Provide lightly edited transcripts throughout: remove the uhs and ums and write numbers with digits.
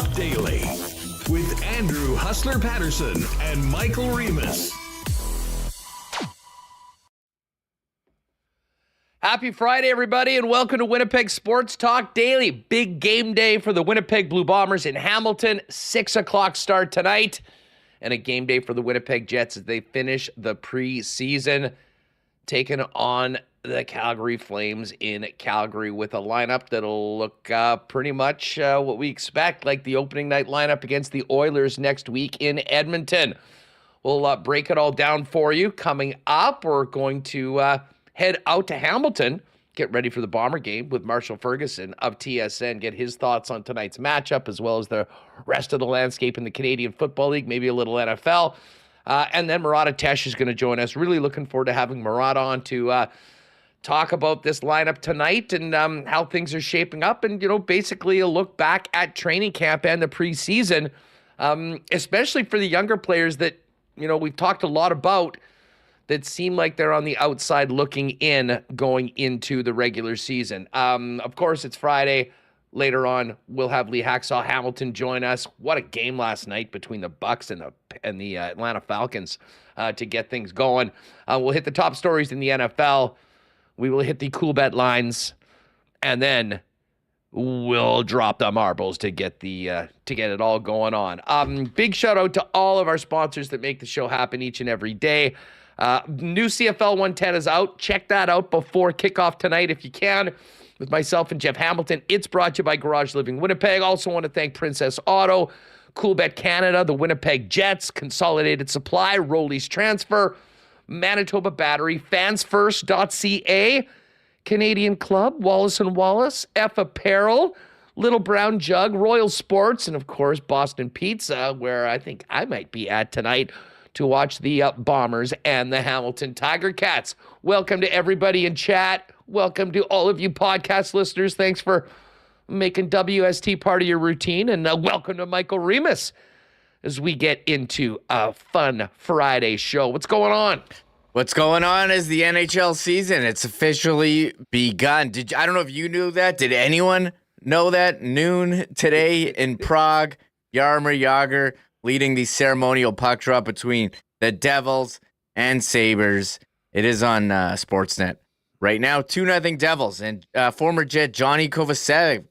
Talk Daily with Andrew Hustler Paterson and Michael Remis. Happy Friday, everybody, and welcome to Winnipeg Sports Talk Daily. Big game day for the Winnipeg Blue Bombers in Hamilton. 6 o'clock start tonight. And a game day for the Winnipeg Jets as they finish the preseason, taking on the Calgary Flames in Calgary with a lineup that'll look pretty much what we expect, like the opening night lineup against the Oilers next week in Edmonton. We'll break it all down for you. Coming up, we're going to head out to Hamilton, get ready for the Bomber game with Marshall Ferguson of TSN, get his thoughts on tonight's matchup, as well as the rest of the landscape in the Canadian Football League, maybe a little NFL. And then Murat is going to join us. Really looking forward to having Murat on to talk about this lineup tonight and how things are shaping up, and, basically a look back at training camp and the preseason, especially for the younger players that, we've talked a lot about that seem like they're on the outside looking in going into the regular season. Of course, it's Friday. Later on, we'll have Lee Hacksaw Hamilton join us. What a game last night between the Bucks and the Atlanta Falcons to get things going. We'll hit the top stories in the NFL. We will hit the Coolbet lines, and then we'll drop the marbles to get it all going on. Big shout out to all of our sponsors that make the show happen each and every day. New CFL 110 is out. Check that out before kickoff tonight if you can, with myself and Jeff Hamilton. It's brought to you by Garage Living Winnipeg. Also want to thank Princess Auto, Coolbet Canada, the Winnipeg Jets, Consolidated Supply, Rollies Transfer, Manitoba Battery, fansfirst.ca, Canadian Club, Wallace & Wallace, F Apparel, Little Brown Jug, Royal Sports, and of course Boston Pizza, where I think I might be at tonight to watch the Bombers and the Hamilton Tiger Cats. Welcome to everybody in chat. Welcome to all of you podcast listeners. Thanks for making WST part of your routine, and welcome to Michael Remis as we get into a fun Friday show. What's going on? What's going on is the NHL season. It's officially begun. I don't know if you knew that. Did anyone know that? Noon today in Prague, Jaromir Jagr leading the ceremonial puck drop between the Devils and Sabres. It is on Sportsnet right now. 2-0 Devils, and former Jet Johnny Kovacevic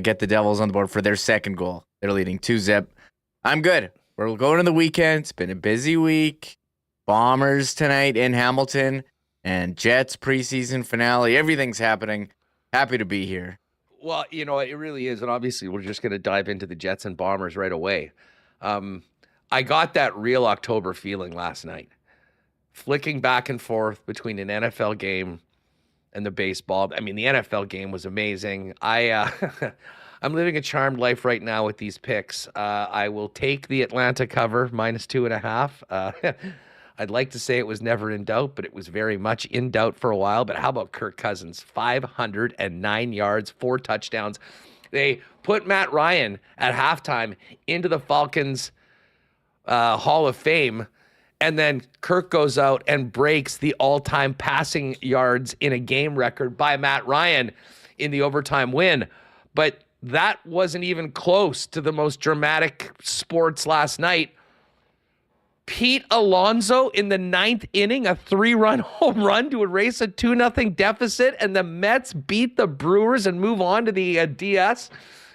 get the Devils on the board for their second goal. They're leading 2-0. I'm good. We're going to the weekend. It's been a busy week. Bombers tonight in Hamilton, and Jets preseason finale. Everything's happening. Happy to be here. Well, it really is, and obviously we're just going to dive into the Jets and Bombers right away. I got that real October feeling last night, flicking back and forth between an NFL game and the baseball. I mean, the NFL game was amazing. I'm living a charmed life right now with these picks. I will take the Atlanta cover, -2.5. I'd like to say it was never in doubt, but it was very much in doubt for a while. But how about Kirk Cousins? 509 yards, 4 touchdowns. They put Matt Ryan at halftime into the Falcons Hall of Fame, and then Kirk goes out and breaks the all-time passing yards in a game record by Matt Ryan in the overtime win. But that wasn't even close to the most dramatic sports last night. Pete Alonso in the 9th inning, a 3-run home run to erase a 2-0 deficit, and the Mets beat the Brewers and move on to the DS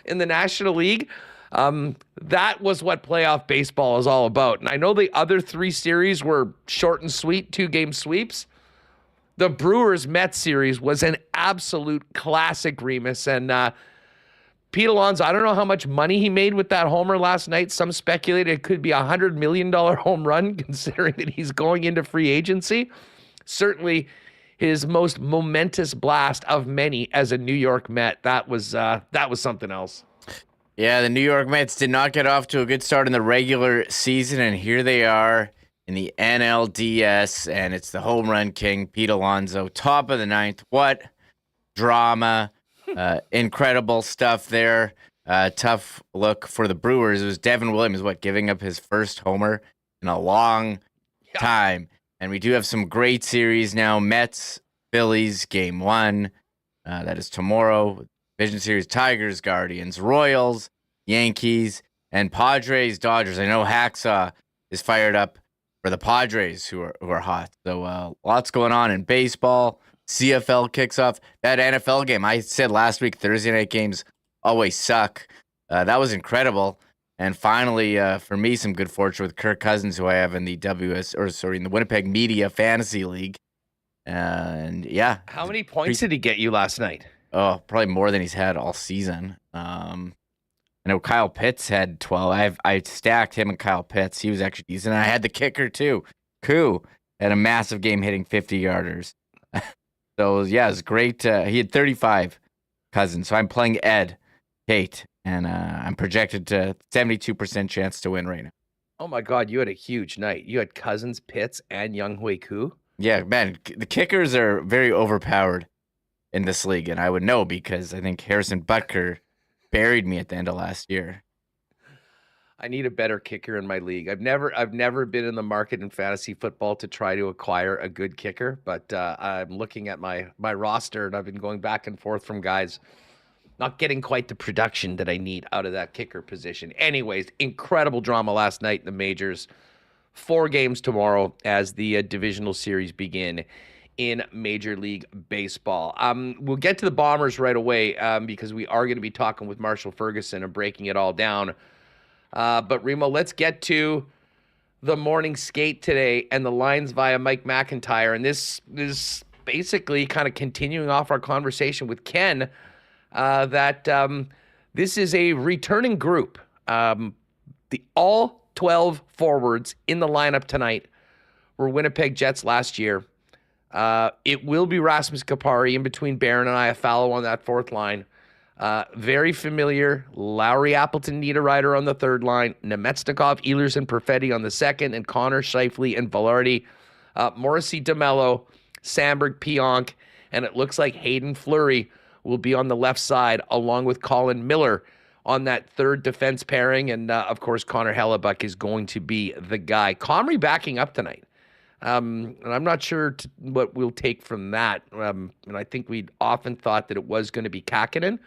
in the National League. That was what playoff baseball is all about. And I know the other 3 series were short and sweet, 2-game sweeps. The Brewers-Mets series was an absolute classic, Remis, and Pete Alonso, I don't know how much money he made with that homer last night. Some speculated it could be a $100 million home run, considering that he's going into free agency. Certainly his most momentous blast of many as a New York Met. That was something else. Yeah, the New York Mets did not get off to a good start in the regular season, and here they are in the NLDS, and it's the home run king, Pete Alonso, top of the 9th. What drama. Incredible stuff there. Tough look for the Brewers. It was Devin Williams, giving up his first homer in a long time. And we do have some great series now. Mets, Phillies, game 1. That is tomorrow. Division Series, Tigers, Guardians, Royals, Yankees, and Padres, Dodgers. I know Hacksaw is fired up for the Padres, who are hot. So lots going on in baseball. CFL kicks off. That NFL game, I said last week, Thursday night games always suck. That was incredible. And finally, for me, some good fortune with Kirk Cousins, who I have in the in the Winnipeg Media Fantasy League. And yeah. How many points did he get you last night? Oh, probably more than he's had all season. I know Kyle Pitts had 12. I stacked him and Kyle Pitts. He was actually decent. And I had the kicker too. Koo had a massive game hitting 50-yarders. So yeah, it was great. He had 35, Cousins. So I'm playing Kate, and I'm projected to 72% chance to win right now. Oh my God, you had a huge night. You had Cousins, Pitts, and Younghoe Koo. Yeah, man, the kickers are very overpowered in this league, and I would know because I think Harrison Butker buried me at the end of last year. I need a better kicker in my league. I've never been in the market in fantasy football to try to acquire a good kicker, but I'm looking at my roster, and I've been going back and forth from guys not getting quite the production that I need out of that kicker position. Anyways, incredible drama last night in the majors. 4 games tomorrow as the divisional series begin in Major League Baseball. We'll get to the Bombers right away because we are going to be talking with Marshall Ferguson and breaking it all down. But Remo, let's get to the morning skate today and the lines via Mike McIntyre. And this is basically kind of continuing off our conversation with Ken that this is a returning group. The all 12 forwards in the lineup tonight were Winnipeg Jets last year. It will be Rasmus Kupari in between Barron and Iafallo on that fourth line. Very familiar. Lowry, Appleton, Niederreiter on the third line. Nemetsnikov, Ehlers, and Perfetti on the second. And Connor, Scheifele, and Velarde. Morrissey, DeMello, Sandberg, Pionk. And it looks like Hayden Fleury will be on the left side along with Colin Miller on that third defense pairing. And, of course, Connor Hellebuck is going to be the guy. Comrie backing up tonight. And I'm not sure what we'll take from that. And I think we'd often thought that it was going to be Kakinen.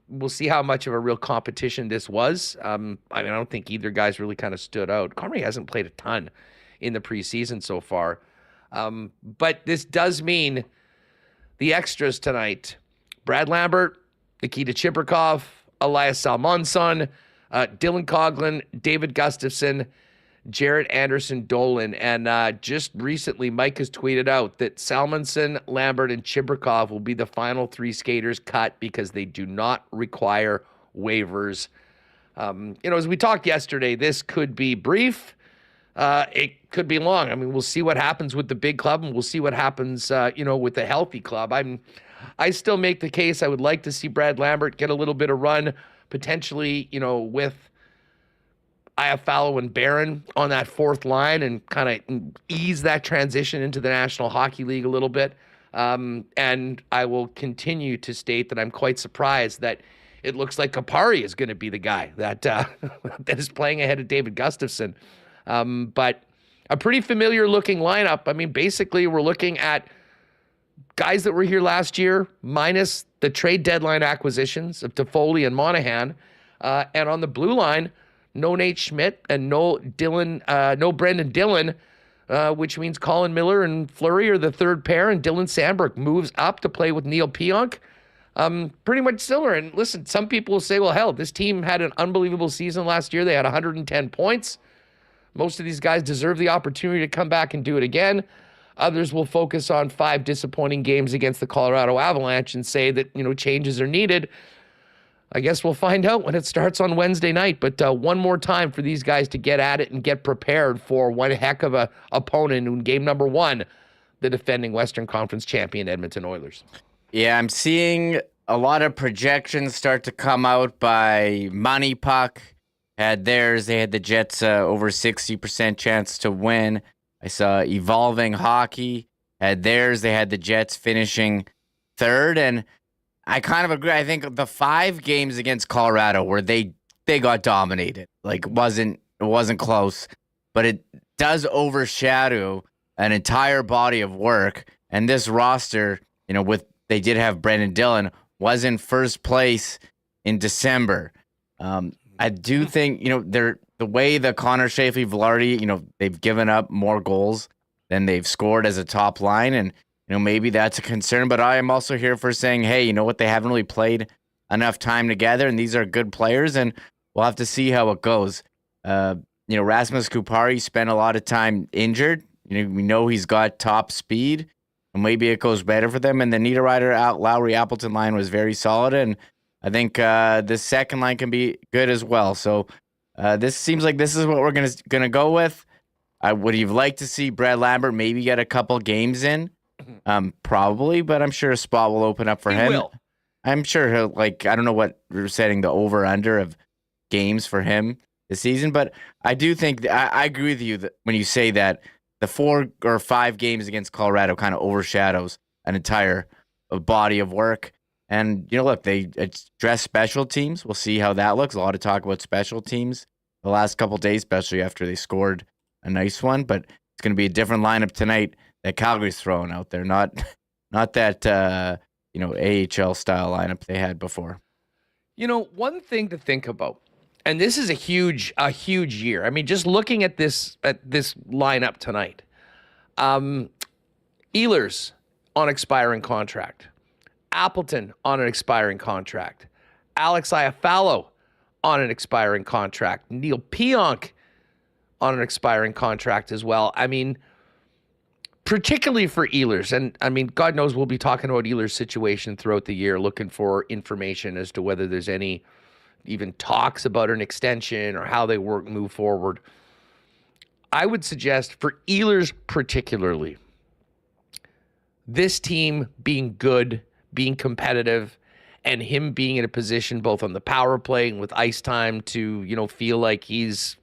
We'll see how much of a real competition this was. I don't think either guy's really kind of stood out. Comrie hasn't played a ton in the preseason so far. But this does mean the extras tonight. Brad Lambert, Nikita Chibrikov, Elias Salmonson, Dylan Coughlin, David Gustafson, Jared Anderson Dolan. And just recently, Mike has tweeted out that Salmonson, Lambert, and Chibrikov will be the final 3 skaters cut because they do not require waivers. As we talked yesterday, this could be brief. It could be long. I mean, we'll see what happens with the big club, and we'll see what happens, with the healthy club. I still make the case I would like to see Brad Lambert get a little bit of run, potentially, with Iafallo and Barron on that fourth line and kind of ease that transition into the National Hockey League a little bit. And I will continue to state that I'm quite surprised that it looks like Kupari is going to be the guy that that is playing ahead of David Gustafson. But a pretty familiar looking lineup. I mean, basically we're looking at guys that were here last year minus the trade deadline acquisitions of Toffoli and Monahan. And on the blue line, no Nate Schmidt and no Brendan Dillon, which means Colin Miller and Fleury are the third pair, and Dylan Sandberg moves up to play with Neil Pionk. Pretty much similar. And listen, some people will say, well, hell, this team had an unbelievable season last year. They had 110 points. Most of these guys deserve the opportunity to come back and do it again. Others will focus on 5 disappointing games against the Colorado Avalanche and say that, changes are needed. I guess we'll find out when it starts on Wednesday night. But one more time for these guys to get at it and get prepared for one heck of a opponent in game number 1, the defending Western Conference champion Edmonton Oilers. Yeah, I'm seeing a lot of projections start to come out by Money Puck. Had theirs. They had the Jets over 60% chance to win. I saw Evolving Hockey had theirs. They had the Jets finishing third. And I kind of agree. I think the 5 games against Colorado where they got dominated, it wasn't close, but it does overshadow an entire body of work. And this roster, they did have Brendan Dillon, was in first place in December. I do think, the way the Connor Shafley Velarde, they've given up more goals than they've scored as a top line. And, maybe that's a concern. But I am also here for saying, hey, you know what? They haven't really played enough time together, and these are good players, and we'll have to see how it goes. Rasmus Kupari spent a lot of time injured. We know he's got top speed, and maybe it goes better for them. And the Niederreiter, Lowry, Appleton line was very solid, and I think the second line can be good as well. So this seems like this is what we're gonna go with. I would have liked to see Brad Lambert maybe get a couple games in, probably, but I'm sure a spot will open up for him. Will. I'm sure he'll, I don't know what we're setting the over-under of games for him this season, but I do think I agree with you that when you say that the 4 or 5 games against Colorado kind of overshadows an entire body of work. And, look, they address special teams. We'll see how that looks. A lot of talk about special teams the last couple of days, especially after they scored a nice one. But it's going to be a different lineup tonight that Calgary's throwing out there, not that AHL style lineup they had before. One thing to think about, and this is a huge year. I mean, just looking at this lineup tonight, Ehlers on expiring contract, Appleton on an expiring contract, Alex Iafallo on an expiring contract, Neil Pionk on an expiring contract as well. I mean, particularly for Ehlers, and I mean, God knows we'll be talking about Ehlers' situation throughout the year, looking for information as to whether there's any even talks about an extension or how they move forward. I would suggest for Ehlers particularly, this team being good, being competitive, and him being in a position both on the power play and with ice time to, feel like he's,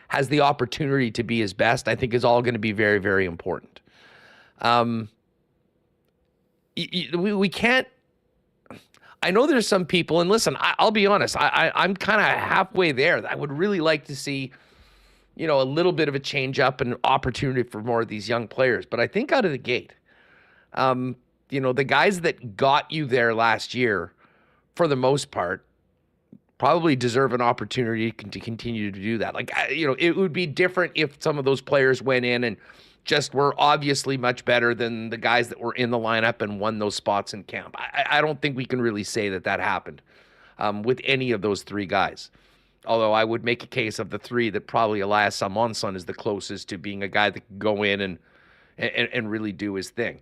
has the opportunity to be his best, I think is all going to be very, very important. We can't, I know there's some people, and listen, I'll be honest, I'm kind of halfway there. I would really like to see, a little bit of a change up and opportunity for more of these young players. But I think out of the gate, the guys that got you there last year, for the most part, probably deserve an opportunity to continue to do that. It would be different if some of those players went in and just were obviously much better than the guys that were in the lineup and won those spots in camp. I don't think we can really say that happened with any of those 3 guys. Although I would make a case of the 3 that probably Elias Salmonsson is the closest to being a guy that can go in and really do his thing.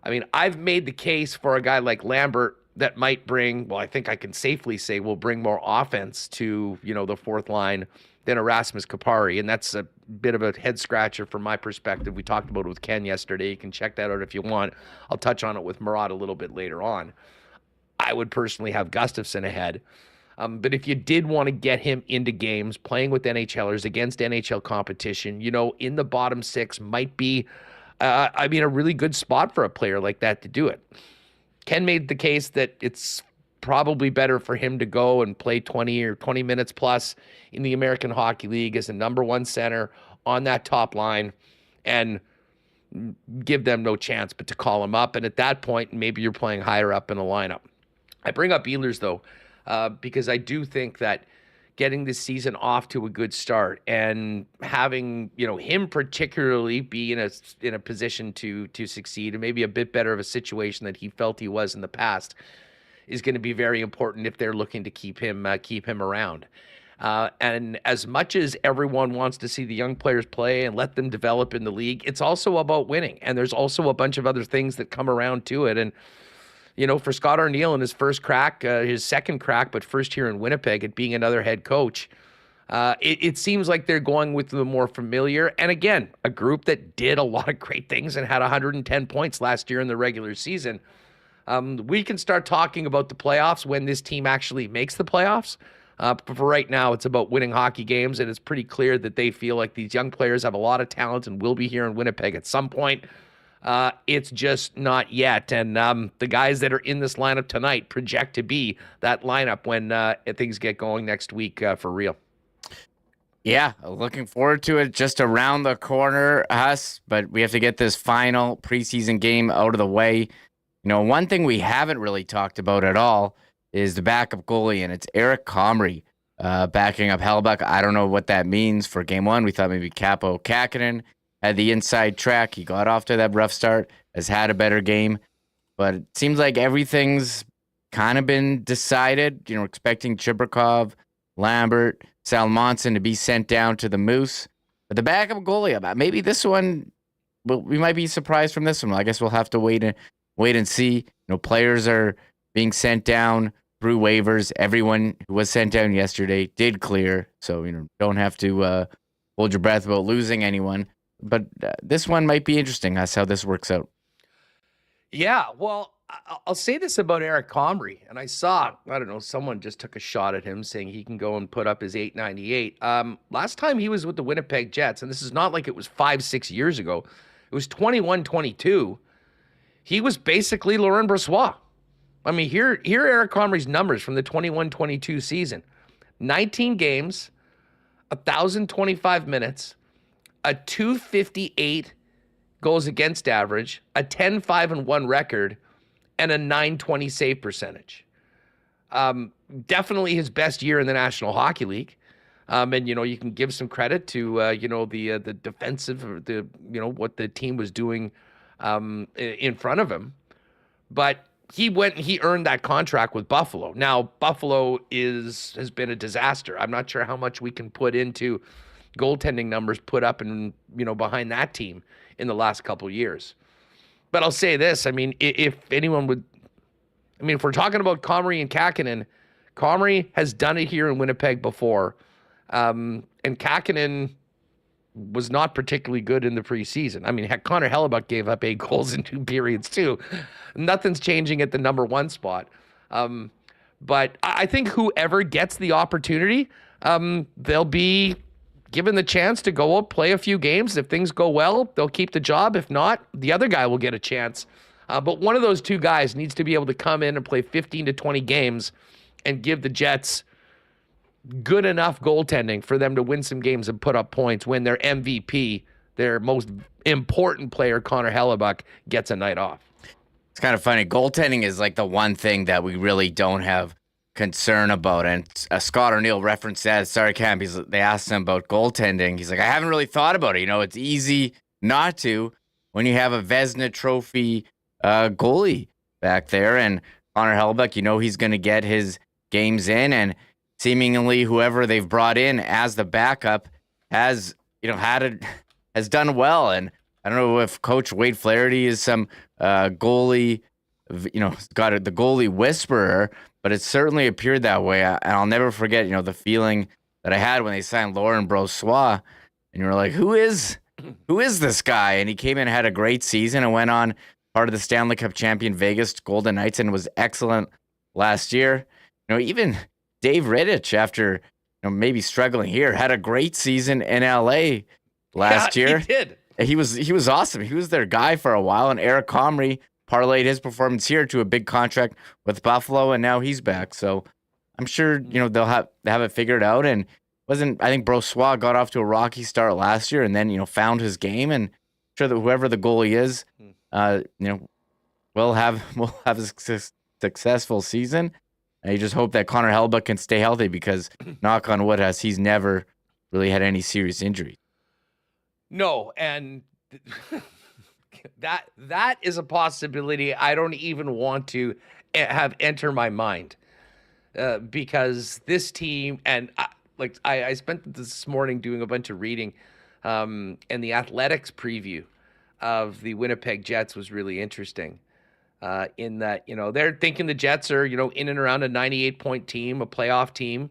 I mean, I've made the case for a guy like Lambert that might bring, well, I think I can safely say will bring more offense to, the fourth line than Erasmus Kupari. And that's a bit of a head scratcher from my perspective. We talked about it with Ken yesterday. You can check that out if you want. I'll touch on it with Murat a little bit later on. I would personally have Gustafsson ahead. But if you did want to get him into games, playing with NHLers against NHL competition, in the bottom 6 might be, a really good spot for a player like that to do it. Ken made the case that it's probably better for him to go and play 20 minutes plus in the American Hockey League as a number 1 center on that top line and give them no chance but to call him up. And at that point, maybe you're playing higher up in the lineup. I bring up Ehlers, though, because I do think that getting this season off to a good start and having, him particularly be in a position to succeed and maybe a bit better of a situation that he felt he was in the past is going to be very important if they're looking to keep him around. And as much as everyone wants to see the young players play and let them develop in the league, it's also about winning. And there's also a bunch of other things that come around to it. And for Scott Arniel in his his second crack, but first here in Winnipeg at being another head coach, it seems like they're going with the more familiar. And again, a group that did a lot of great things and had 110 points last year in the regular season. We can start talking about the playoffs when this team actually makes the playoffs. But for right now, it's about winning hockey games. And it's pretty clear that they feel like these young players have a lot of talent and will be here in Winnipeg at some point. It's just not yet. And the guys that are in this lineup tonight project to be that lineup when things get going next week for real. Yeah, looking forward to it. Just around the corner, but we have to get this final preseason game out of the way. One thing we haven't really talked about at all is the backup goalie, and it's Eric Comrie backing up Hellebuyck. I don't know what that means for game one. We thought maybe Capo Kakinen had the inside track. He got off to that rough start, has had a better game, but it seems like everything's kind of been decided. Expecting Chibrikov, Lambert, Salmonson to be sent down to the Moose. But the backup goalie, maybe this one, we might be surprised from this one. I guess we'll have to wait and see. Players are being sent down through waivers. Everyone who was sent down yesterday did clear, so don't have to hold your breath about losing anyone. But this one might be interesting. That's how this works out. Yeah, well, I'll say this about Eric Comrie, and I don't know, someone just took a shot at him saying he can go and put up his .898. Last time he was with the Winnipeg Jets, and this is not like it was 5-6 years ago, it was 21-22. He was basically Laurent Brossoit. I mean, here are Eric Comrie's numbers from the 21-22 season. 19 games, 1,025 minutes, a .258 goals against average, a 10-5-1 record, and a .920 save percentage. Definitely his best year in the National Hockey League. And you can give some credit to the defensive, what the team was doing in front of him. But he went and he earned that contract with Buffalo. Now Buffalo has been a disaster. I'm not sure how much we can put into goaltending numbers put up and behind that team in the last couple of years. But I'll say this, I mean, if we're talking about Comrie and Kakinen, Comrie has done it here in Winnipeg before. And Kakinen was not particularly good in the preseason. I mean, heck, Connor Hellebuyck gave up 8 goals in 2 periods too. Nothing's changing at the number 1 spot. But I think whoever gets the opportunity, they'll be given the chance to go out, play a few games. If things go well, they'll keep the job. If not, the other guy will get a chance. But one of those two guys needs to be able to come in and play 15 to 20 games and give the Jets good enough goaltending for them to win some games and put up points when their MVP, their most important player, Connor Hellebuyck, gets a night off. It's kind of funny. Goaltending is like the one thing that we really don't have concern about. And Scott O'Neill referenced that at Star Camp. They asked him about goaltending. He's like, I haven't really thought about it. It's easy not to when you have a Vezina Trophy goalie back there. And Connor Hellebuyck, he's going to get his games in, and seemingly whoever they've brought in as the backup has done well. And I don't know if Coach Wade Flaherty is some goalie, got the goalie whisperer, but it certainly appeared that way. And I'll never forget, the feeling that I had when they signed Laurent Brossoit, and you were like, who is this guy? And he came in and had a great season and went on part of the Stanley Cup champion Vegas Golden Knights and was excellent last year. Even Dave Rittich, after maybe struggling here, had a great season in LA last year. He did. He was awesome. He was their guy for a while, and Eric Comrie parlayed his performance here to a big contract with Buffalo, and now he's back. So I'm sure they'll have it figured out. And I think Brossoit got off to a rocky start last year, and then found his game. And I'm sure that whoever the goalie is, will have a successful season. And you just hope that Connor Hellebuyck can stay healthy, because knock on wood, he's never really had any serious injuries. No, and that is a possibility I don't even want to have enter my mind, because this team, and I spent this morning doing a bunch of reading, and the Athletics preview of the Winnipeg Jets was really interesting. In that, they're thinking the Jets are, in and around a 98-point team, a playoff team,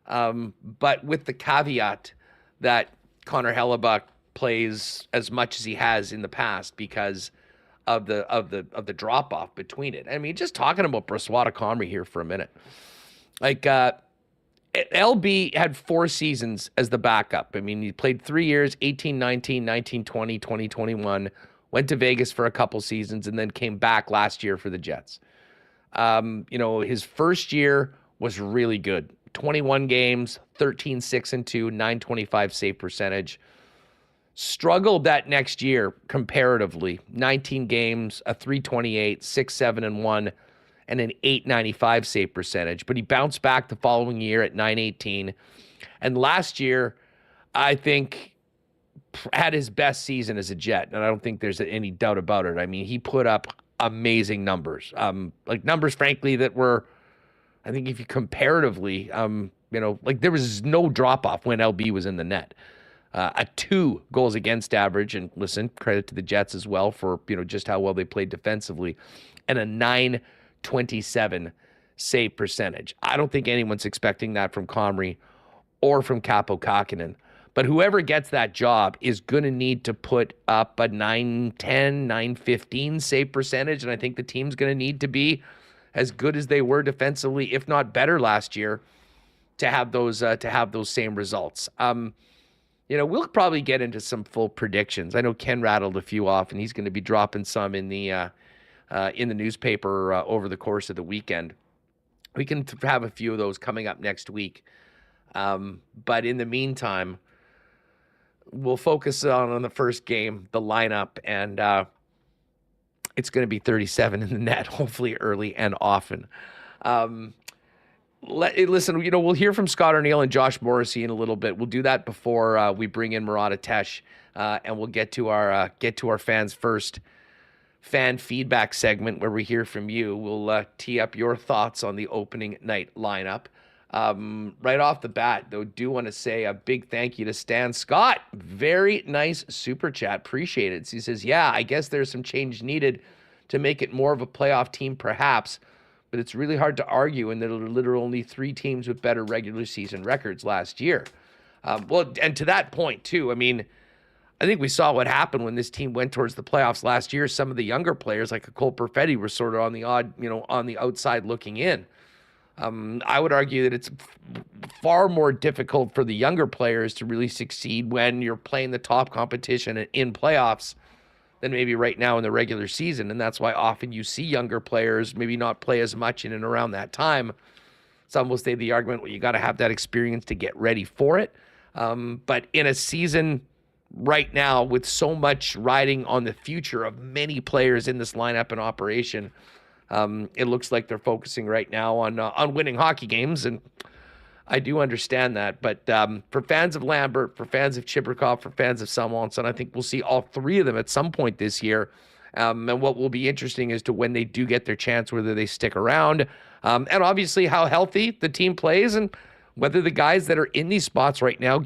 but with the caveat that Connor Hellebuyck plays as much as he has in the past because of the drop off between it. I mean, just talking about Brossoit Comrie here for a minute, LB had 4 seasons as the backup. I mean, he played 3 years, 18-19, 19-20, 20-21. Went to Vegas for a couple seasons and then came back last year for the Jets. His first year was really good. 21 games, 13-6-2, .925 save percentage. struggled that next year comparatively. 19 games, a 328, 6-7-1, and an 895 save percentage. But he bounced back the following year at 918. And last year, I think, had his best season as a Jet. And I don't think there's any doubt about it. I mean, he put up amazing numbers. Like numbers, frankly, that were, I think if you comparatively, like there was no drop-off when LB was in the net. A 2 goals against average, and listen, credit to the Jets as well for, just how well they played defensively, and a 927 save percentage. I don't think anyone's expecting that from Comrie or from Capo Kakinen. But whoever gets that job is going to need to put up a 910, 915 save percentage, and I think the team's going to need to be as good as they were defensively, if not better last year, to have those same results. We'll probably get into some full predictions. I know Ken rattled a few off, and he's going to be dropping some in the newspaper over the course of the weekend. We can have a few of those coming up next week. But in the meantime, we'll focus on the first game, the lineup, and it's going to be 37 in the net, hopefully early and often. Listen, we'll hear from Scott O'Neill and Josh Morrissey in a little bit. We'll do that before we bring in Murat, and we'll get to our fans first fan feedback segment where we hear from you. We'll tee up your thoughts on the opening night lineup. Right off the bat, though, do want to say a big thank you to Stan Scott. Very nice super chat. Appreciate it. He says, yeah, I guess there's some change needed to make it more of a playoff team, perhaps, but it's really hard to argue, and there are literally only 3 teams with better regular season records last year. And to that point, too, I mean, I think we saw what happened when this team went towards the playoffs last year. Some of the younger players, like a Cole Perfetti, were sort of on the outside looking in. I would argue that it's far more difficult for the younger players to really succeed when you're playing the top competition in playoffs than maybe right now in the regular season. And that's why often you see younger players maybe not play as much in and around that time. Some will say the argument, well, you got to have that experience to get ready for it. But in a season right now with so much riding on the future of many players in this lineup and operation, it looks like they're focusing right now on winning hockey games, and I do understand that. But for fans of Lambert, for fans of Chibrikov, for fans of Salmonson, I think we'll see all 3 of them at some point this year. And what will be interesting as to when they do get their chance, whether they stick around, and obviously how healthy the team plays, and whether the guys that are in these spots right now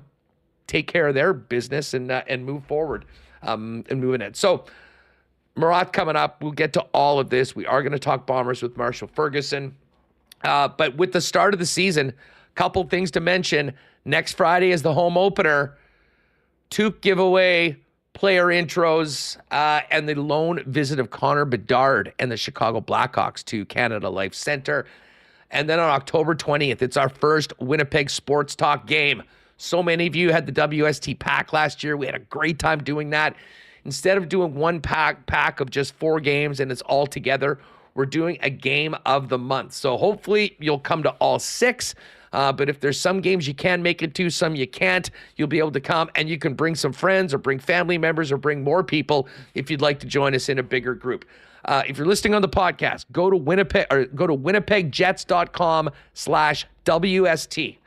take care of their business and move forward and move ahead. So Murat coming up. We'll get to all of this. We are going to talk Bombers with Marshall Ferguson. But with the start of the season, a couple things to mention. Next Friday is the home opener. Toque giveaway, player intros, and the loan visit of Connor Bedard and the Chicago Blackhawks to Canada Life Center. And then on October 20th, it's our first Winnipeg Sports Talk game. So many of you had the WST pack last year. We had a great time doing that. Instead of doing one pack of just 4 games and it's all together, we're doing a game of the month. So hopefully you'll come to all 6. But if there's some games you can make it to, some you can't, you'll be able to come, and you can bring some friends or bring family members or bring more people if you'd like to join us in a bigger group. If you're listening on the podcast, go to winnipegjets.com/WST,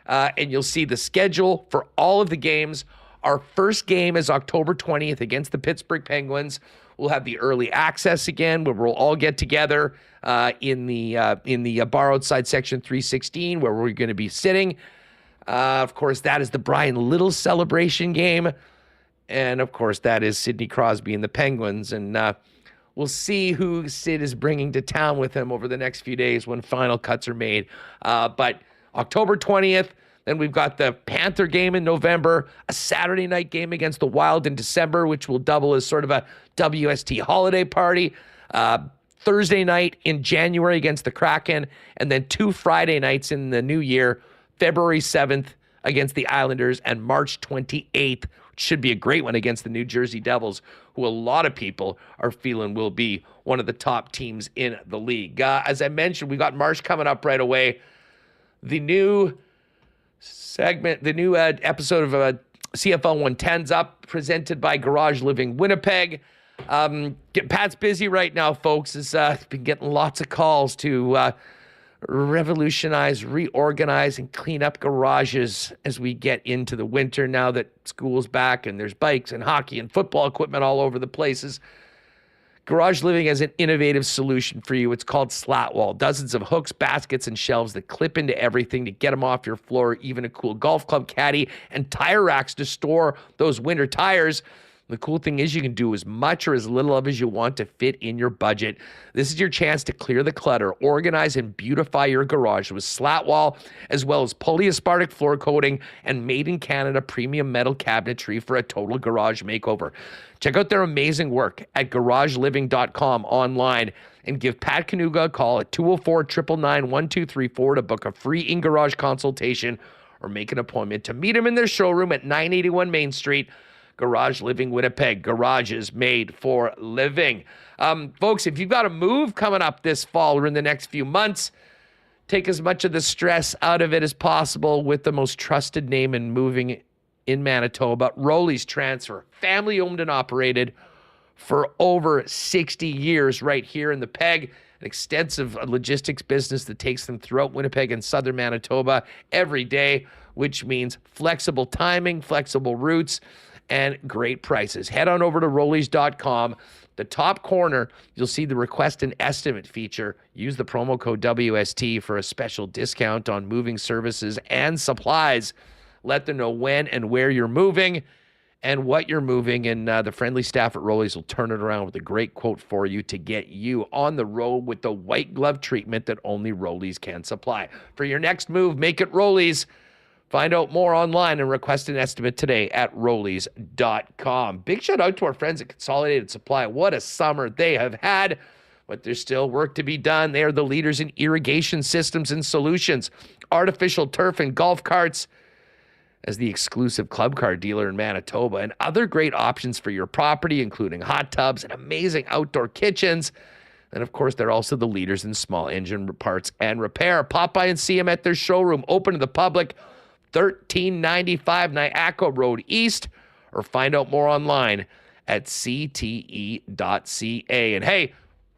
and you'll see the schedule for all of the games. Our first game is October 20th against the Pittsburgh Penguins. We'll have the early access again, where we'll all get together in the bar outside section 316, where we're going to be sitting. Of course, that is the Brian Little celebration game, and of course, that is Sidney Crosby and the Penguins. And we'll see who Sid is bringing to town with him over the next few days when final cuts are made. But October 20th. Then we've got the Panther game in November, a Saturday night game against the Wild in December, which will double as sort of a WST holiday party. Thursday night in January against the Kraken, and then 2 Friday nights in the new year, February 7th against the Islanders, and March 28th, which should be a great one, against the New Jersey Devils, who a lot of people are feeling will be one of the top teams in the league. As I mentioned, we got Marsh coming up right away. The new segment, the new episode of CFL 110's up, presented by Garage Living Winnipeg. Pat's busy right now, folks. He's been getting lots of calls to revolutionize, reorganize, and clean up garages as we get into the winter now that school's back and there's bikes and hockey and football equipment all over the places. Garage Living has an innovative solution for you. It's called Slat Wall. Dozens of hooks, baskets, and shelves that clip into everything to get them off your floor, even a cool golf club caddy and tire racks to store those winter tires. The cool thing is you can do as much or as little of as you want to fit in your budget. This is your chance to clear the clutter, organize, and beautify your garage with Slat Wall, as well as polyaspartic floor coating and made-in-Canada premium metal cabinetry for a total garage makeover. Check out their amazing work at garageliving.com online and give Pat Kanuga a call at 204-999-1234 to book a free in-garage consultation or make an appointment to meet him in their showroom at 981 Main Street. Garage Living Winnipeg. Garages made for living. Folks, if you've got a move coming up this fall or in the next few months, take as much of the stress out of it as possible with the most trusted name in moving in Manitoba, Rolly's Transfer. Family owned and operated for over 60 years right here in the Peg. An extensive logistics business that takes them throughout Winnipeg and southern Manitoba every day, which means flexible timing, flexible routes, and great prices. Head on over to Rollies.com. The top corner, you'll see the request an estimate feature. Use the promo code WST for a special discount on moving services and supplies. Let them know when and where you're moving and what you're moving, and the friendly staff at Rollies will turn it around with a great quote for you to get you on the road with the white glove treatment that only Rollies can supply. For your next move, make it Rollies. Find out more online and request an estimate today at Rollies.com. Big shout out to our friends at Consolidated Supply. What a summer they have had, but there's still work to be done. They are the leaders in irrigation systems and solutions, artificial turf and golf carts, as the exclusive club car dealer in Manitoba, and other great options for your property, including hot tubs and amazing outdoor kitchens. And of course, they're also the leaders in small engine parts and repair. Pop by and see them at their showroom, open to the public, 1395 Niagara Road East, or find out more online at cte.ca. And hey,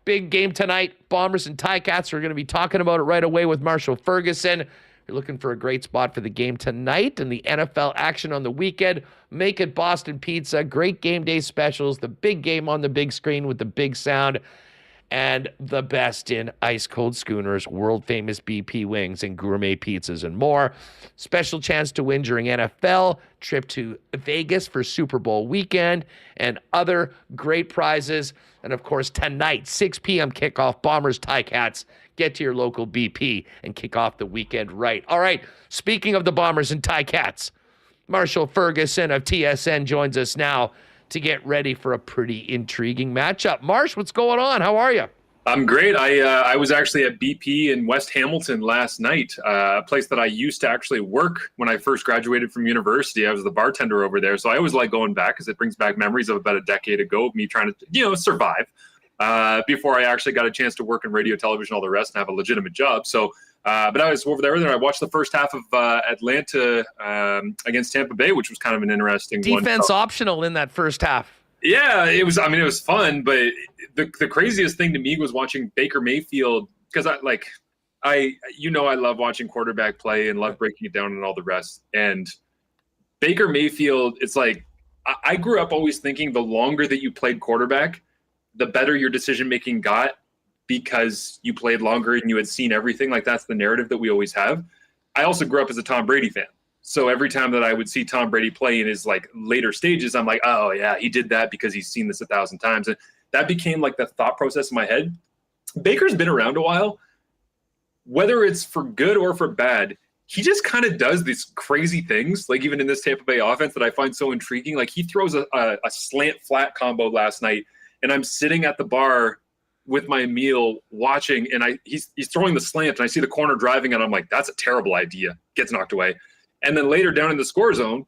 big game tonight. Bombers and Ticats. We're going to be talking about it right away with Marshall Ferguson. If you're looking for a great spot for the game tonight and the NFL action on the weekend, make it Boston Pizza. Great game day specials. The big game on the big screen with the big sound. And the best in ice-cold schooners, world-famous BP wings, and gourmet pizzas, and more. Special chance to win during NFL, trip to Vegas for Super Bowl weekend, and other great prizes. And, of course, tonight, 6 p.m. kickoff, Bombers Ticats. Get to your local BP and kick off the weekend right. All right, speaking of the Bombers and Ticats, Marshall Ferguson of TSN joins us now to get ready for a pretty intriguing matchup. Marsh, what's going on? How are you? I'm great. I was actually at BP in West Hamilton last night, a place that I used to actually work when I first graduated from university. I was the bartender over there, so I always like going back because it brings back memories of about a decade ago of me trying to, survive before I actually got a chance to work in radio, television, all the rest, and have a legitimate job. So, but I was over there, and I watched the first half of Atlanta against Tampa Bay, which was kind of an interesting one. Defense optional in that first half. Yeah, it was. I mean, it was fun, but the craziest thing to me was watching Baker Mayfield, because I love watching quarterback play and love breaking it down and all the rest. And Baker Mayfield, it's like I grew up always thinking the longer that you played quarterback, the better your decision making got, because you played longer and you had seen everything. Like, that's the narrative that we always have. I also grew up as a Tom Brady fan. So every time that I would see Tom Brady play in his later stages, I'm like, oh yeah, he did that because he's seen this 1,000 times. And that became the thought process in my head. Baker's been around a while. Whether it's for good or for bad, he just kind of does these crazy things, even in this Tampa Bay offense, that I find so intriguing. He throws a slant flat combo last night, and I'm sitting at the bar with my meal watching, and he's throwing the slant, and I see the corner driving, and I'm like, that's a terrible idea. Gets knocked away. And then later down in the score zone,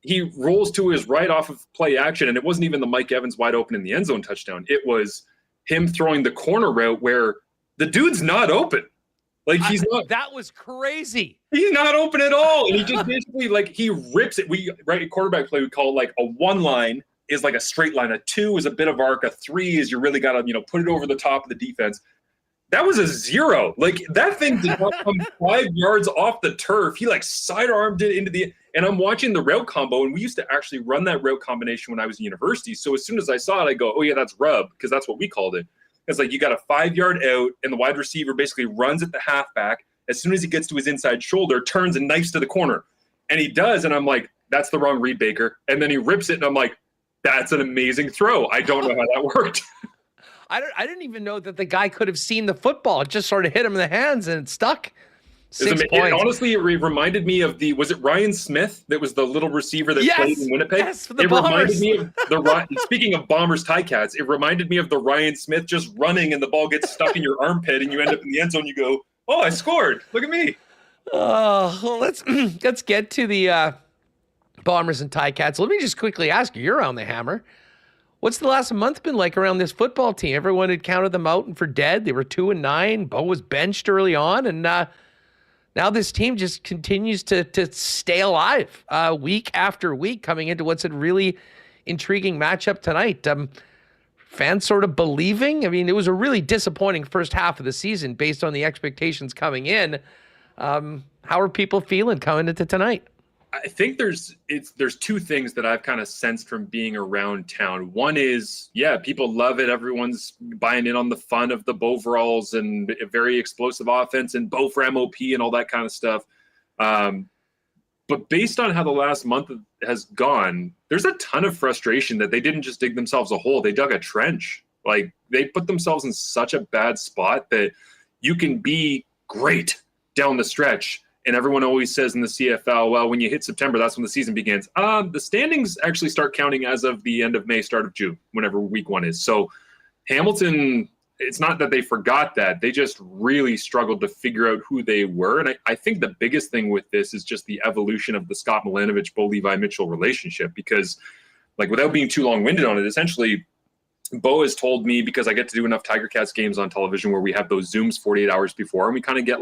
he rolls to his right off of play action, and it wasn't even the Mike Evans wide open in the end zone touchdown. It was him throwing the corner route where the dude's not open. Like he's not. That was crazy. He's not open at all, and he just basically he rips it. Right, quarterback play we call it like a 1 line is like a straight line. A 2 is a bit of arc. A 3 is you really got to put it over the top of the defense. That was a 0. Like that thing did not come 5 yards off the turf. He sidearmed it into the. And I'm watching the route combo, and we used to actually run that route combination when I was in university. So as soon as I saw it, I go, oh yeah, that's rub, because that's what we called it. It's like you got a 5-yard out, and the wide receiver basically runs at the halfback. As soon as he gets to his inside shoulder, turns and knifes to the corner. And he does, and I'm like, that's the wrong read, Baker. And then he rips it, and I'm like, that's an amazing throw. I don't know how that worked. I didn't even know that the guy could have seen the football. It just sort of hit him in the hands, and it stuck. 6 points. Honestly, it reminded me of was it Ryan Smith that was the little receiver that played in Winnipeg? Yes, for the Bombers. Reminded me of speaking of Bombers Ticats, it reminded me of the Ryan Smith just running and the ball gets stuck in your armpit and you end up in the end zone. You go, oh, I scored. Look at me. Well, let's get to the Bombers and Ticats. Let me just quickly ask you, you're on the hammer. What's the last month been like around this football team? Everyone had counted them out and for dead. They were 2-9. Bo was benched early on, and now this team just continues to stay alive week after week, coming into what's a really intriguing matchup tonight. Fans sort of believing. I mean, it was a really disappointing first half of the season based on the expectations coming in. How are people feeling coming into tonight? I think there's 2 things that I've kind of sensed from being around town. One is, yeah, people love it. Everyone's buying in on the fun of the Boveralls and a very explosive offense and Bo for MOP and all that kind of stuff. But based on how the last month has gone, there's a ton of frustration that they didn't just dig themselves a hole. They dug a trench. Like they put themselves in such a bad spot that you can be great down the stretch. And everyone always says in the CFL, well, when you hit September, that's when the season begins. The standings actually start counting as of the end of May, start of June, whenever week 1 is. So Hamilton, it's not that they forgot that. They just really struggled to figure out who they were. And I think the biggest thing with this is just the evolution of the Scott Milanovich, Bo Levi Mitchell relationship. Because, without being too long-winded on it, essentially, Bo has told me, because I get to do enough Tiger Cats games on television where we have those Zooms 48 hours before, and we kind of get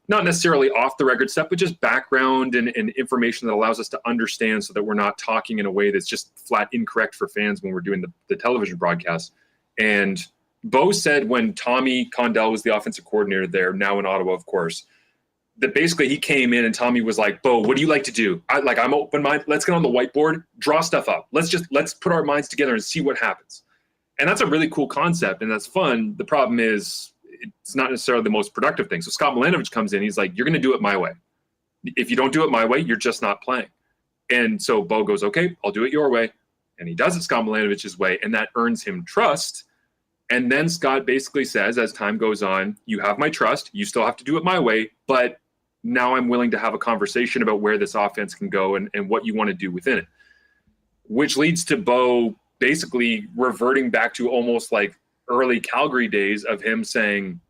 not necessarily off the record stuff, but just background and information that allows us to understand so that we're not talking in a way that's just flat incorrect for fans when we're doing the television broadcast. And Bo said when Tommy Condell was the offensive coordinator there, now in Ottawa, of course, that basically he came in and Tommy was like, Bo, what do you like to do? I'm open minded. Let's get on the whiteboard, draw stuff up. Let's put our minds together and see what happens. And that's a really cool concept. And that's fun. The problem is, it's not necessarily the most productive thing. So Scott Milanovich comes in. He's like, you're going to do it my way. If you don't do it my way, you're just not playing. And so Bo goes, okay, I'll do it your way. And he does it Scott Milanovich's way. And that earns him trust. And then Scott basically says, as time goes on, you have my trust. You still have to do it my way. But now I'm willing to have a conversation about where this offense can go and what you want to do within it. Which leads to Bo basically reverting back to almost early Calgary days of him saying,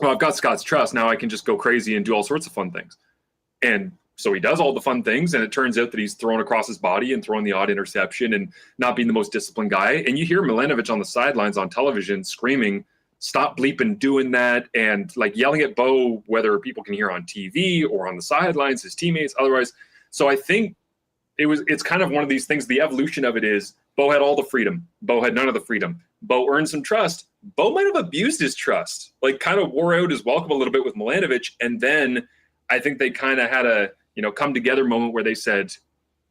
well, I've got Scott's trust. Now I can just go crazy and do all sorts of fun things. And so he does all the fun things. And it turns out that he's thrown across his body and throwing the odd interception and not being the most disciplined guy. And you hear Milanovich on the sidelines on television screaming, stop bleeping doing that. And yelling at Bo, whether people can hear on TV or on the sidelines, his teammates, otherwise. So I think it's kind of one of these things. The evolution of it is Bo had all the freedom. Bo had none of the freedom. Bo earned some trust. Bo might have abused his trust, kind of wore out his welcome a little bit with Milanovich. And then I think they kind of had a, come together moment where they said,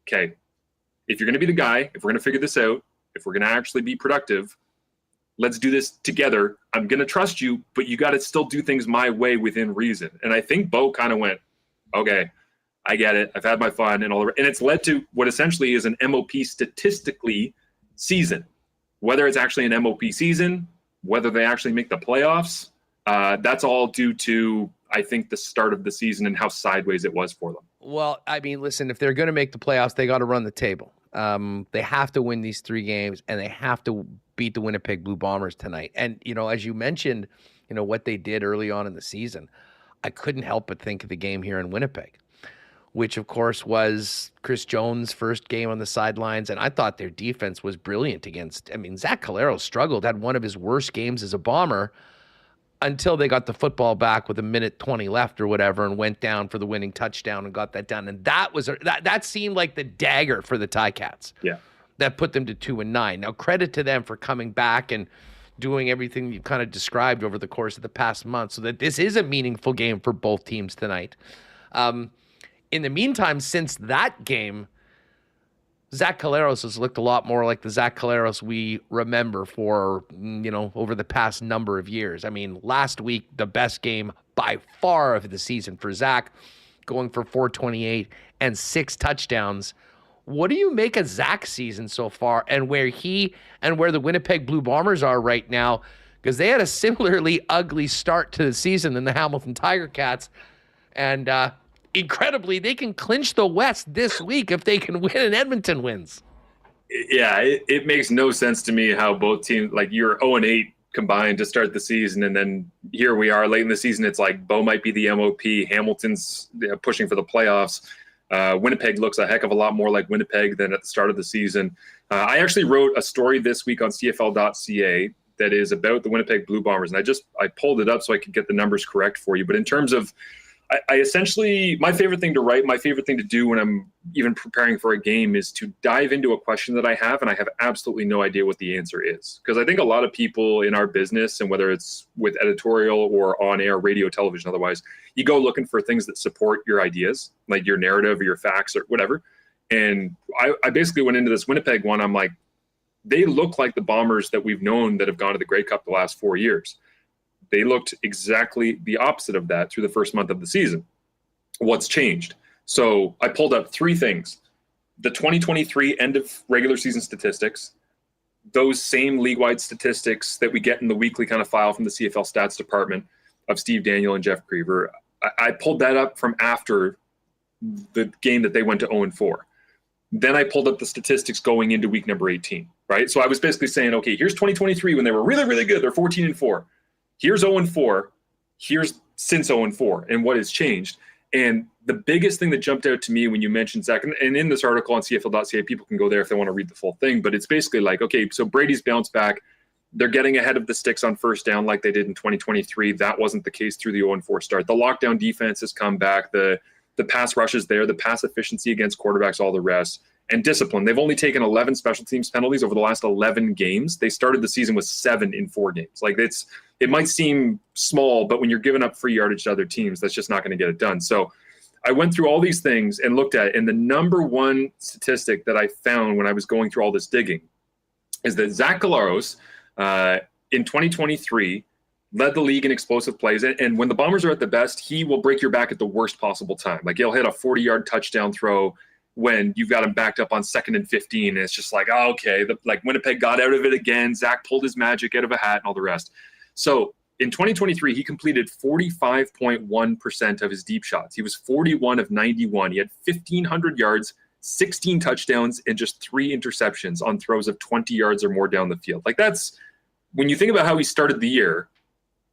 okay, if you're going to be the guy, if we're going to figure this out, if we're going to actually be productive, let's do this together. I'm going to trust you, but you got to still do things my way within reason. And I think Bo kind of went, okay, I get it. I've had my fun and all and it's led to what essentially is an MOP statistically season. Whether it's actually an MOP season, whether they actually make the playoffs, that's all due to, I think, the start of the season and how sideways it was for them. Well, I mean, listen, if they're going to make the playoffs, they got to run the table. They have to win these 3 games, and they have to beat the Winnipeg Blue Bombers tonight. And, as you mentioned, what they did early on in the season, I couldn't help but think of the game here in Winnipeg, which, of course, was Chris Jones' first game on the sidelines. And I thought their defense was brilliant against, Zach Calero struggled, had one of his worst games as a Bomber. until they got the football back with a minute 20 left or whatever and went down for the winning touchdown and got that done. And that seemed like the dagger for the Ticats. Yeah. That put them to 2-9. Now, credit to them for coming back and doing everything you kind of described over the course of the past month so that this is a meaningful game for both teams tonight. In the meantime, since that game, Zach Collaros has looked a lot more like the Zach Collaros we remember for, over the past number of years. I mean, last week, the best game by far of the season for Zach, going for 428 and 6 touchdowns. What do you make of Zach's season so far and where the Winnipeg Blue Bombers are right now? Because they had a similarly ugly start to the season than the Hamilton Ticats. And incredibly, they can clinch the West this week if they can win and Edmonton wins. Yeah, it makes no sense to me how both teams, like you're 0-8 combined to start the season, and then here we are late in the season. It's like Bo might be the MOP, Hamilton's pushing for the playoffs. Winnipeg looks a heck of a lot more like Winnipeg than at the start of the season. I actually wrote a story this week on CFL.ca that is about the Winnipeg Blue Bombers, and I pulled it up so I could get the numbers correct for you. But in terms of I essentially, my favorite thing to write, my favorite thing to do when I'm even preparing for a game is to dive into a question that I have, and I have absolutely no idea what the answer is. Because I think a lot of people in our business, and whether it's with editorial or on air, radio, television, otherwise, you go looking for things that support your ideas, like your narrative or your facts or whatever. And I basically went into this Winnipeg one. I'm like, they look like the Bombers that we've known that have gone to the Grey Cup the last 4 years. They looked exactly the opposite of that through the first month of the season. What's changed? So I pulled up 3 things. The 2023 end of regular season statistics, those same league-wide statistics that we get in the weekly kind of file from the CFL stats department of Steve Daniel and Jeff Griever. I pulled that up from after the game that they went to 0-4. Then I pulled up the statistics going into week number 18, right? So I was basically saying, okay, here's 2023 when they were really, really good. They're 14-4. Here's 0-4, here's since 0-4, and what has changed. And the biggest thing that jumped out to me when you mentioned Zach, and in this article on CFL.ca, people can go there if they want to read the full thing, but it's basically like, okay, so Brady's bounced back. They're getting ahead of the sticks on first down like they did in 2023. That wasn't the case through the 0-4 start. The lockdown defense has come back. The pass rush is there, the pass efficiency against quarterbacks, all the rest. And discipline. They've only taken 11 special teams penalties over the last 11 games. They started the season with 7 in 4 games. Like it might seem small, but when you're giving up free yardage to other teams, that's just not going to get it done. So I went through all these things and looked at it. And the number one statistic that I found when I was going through all this digging is that Zach Collaros in 2023 led the league in explosive plays. And when the Bombers are at the best, he will break your back at the worst possible time. Like he'll hit a 40-yard touchdown throw when you've got him backed up on 2nd and 15. And it's just like, oh, okay, like Winnipeg got out of it again. Zach pulled his magic out of a hat and all the rest. So in 2023, he completed 45.1% of his deep shots. He was 41 of 91. He had 1,500 yards, 16 touchdowns, and just 3 interceptions on throws of 20 yards or more down the field. Like that's, when you think about how he started the year,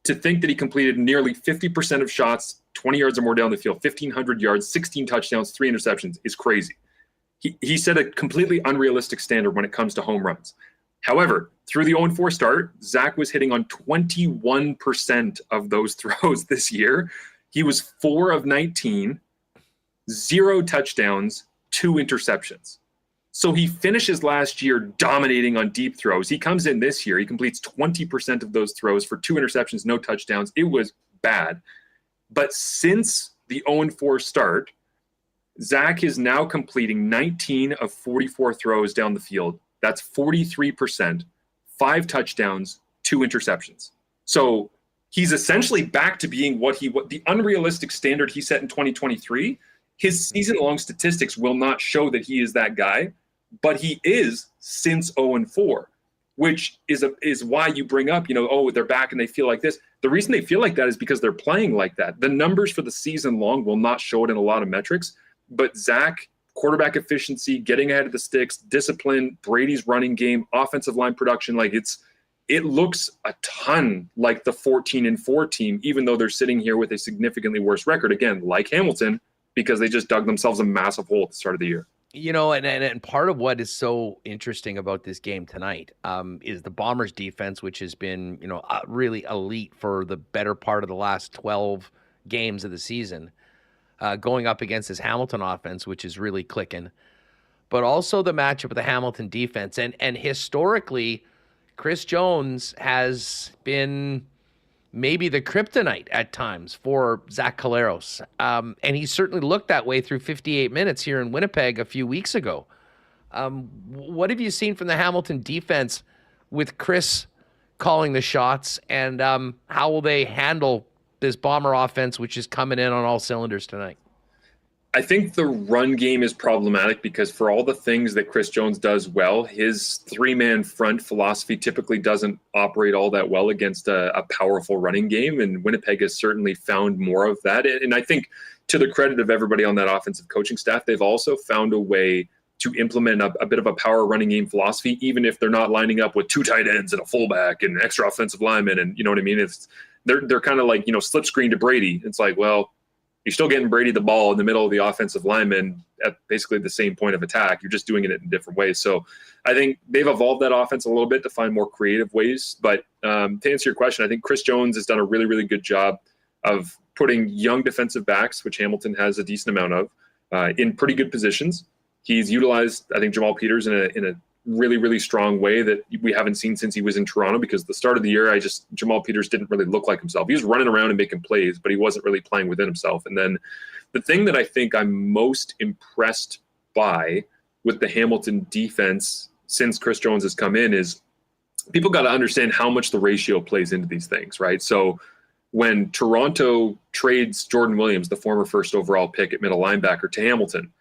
to think that he completed nearly 50% of shots, 20 yards or more down the field, 1,500 yards, 16 touchdowns, 3 interceptions is crazy. He set a completely unrealistic standard when it comes to home runs. However, through the 0-4 start, Zach was hitting on 21% of those throws this year. He was 4 of 19, 0 touchdowns, 2 interceptions. So he finishes last year dominating on deep throws. He comes in this year, he completes 20% of those throws for 2 interceptions, no touchdowns. It was bad. But since the 0-4 start, Zach is now completing 19 of 44 throws down the field. That's 43%, 5 touchdowns, 2 interceptions. So he's essentially back to being what the unrealistic standard he set in 2023. His season-long statistics will not show that he is that guy, but he is since 0-4, which is why you bring up, they're back and they feel like this. The reason they feel like that is because they're playing like that. The numbers for the season long will not show it in a lot of metrics, but Zach, quarterback efficiency, getting ahead of the sticks, discipline, Brady's running game, offensive line production, like it looks a ton like the 14-4 team, even though they're sitting here with a significantly worse record, again, like Hamilton, because they just dug themselves a massive hole at the start of the year. And part of what is so interesting about this game tonight is the Bombers defense, which has been, really elite for the better part of the last 12 games of the season, going up against this Hamilton offense, which is really clicking. But also the matchup with the Hamilton defense. And historically, Chris Jones has been maybe the kryptonite at times for Zach Collaros. And he certainly looked that way through 58 minutes here in Winnipeg a few weeks ago. What have you seen from the Hamilton defense with Chris calling the shots, and how will they handle this Bomber offense, which is coming in on all cylinders tonight? I think the run game is problematic because for all the things that Chris Jones does well, his three-man front philosophy typically doesn't operate all that well against a powerful running game, and Winnipeg has certainly found more of that. And I think to the credit of everybody on that offensive coaching staff, they've also found a way to implement a bit of a power running game philosophy, even if they're not lining up with two tight ends and a fullback and extra offensive linemen. And you know what I mean? They're kind of like, slip screen to Brady. It's like, well, you're still getting Brady the ball in the middle of the offensive lineman at basically the same point of attack. You're just doing it in different ways. So I think they've evolved that offense a little bit to find more creative ways. But to answer your question, I think Chris Jones has done a really, really good job of putting young defensive backs, which Hamilton has a decent amount of, in pretty good positions. He's utilized, I think, Jamal Peters in a really, really strong way that we haven't seen since he was in Toronto, because the start of the year, Jamal Peters didn't really look like himself. He was running around and making plays, but he wasn't really playing within himself. And then the thing that I think I'm most impressed by with the Hamilton defense since Chris Jones has come in is people got to understand how much the ratio plays into these things, right? So when Toronto trades Jordan Williams, the former first overall pick at middle linebacker, to Hamilton,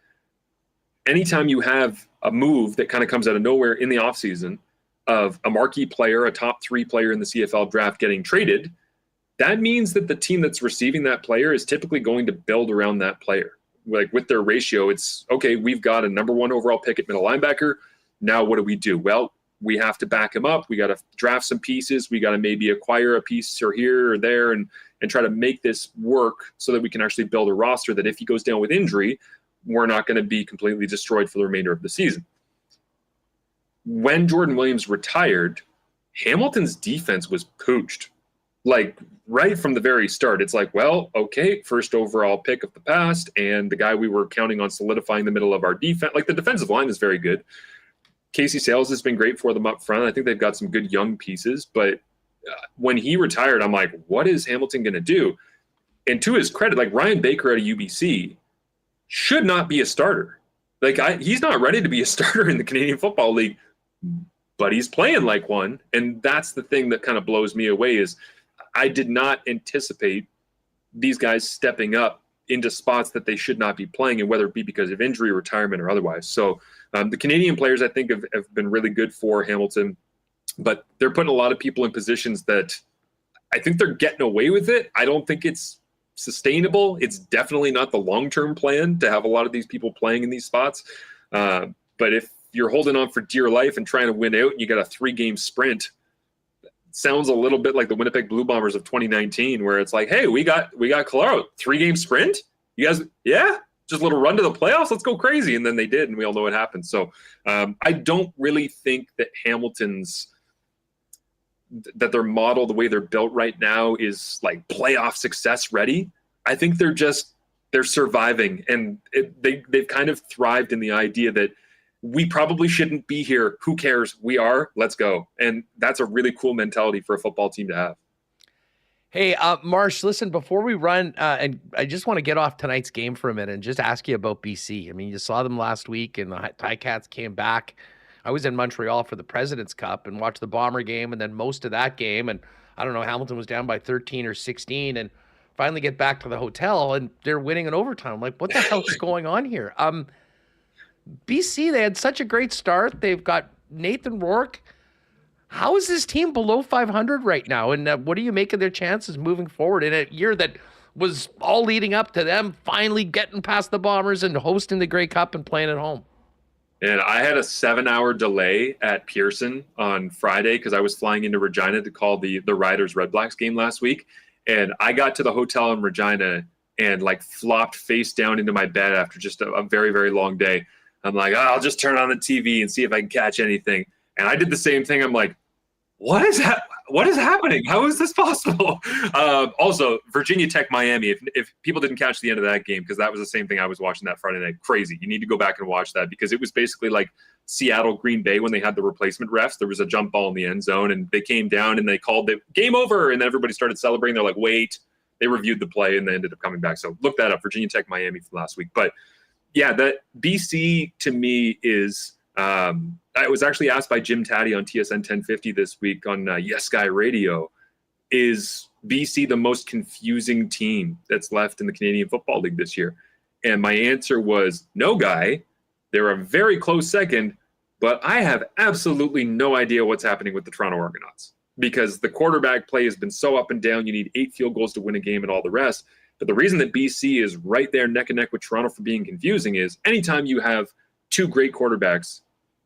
anytime you have a move that kind of comes out of nowhere in the offseason of a marquee player, a top 3 player in the CFL draft getting traded, that means that the team that's receiving that player is typically going to build around that player. Like with their ratio, it's, okay, we've got a number 1 overall pick at middle linebacker. Now what do? Well, we have to back him up. We got to draft some pieces. We got to maybe acquire a piece or here or there and try to make this work so that we can actually build a roster that if he goes down with injury, we're not going to be completely destroyed for the remainder of the season. When Jordan Williams retired, Hamilton's defense was pooched. Like right from the very start, it's like, well, okay, first overall pick of the past, and the guy we were counting on solidifying the middle of our defense. Like the defensive line is very good. Casey Sales has been great for them up front. I think they've got some good young pieces, but when he retired, I'm like, what is Hamilton going to do? And to his credit, like Ryan Baker at a UBC should not be a starter. Like he's not ready to be a starter in the Canadian Football League, but he's playing like one. And that's the thing that kind of blows me away is I did not anticipate these guys stepping up into spots that they should not be playing, and whether it be because of injury, retirement, or otherwise. So the Canadian players, I think, have been really good for Hamilton, but they're putting a lot of people in positions that I think they're getting away with it. I don't think it's sustainable. It's definitely not the long-term plan to have a lot of these people playing in these spots. But if you're holding on for dear life and trying to win out and you got a 3-game sprint, it sounds a little bit like the Winnipeg Blue Bombers of 2019, where it's like, hey, we got Calero, 3-game sprint. You guys, yeah, just a little run to the playoffs. Let's go crazy. And then they did, and we all know what happened. So I don't really think that that their model, the way they're built right now, is like playoff success ready. I think they're surviving, and they've kind of thrived in the idea that we probably shouldn't be here. Who cares? We are. Let's go. And that's a really cool mentality for a football team to have. Hey, Marsh, listen, before we run, and I just want to get off tonight's game for a minute and just ask you about BC. I mean, you saw them last week, and the Ticats came back. I was in Montreal for the President's Cup and watched the Bomber game, and then most of that game, and I don't know, Hamilton was down by 13 or 16, and finally get back to the hotel, and they're winning in overtime. I'm like, what the hell is going on here? BC, they had such a great start. They've got Nathan Rourke. How is this team below 500 right now? And what do you make of their chances moving forward in a year that was all leading up to them finally getting past the Bombers and hosting the Grey Cup and playing at home? And I had a 7-hour delay at Paterson on Friday because I was flying into Regina to call the Riders Red Blacks game last week. And I got to the hotel in Regina and like flopped face down into my bed after just a very, very long day. I'm like, oh, I'll just turn on the TV and see if I can catch anything. And I did the same thing. I'm like, what is happening? How is this possible? Also, Virginia Tech, Miami. If people didn't catch the end of that game, because that was the same thing I was watching that Friday night. Crazy. You need to go back and watch that, because it was basically like Seattle, Green Bay when they had the replacement refs. There was a jump ball in the end zone, and they came down and they called it game over, and then everybody started celebrating. They're like, wait. They reviewed the play, and they ended up coming back. So look that up, Virginia Tech, Miami from last week. But yeah, that BC to me is I was actually asked by Jim Taddy on TSN 1050 this week on Yes Guy Radio, is BC the most confusing team that's left in the Canadian Football League this year? And my answer was no, Guy. They're a very close second, but I have absolutely no idea what's happening with the Toronto Argonauts, because the quarterback play has been so up and down. You need 8 field goals to win a game and all the rest. But the reason that BC is right there neck and neck with Toronto for being confusing is anytime you have 2 great quarterbacks,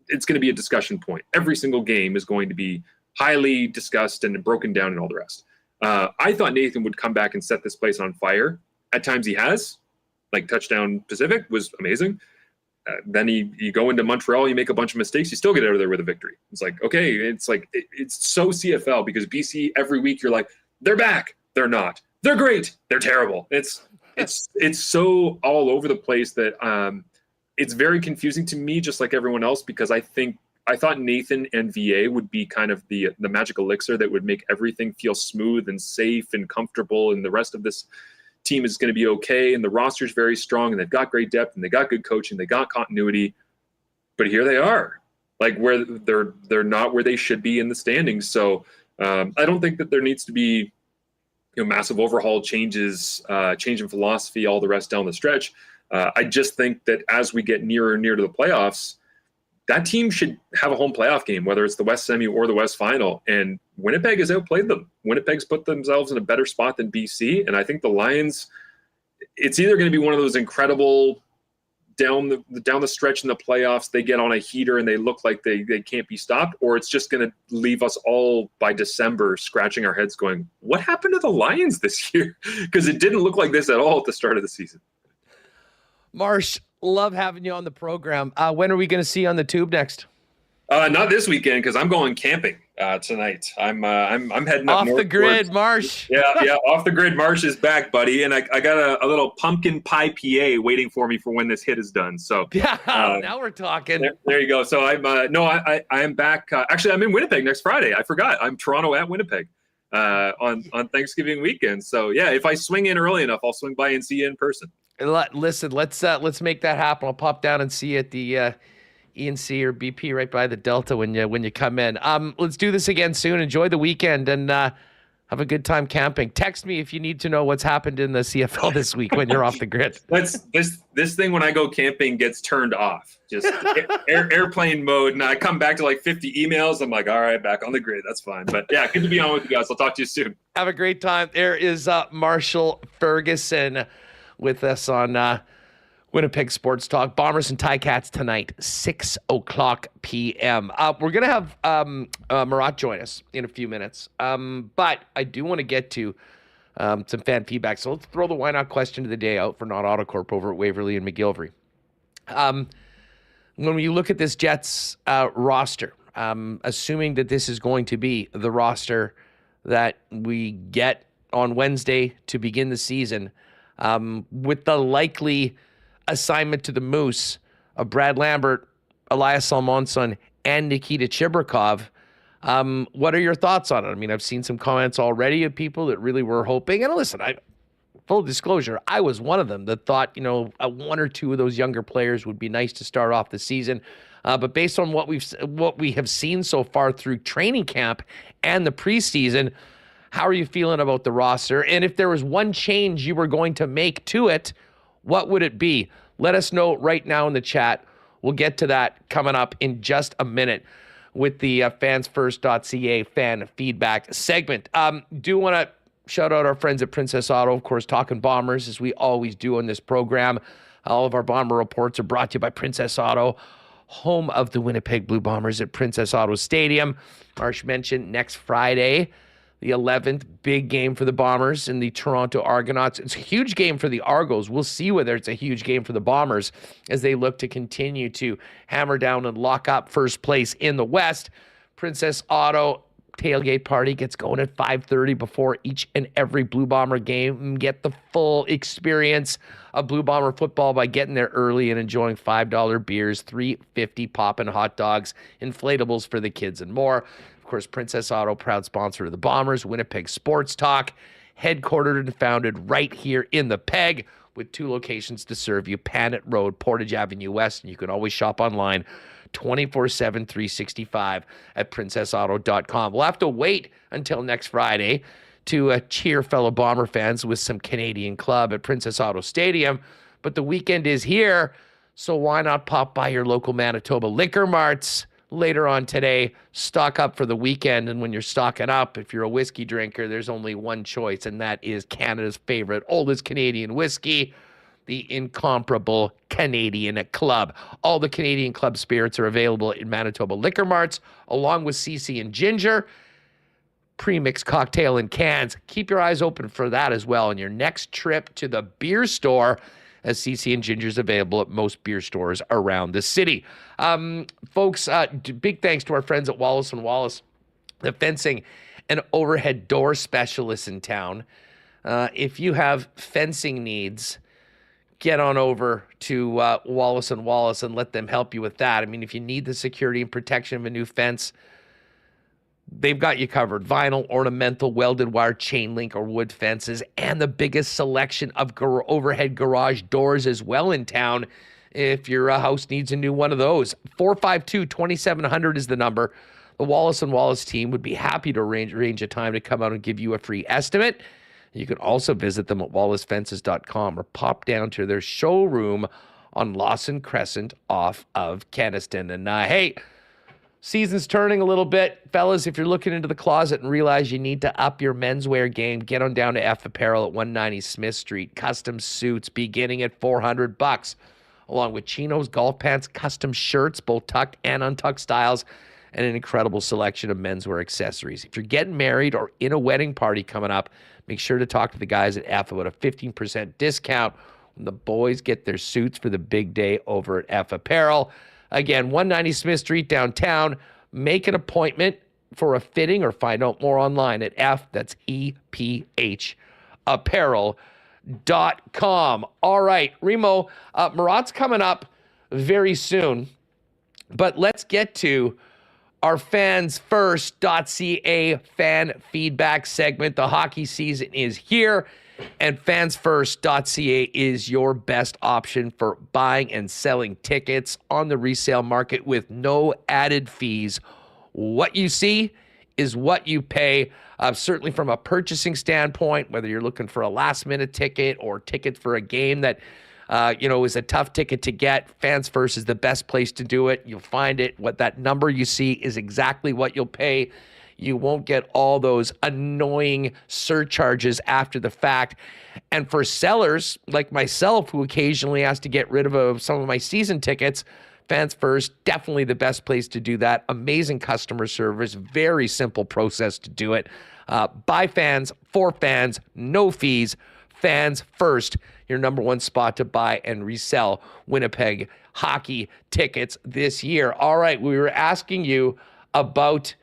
it's going to be a discussion point. Every single game is going to be highly discussed and broken down and all the rest. I thought Nathan would come back and set this place on fire. At times he has, like touchdown Pacific was amazing. Then you go into Montreal, you make a bunch of mistakes, you still get out of there with a victory. It's like, okay, it's so CFL, because BC every week you're like, they're back, they're not, they're great, they're terrible. It's so all over the place that it's very confusing to me, just like everyone else, because I thought Nathan and VA would be kind of the magic elixir that would make everything feel smooth and safe and comfortable, and the rest of this team is going to be okay, and the roster is very strong, and they've got great depth, and they got good coaching, they got continuity. But here they are, like where they're not where they should be in the standings. So I don't think that there needs to be massive overhaul changes, change in philosophy, all the rest down the stretch. I just think that as we get nearer and near to the playoffs, that team should have a home playoff game, whether it's the West Semi or the West Final. And Winnipeg has outplayed them. Winnipeg's put themselves in a better spot than BC. And I think the Lions, it's either going to be one of those incredible down the stretch in the playoffs, they get on a heater and they look like they can't be stopped, or it's just going to leave us all by December scratching our heads going, what happened to the Lions this year? Because it didn't look like this at all at the start of the season. Marsh, love having you on the program. When are we going to see you on the tube next? Not this weekend, because I'm going camping tonight. I'm heading up off north the grid, towards, Marsh. Yeah, off the grid. Marsh is back, buddy, and I got a little pumpkin pie PA waiting for me for when this hit is done. So yeah, now we're talking. There you go. So I am back. Actually, I'm in Winnipeg next Friday. I forgot. I'm Toronto at Winnipeg on Thanksgiving weekend. So yeah, if I swing in early enough, I'll swing by and see you in person. Listen, let's make that happen. I'll pop down and see you at the ENC or BP right by the Delta when you come in. Let's do this again soon. Enjoy the weekend and have a good time camping. Text me if you need to know what's happened in the CFL this week when you're off the grid. This thing when I go camping gets turned off, just airplane mode, and I come back to like 50 emails. I'm like, all right, back on the grid. That's fine. But yeah, good to be on with you guys. I'll talk to you soon. Have a great time. There is Marshall Ferguson with us on Winnipeg Sports Talk. Bombers and Ticats tonight, 6:00 p.m. We're going to have Murat join us in a few minutes. But I do want to get to some fan feedback. So let's throw the why not question of the day out for Not Autocorp over at Waverly and McGillivray. When we look at this Jets roster, assuming that this is going to be the roster that we get on Wednesday to begin the season, with the likely assignment to the Moose of Brad Lambert, Elias Salmonson, and Nikita Chibrikov. What are your thoughts on it? I mean, I've seen some comments already of people that really were hoping. And listen, full disclosure, I was one of them that thought, one or two of those younger players would be nice to start off the season. But based on what we have seen so far through training camp and the preseason, how are you feeling about the roster? And if there was one change you were going to make to it, what would it be? Let us know right now in the chat. We'll get to that coming up in just a minute with the fansfirst.ca fan feedback segment. Do want to shout out our friends at Princess Auto, of course, talking Bombers as we always do on this program. All of our Bomber reports are brought to you by Princess Auto, home of the Winnipeg Blue Bombers at Princess Auto Stadium. Marsh mentioned next Friday, the 11th, big game for the Bombers and the Toronto Argonauts. It's a huge game for the Argos. We'll see whether it's a huge game for the Bombers as they look to continue to hammer down and lock up first place in the West. Princess Auto tailgate party gets going at 5:30 before each and every Blue Bomber game, and get the full experience of Blue Bomber football by getting there early and enjoying $5 beers, $3.50 poppin' hot dogs, inflatables for the kids, and more. Of course, Princess Auto, proud sponsor of the Bombers, Winnipeg Sports Talk, headquartered and founded right here in the Peg, with 2 locations to serve you, Panet Road, Portage Avenue West, and you can always shop online 24/7, 365 at princessauto.com. We'll have to wait until next Friday to cheer fellow Bomber fans with some Canadian club at Princess Auto Stadium, but the weekend is here, so why not pop by your local Manitoba liquor marts later on today, stock up for the weekend, and when you're stocking up, if you're a whiskey drinker, there's only one choice, and that is Canada's favorite, oldest Canadian whiskey, the incomparable Canadian Club. All the Canadian Club spirits are available in Manitoba liquor marts, along with CC and Ginger, pre-mixed cocktail in cans. Keep your eyes open for that as well on your next trip to the beer store, as CC and Ginger is available at most beer stores around the city. Folks, big thanks to our friends at Wallace & Wallace, the fencing and overhead door specialists in town. If you have fencing needs, get on over to Wallace & Wallace and let them help you with that. I mean, if you need the security and protection of a new fence, they've got you covered. Vinyl, ornamental, welded wire, chain link, or wood fences, and the biggest selection of overhead garage doors as well in town. If your house needs a new one of those, 452-2700 is the number. The Wallace & Wallace team would be happy to arrange a time to come out and give you a free estimate. You can also visit them at wallacefences.com or pop down to their showroom on Lawson Crescent off of Keniston. And hey, season's turning a little bit. Fellas, if you're looking into the closet and realize you need to up your menswear game, get on down to F Apparel at 190 Smith Street. Custom suits beginning at $400, along with chinos, golf pants, custom shirts, both tucked and untucked styles, and an incredible selection of menswear accessories. If you're getting married or in a wedding party coming up, make sure to talk to the guys at F about a 15% discount when the boys get their suits for the big day over at F Apparel. Again, 190 Smith Street downtown. Make an appointment for a fitting or find out more online at that's EPH apparel.com. All right, Remo, Murat's coming up very soon, but let's get to our fansfirst.ca fan feedback segment. The hockey season is here, and fansfirst.ca is your best option for buying and selling tickets on the resale market with no added fees. What you see is what you pay. Certainly from a purchasing standpoint, whether you're looking for a last-minute ticket or ticket for a game that is a tough ticket to get, Fans First is the best place to do it. You'll find it. What that number you see is exactly what you'll pay. You won't get all those annoying surcharges after the fact. And for sellers like myself, who occasionally has to get rid of some of my season tickets, Fans First, definitely the best place to do that. Amazing customer service, very simple process to do it. By fans, for fans, no fees. Fans First, your number one spot to buy and resell Winnipeg hockey tickets this year. All right, we were asking you about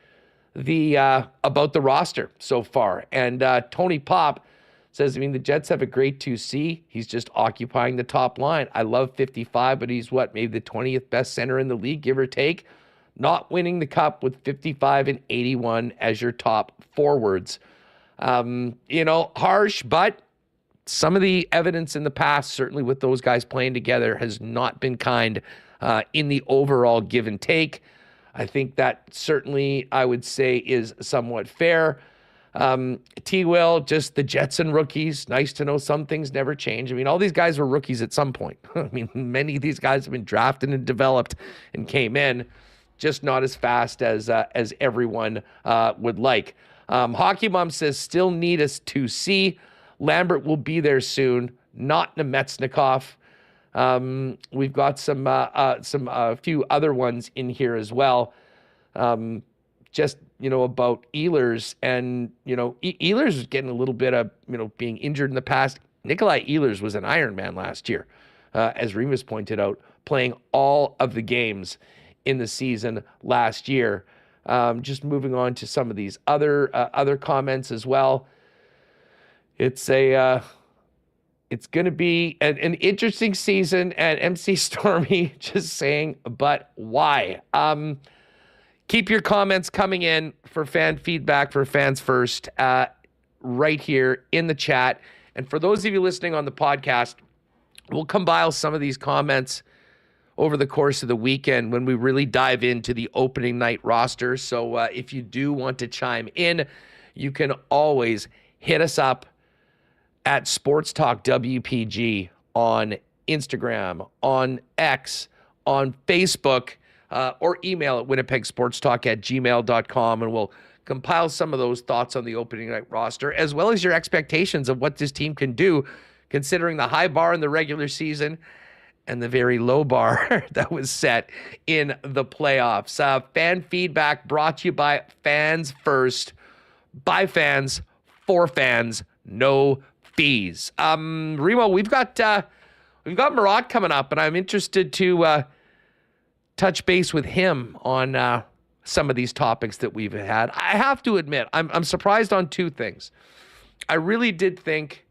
the roster so far, and Tony Pop says, the Jets have a great 2C. He's just occupying the top line. I love 55, but he's maybe the 20th best center in the league, give or take. Not winning the cup with 55 and 81 as your top forwards. Harsh, but some of the evidence in the past, certainly with those guys playing together, has not been kind in the overall give and take. I think that certainly, I would say, is somewhat fair. T-Will, just the Jetson rookies. Nice to know some things never change. All these guys were rookies at some point. Many of these guys have been drafted and developed and came in, just not as fast as everyone would like. Hockey Mom says, still need us to see. Lambert will be there soon, not Nemetsnikov. We've got some few other ones in here as well. just, about Ehlers. And, Ehlers was getting a little bit of, being injured in the past. Nikolai Ehlers was an Ironman last year, as Remis pointed out, playing all of the games in the season last year. Just moving on to some of these other comments as well. It's going to be an interesting season, and MC Stormy just saying, but why? Keep your comments coming in for fan feedback for Fans First right here in the chat. And for those of you listening on the podcast, we'll compile some of these comments over the course of the weekend when we really dive into the opening night roster. So if you do want to chime in, you can always hit us up at Sports Talk WPG on Instagram, on X, on Facebook, or email at winnipegsportstalk@gmail.com, and we'll compile some of those thoughts on the opening night roster, as well as your expectations of what this team can do, considering the high bar in the regular season and the very low bar that was set in the playoffs. Fan feedback brought to you by Fans First, by fans, for fans, no fees. Remo, we've got Murat coming up, and I'm interested to touch base with him on some of these topics that we've had. I have to admit, I'm surprised on two things. I really did think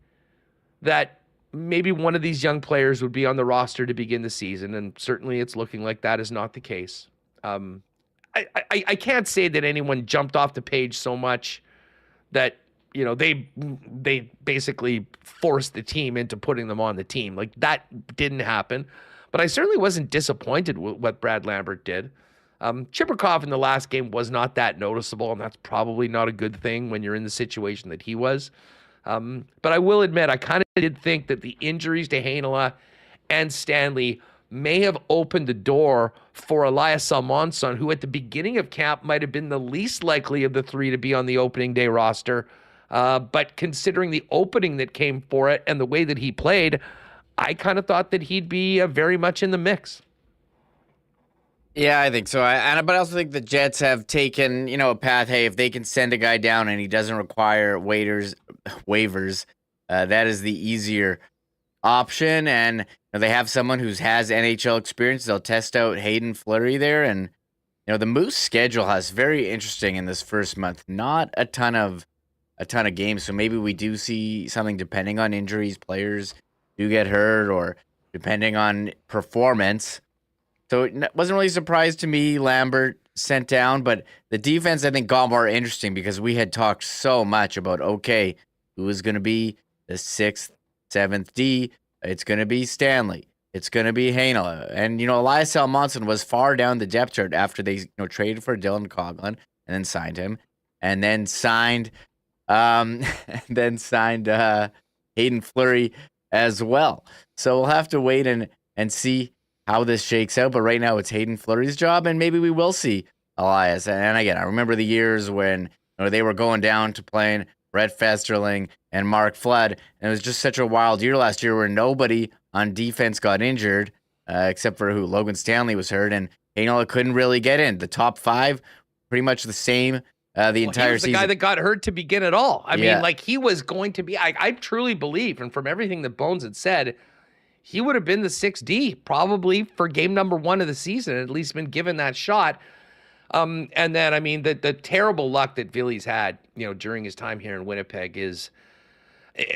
that maybe one of these young players would be on the roster to begin the season, and certainly it's looking like that is not the case. I can't say that anyone jumped off the page so much that they basically forced the team into putting them on the team. Like, that didn't happen. But I certainly wasn't disappointed with what Brad Lambert did. Chibrikov in the last game was not that noticeable, and that's probably not a good thing when you're in the situation that he was. But I will admit, I kind of did think that the injuries to Heinola and Stanley may have opened the door for Elias Salmonson, who at the beginning of camp might have been the least likely of the three to be on the opening day roster. But considering the opening that came for it and the way that he played, I kind of thought that he'd be very much in the mix. Yeah, I think so. But I also think the Jets have taken, a path. Hey, if they can send a guy down and he doesn't require waivers, that is the easier option. And they have someone who has NHL experience. They'll test out Hayden Fleury there. And, the Moose schedule has very interesting in this first month. Not a ton of games. So maybe we do see something depending on injuries. Players do get hurt, or depending on performance. So it wasn't really a surprise to me Lambert sent down, but the defense, I think, got more interesting because we had talked so much about, okay, who is going to be the 6th, 7th D? It's going to be Stanley. It's going to be Heinola. And, Elias Salmonson was far down the depth chart after they, traded for Dylan Coghlan and then signed him, and then signed Hayden Fleury as well. So we'll have to wait and see how this shakes out. But right now it's Hayden Fleury's job, and maybe we will see Elias. And again, I remember the years when they were going down to playing Brett Festerling and Mark Flood, and it was just such a wild year last year where nobody on defense got injured, except for Logan Stanley was hurt, and Heinola couldn't really get in. The top 5, pretty much the same the entire he was season. The guy that got hurt to begin it all. I mean, he was going to be, I truly believe, and from everything that Bones had said, he would have been the 6D probably for game number 1 of the season, at least been given that shot. And then, I mean, the terrible luck that Villi's had, during his time here in Winnipeg is,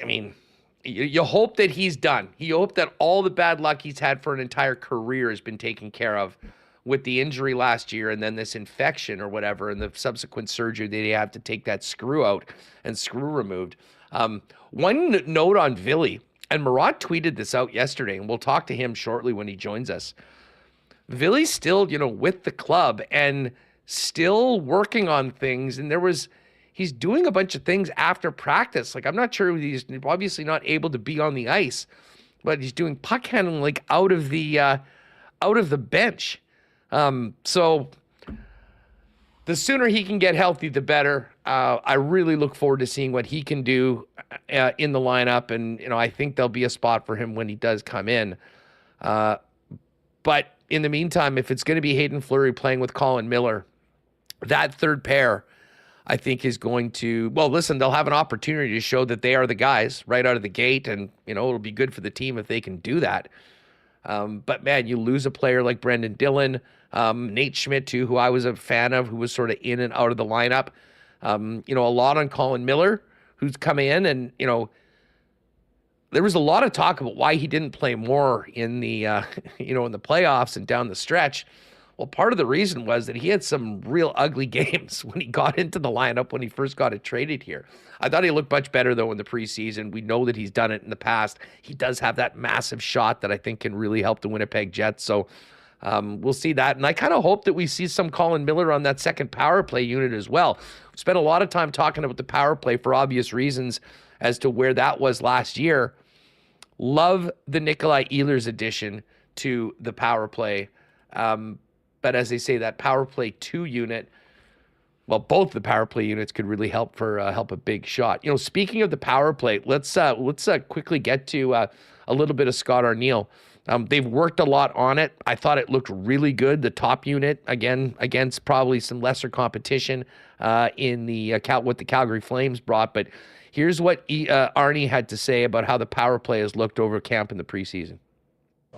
I mean, you hope that he's done. You hope that all the bad luck he's had for an entire career has been taken care of with the injury last year and then this infection or whatever and the subsequent surgery that he had to take that screw out and screw removed. One note on Villi, and Murat tweeted this out yesterday, and we'll talk to him shortly when he joins us. Villi's still, with the club and still working on things, and he's doing a bunch of things after practice. Like, I'm not sure, he's obviously not able to be on the ice, but he's doing puck handling like out of the bench. So the sooner he can get healthy, the better. I really look forward to seeing what he can do in the lineup, and I think there'll be a spot for him when he does come in. But in the meantime, if it's going to be Hayden Fleury playing with Colin Miller, that third pair, I think, is going to, well, listen, they'll have an opportunity to show that they are the guys right out of the gate. And, it'll be good for the team if they can do that. But, man, you lose a player like Brendan Dillon, Nate Schmidt, too, who I was a fan of, who was sort of in and out of the lineup. A lot on Colin Miller, who's come in. And, there was a lot of talk about why he didn't play more in the, in the playoffs and down the stretch. Well, part of the reason was that he had some real ugly games when he got into the lineup when he first got it traded here. I thought he looked much better, though, in the preseason. We know that he's done it in the past. He does have that massive shot that I think can really help the Winnipeg Jets. So we'll see that. And I kind of hope that we see some Colin Miller on that second power play unit as well. We spent a lot of time talking about the power play for obvious reasons as to where that was last year. Love the Nikolai Ehlers addition to the power play. But as they say, that power play 2 unit, well, both the power play units could really help a big shot. Speaking of the power play, let's quickly get to a little bit of Scott Arniel. They've worked a lot on it. I thought it looked really good. The top unit, again, against probably some lesser competition in the what the Calgary Flames brought. But here's what Arnie had to say about how the power play has looked over camp in the preseason.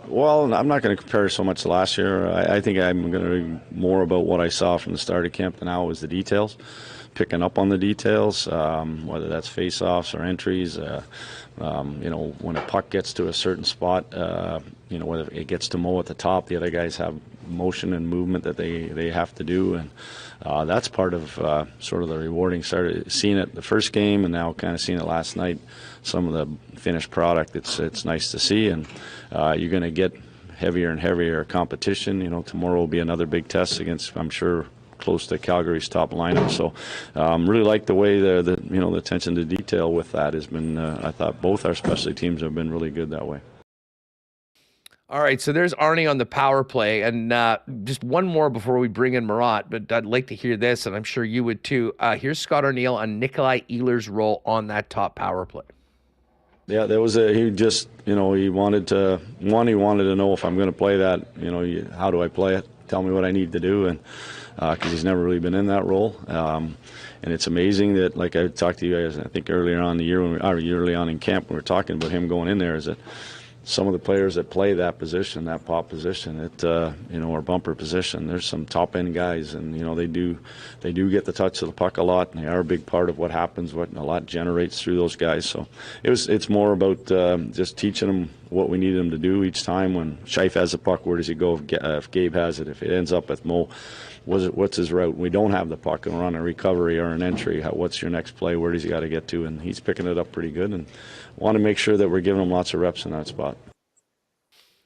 Well, I'm not going to compare so much to last year. I think I'm going to read more about what I saw from the start of camp than now was the details, picking up on the details, whether that's face-offs or entries. When a puck gets to a certain spot, whether it gets to Mo at the top, the other guys have motion and movement that they have to do, and that's part of sort of the rewarding. Started seeing it the first game, and now kind of seeing it last night. Some of the finished product, it's nice to see, and you're going to get heavier and heavier competition. Tomorrow will be another big test against, I'm sure, close to Calgary's top lineup. So really like the way the attention to detail with that has been. I thought both our specialty teams have been really good that way. All right, so there's Arnie on the power play, and just one more before we bring in Murat, but I'd like to hear this, and I'm sure you would too. Here's Scott Arniel on Nikolai Ehlers' role on that top power play. Yeah, there was he wanted to know if I'm going to play that, how do I play it? Tell me what I need to do, and because he's never really been in that role. And it's amazing that, like I talked to you guys, I think earlier on in the year, early on in camp, when we were talking about him going in there, is that some of the players that play that position, that pop position, or bumper position, there's some top end guys, and they do get the touch of the puck a lot, and they are a big part of what happens. What a lot generates through those guys. So it's more about just teaching them what we need them to do each time. When Scheif has the puck, where does he go? If Gabe has it, if it ends up with Mo, what's his route? We don't have the puck and we're on a recovery or an entry. What's your next play? Where does he got to get to? And he's picking it up pretty good, and want to make sure that we're giving him lots of reps in that spot.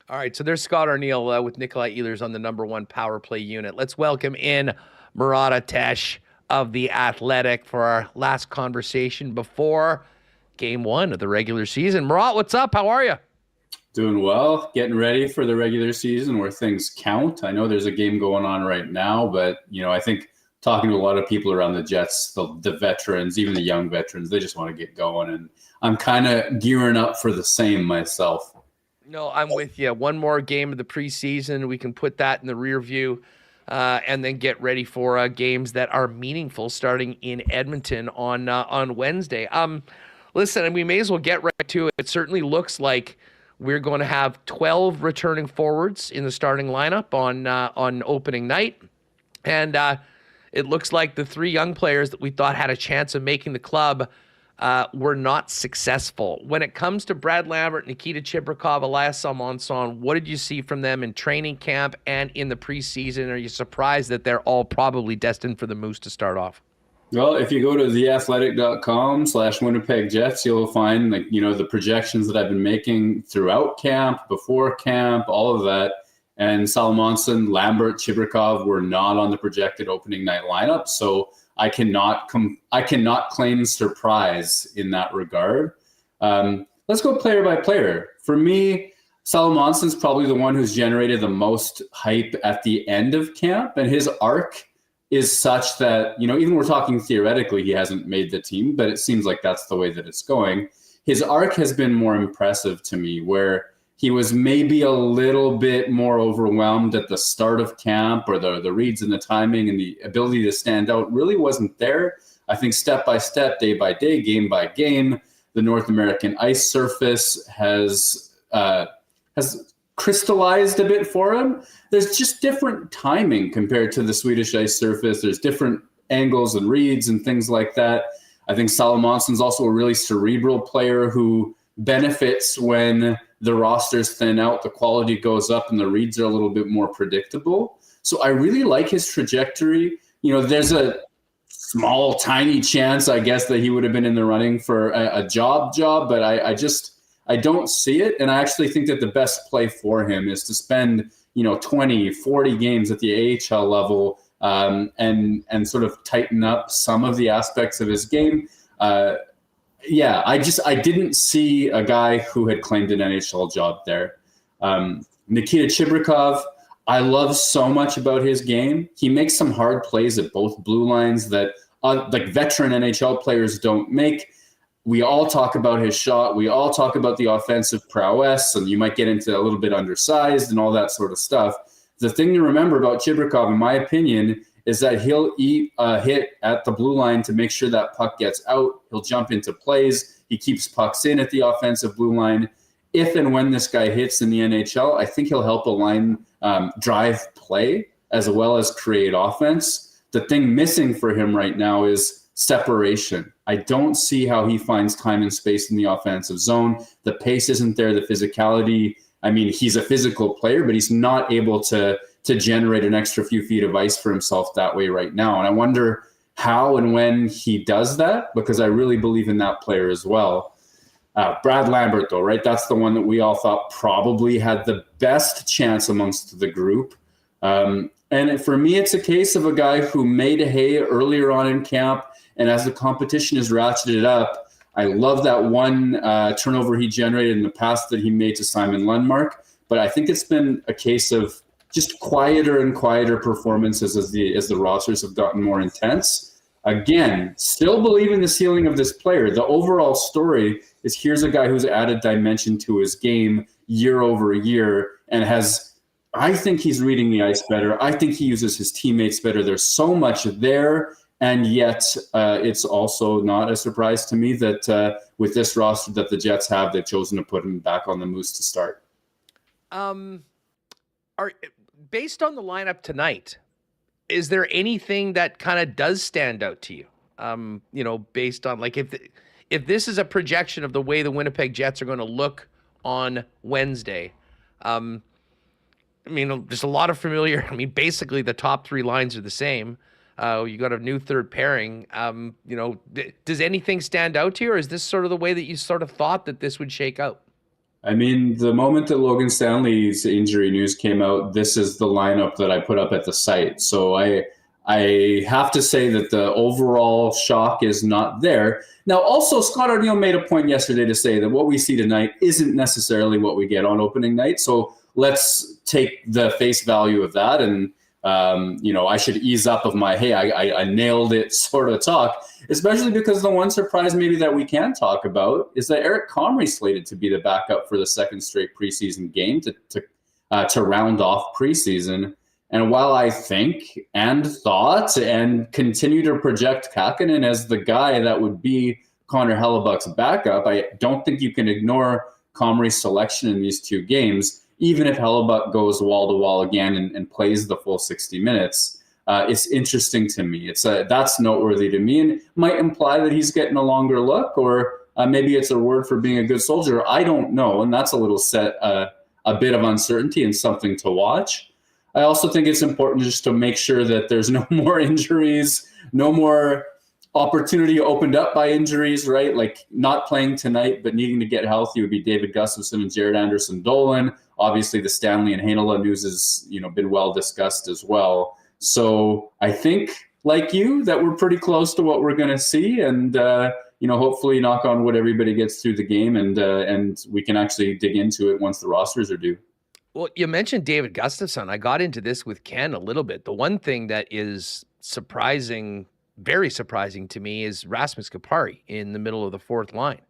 All right, so there's Scott Arniel with Nikolai Ehlers on the number 1 power play unit. Let's welcome in Murat of The Athletic for our last conversation before Game 1 of the regular season. Murat, what's up? How are you? Doing well, getting ready for the regular season where things count. I know there's a game going on right now, but, I think talking to a lot of people around the Jets, the veterans, even the young veterans, they just want to get going. And I'm kind of gearing up for the same myself. No, I'm with you. One more game of the preseason. We can put that in the rear view and then get ready for games that are meaningful starting in Edmonton on Wednesday. Listen, we may as well get right to it. It certainly looks like we're going to have 12 returning forwards in the starting lineup on opening night. And it looks like the 3 young players that we thought had a chance of making the club were not successful. When it comes to Brad Lambert, Nikita Chibrikov, Elias Salmonson, what did you see from them in training camp and in the preseason? Are you surprised that they're all probably destined for the Moose to start off? Well, if you go to theathletic.com/Winnipeg Jets, you'll find the projections that I've been making throughout camp, before camp, all of that. And Salmonson, Lambert, Chibrikov were not on the projected opening night lineup. So I cannot claim surprise in that regard. Let's go player by player. For me, Salmonson's probably the one who's generated the most hype at the end of camp, and his arc is such that, even we're talking theoretically, he hasn't made the team, but it seems like that's the way that it's going. His arc has been more impressive to me, where he was maybe a little bit more overwhelmed at the start of camp, or the reads and the timing and the ability to stand out really wasn't there. I think step by step, day by day, game by game, the North American ice surface has crystallized a bit for him. There's just different timing compared to the Swedish ice surface. There's different angles and reads and things like that. I think Salomonson's also a really cerebral player who benefits when the rosters thin out, the quality goes up, and the reads are a little bit more predictable. So I really like his trajectory. There's a small, tiny chance, I guess, that he would have been in the running for a job, but I don't see it. And I actually think that the best play for him is to spend, 20, 40 games at the AHL level, and sort of tighten up some of the aspects of his game. I didn't see a guy who had claimed an NHL job there. Nikita Chibrikov, I love so much about his game. He makes some hard plays at both blue lines that like veteran NHL players don't make. We all talk about his shot. We all talk about the offensive prowess, and you might get into a little bit undersized and all that sort of stuff. The thing to remember about Chibrikov, in my opinion, is that he'll eat a hit at the blue line to make sure that puck gets out. He'll jump into plays. He keeps pucks in at the offensive blue line. If and when this guy hits in the NHL, I think he'll help a line drive play as well as create offense. The thing missing for him right now is separation. I don't see how he finds time and space in the offensive zone. The pace isn't there, the physicality. I mean, he's a physical player, but he's not able to generate an extra few feet of ice for himself that way right now. And I wonder how and when he does that, because I really believe in that player as well. Brad Lambert, though, right? That's the one that we all thought probably had the best chance amongst the group. And for me, it's a case of a guy who made hay earlier on in camp, and as the competition has ratcheted up, I love that one turnover he generated in the pass that he made to Simon Lundmark. But I think it's been a case of just quieter and quieter performances as the rosters have gotten more intense. Again, still believe in the ceiling of this player. The overall story is here's a guy who's added dimension to his game year over year and I think he's reading the ice better. I think he uses his teammates better. There's so much there. And yet it's also not a surprise to me that with this roster that the Jets have, they've chosen to put him back on the Moose to start. Based on the lineup tonight, is there anything that kind of does stand out to you? Based on like if this is a projection of the way the Winnipeg Jets are going to look on Wednesday, there's a lot of familiar. Basically the top three lines are the same. You got a new third pairing. Does anything stand out to you, or is this sort of the way that you sort of thought that this would shake out? The moment that Logan Stanley's injury news came out, this is the lineup that I put up at the site. So I have to say that the overall shock is not there. Now, also, Scott Arniel made a point yesterday to say that what we see tonight isn't necessarily what we get on opening night. So let's take the face value of that. And, I should ease up of my, hey, I nailed it sort of talk, especially because the one surprise maybe that we can talk about is that Eric Comrie's slated to be the backup for the second straight preseason game to round off preseason. And while I think and thought and continue to project Kakkonen as the guy that would be Connor Hellebuck's backup, I don't think you can ignore Comrie's selection in these two games, even if Hellebuck goes wall-to-wall again and plays the full 60 minutes. It's interesting to me. That's noteworthy to me and might imply that he's getting a longer look, or maybe it's a word for being a good soldier. I don't know, and that's a little a bit of uncertainty and something to watch. I also think it's important just to make sure that there's no more injuries, no more opportunity opened up by injuries, right? Like not playing tonight, but needing to get healthy would be David Gustafsson and Jared Anderson-Dolan. Obviously, the Stanley and Heinola news has been well discussed as well. So I think, like you, that we're pretty close to what we're going to see, and hopefully, knock on wood, everybody gets through the game, and we can actually dig into it once the rosters are due. Well, you mentioned David Gustafsson. I got into this with Ken a little bit. The one thing that is surprising, very surprising to me, is Rasmus Kupari in the middle of the fourth line.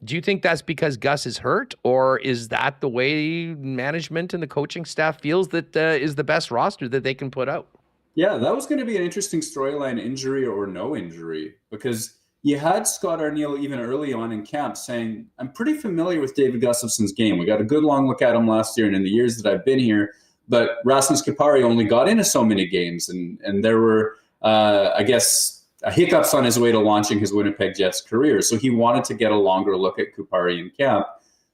Do you think that's because Gus is hurt, or is that the way management and the coaching staff feels that is the best roster that they can put out? Yeah, that was going to be an interesting storyline, injury or no injury, because you had Scott Arniel even early on in camp saying, I'm pretty familiar with David Gustafsson's game. We got a good long look at him last year and in the years that I've been here, but Rasmus Kupari only got into so many games, and there were, I guess, hiccups on his way to launching his Winnipeg Jets career. So he wanted to get a longer look at Kupari in camp,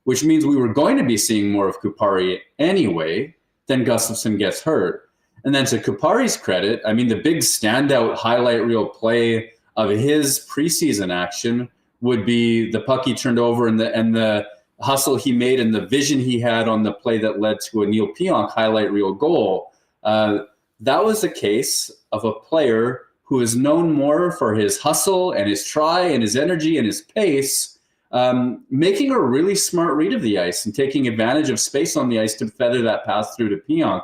which means we were going to be seeing more of Kupari anyway. Then Gustafsson gets hurt. And then to Kupari's credit, I mean, the big standout highlight reel play of his preseason action would be the puck he turned over and the hustle he made and the vision he had on the play that led to a Neil Pionk highlight reel goal. That was a case of a player who is known more for his hustle and his try and his energy and his pace, making a really smart read of the ice and taking advantage of space on the ice to feather that pass through to Pionk.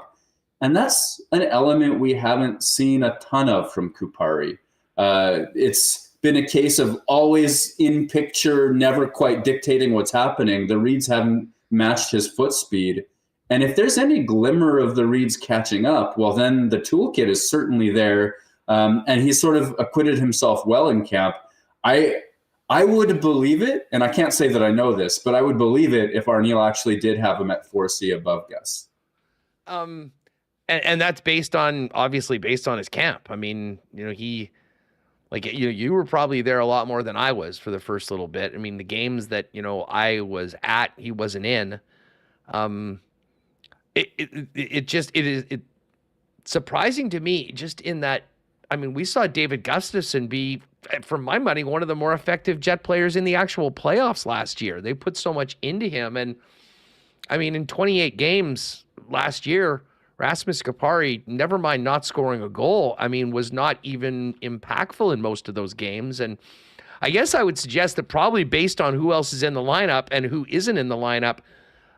And that's an element we haven't seen a ton of from Kupari. It's been a case of always in picture, never quite dictating what's happening. The reads haven't matched his foot speed. And if there's any glimmer of the reads catching up, well, then the toolkit is certainly there. And he's sort of acquitted himself well in camp. I would believe it, and I can't say that I know this, but I would believe it if Arniel actually did have him at 4C above Gus. And that's obviously based on his camp. I mean, you were probably there a lot more than I was for the first little bit. I mean, the games that, I was at, he wasn't in. It's surprising to me just in that, I mean, we saw David Gustafsson be, for my money, one of the more effective Jet players in the actual playoffs last year. They put so much into him. And I mean, in 28 games last year, Rasmus Kupari, never mind not scoring a goal, I mean, was not even impactful in most of those games. And I guess I would suggest that probably based on who else is in the lineup and who isn't in the lineup,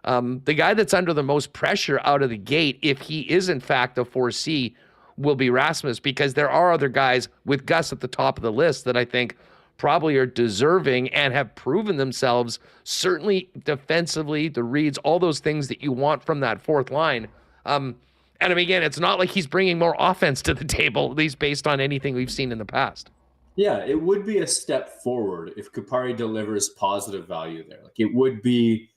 the guy that's under the most pressure out of the gate, if he is in fact a 4C, will be Rasmus, because there are other guys with Gus at the top of the list that I think probably are deserving and have proven themselves, certainly defensively, the reads, all those things that you want from that fourth line. And I mean, again, it's not like he's bringing more offense to the table, at least based on anything we've seen in the past. Yeah, it would be a step forward if Kupari delivers positive value there. Like it would be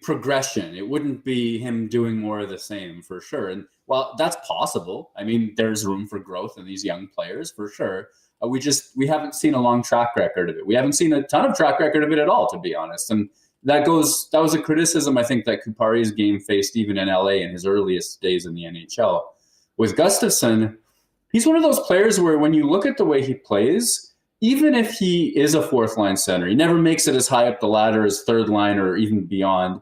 progression. It wouldn't be him doing more of the same, for sure. And while that's possible, I mean, there's room for growth in these young players, for sure. We haven't seen a long track record of it. We haven't seen a ton of track record of it at all, to be honest. And that was a criticism, I think, that Kupari's game faced even in LA in his earliest days in the NHL. With Gustafsson, he's one of those players where when you look at the way he plays, even if he is a fourth line center, he never makes it as high up the ladder as third line or even beyond.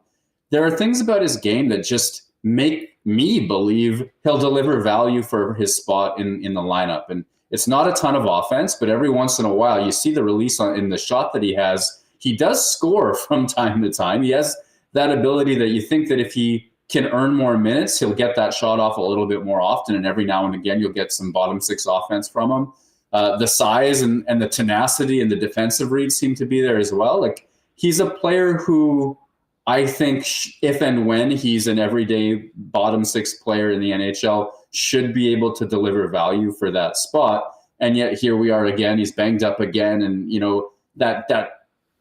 There are things about his game that just make me believe he'll deliver value for his spot in the lineup. And it's not a ton of offense, but every once in a while you see the release in the shot that he has. He does score from time to time. He has that ability that you think that if he can earn more minutes, he'll get that shot off a little bit more often. And every now and again, you'll get some bottom six offense from him. The size and the tenacity and the defensive reads seem to be there as well. Like, he's a player who I think if and when he's an everyday bottom six player in the NHL should be able to deliver value for that spot. And yet here we are again, he's banged up again. And,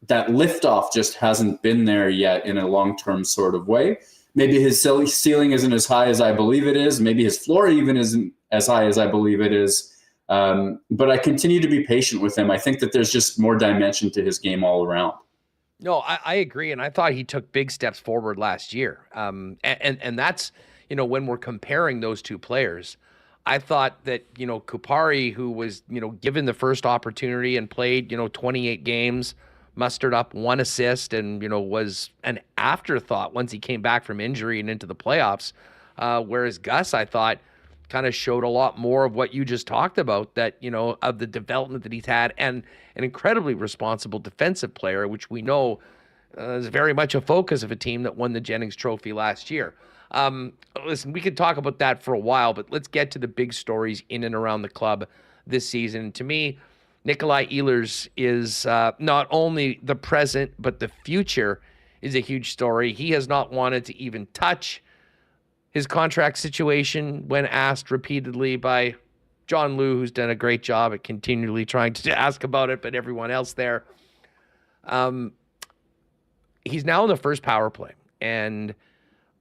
that liftoff just hasn't been there yet in a long-term sort of way. Maybe his ceiling isn't as high as I believe it is. Maybe his floor even isn't as high as I believe it is. But I continue to be patient with him. I think that there's just more dimension to his game all around. No, I agree. And I thought he took big steps forward last year. And that's, when we're comparing those two players, I thought that, Kupari, who was, given the first opportunity and played, 28 games, mustered up 1 assist and, was an afterthought once he came back from injury and into the playoffs. Whereas Gus, I thought, kind of showed a lot more of what you just talked about, that, of the development that he's had, and an incredibly responsible defensive player, which we know is very much a focus of a team that won the Jennings Trophy last year. Listen, we could talk about that for a while, but let's get to the big stories in and around the club this season. To me, Nikolai Ehlers is not only the present, but the future is a huge story. He has not wanted to even touch his contract situation when asked repeatedly by John Liu, who's done a great job at continually trying to ask about it, but everyone else there. He's now in the first power play. And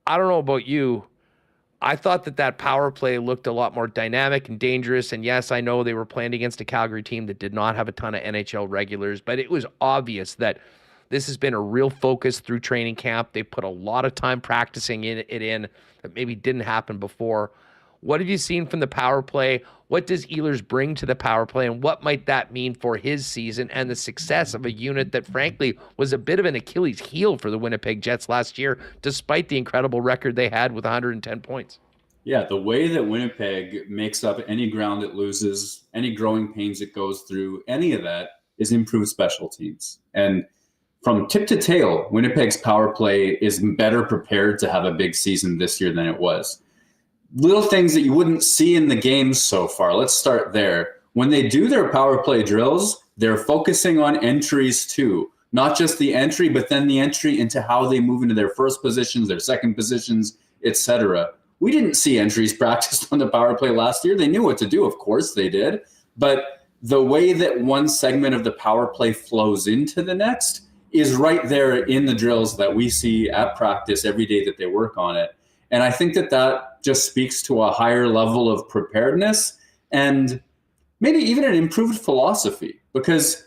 I don't know about you, I thought that power play looked a lot more dynamic and dangerous. And yes, I know they were playing against a Calgary team that did not have a ton of NHL regulars, but it was obvious that this has been a real focus through training camp. They put a lot of time practicing it in that maybe didn't happen before. What have you seen from the power play? What does Ehlers bring to the power play, and what might that mean for his season and the success of a unit that, frankly, was a bit of an Achilles heel for the Winnipeg Jets last year, despite the incredible record they had with 110 points? Yeah, the way that Winnipeg makes up any ground it loses, any growing pains it goes through, any of that is improved special teams. And from tip to tail, Winnipeg's power play is better prepared to have a big season this year than it was. Little things that you wouldn't see in the games so far. Let's start there. When they do their power play drills, they're focusing on entries too. Not just the entry, but then the entry into how they move into their first positions, their second positions, etc. We didn't see entries practiced on the power play last year. They knew what to do, of course they did. But the way that one segment of the power play flows into the next is right there in the drills that we see at practice every day that they work on it. And I think that just speaks to a higher level of preparedness and maybe even an improved philosophy, because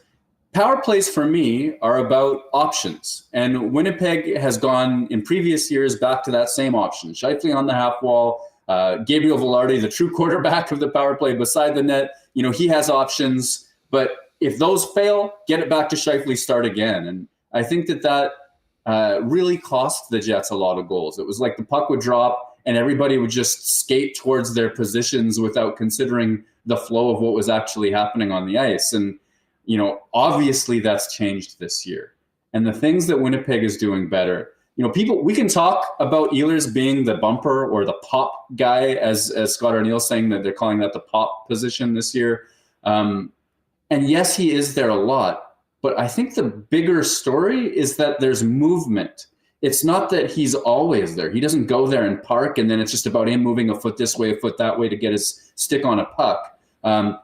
power plays for me are about options. And Winnipeg has gone in previous years back to that same option. Scheifele on the half wall, Gabriel Velarde, the true quarterback of the power play beside the net. You know, he has options, but if those fail, get it back to Scheifele, start again. And I think that really cost the Jets a lot of goals. It was like the puck would drop and everybody would just skate towards their positions without considering the flow of what was actually happening on the ice. And, you know, obviously that's changed this year. And the things that Winnipeg is doing better, you know, we can talk about Ehlers being the bumper or the pop guy, as Scott Arneal's saying that they're calling that the pop position this year. And yes, he is there a lot. But I think the bigger story is that there's movement. It's not that he's always there. He doesn't go there and park, and then it's just about him moving a foot this way, a foot that way to get his stick on a puck.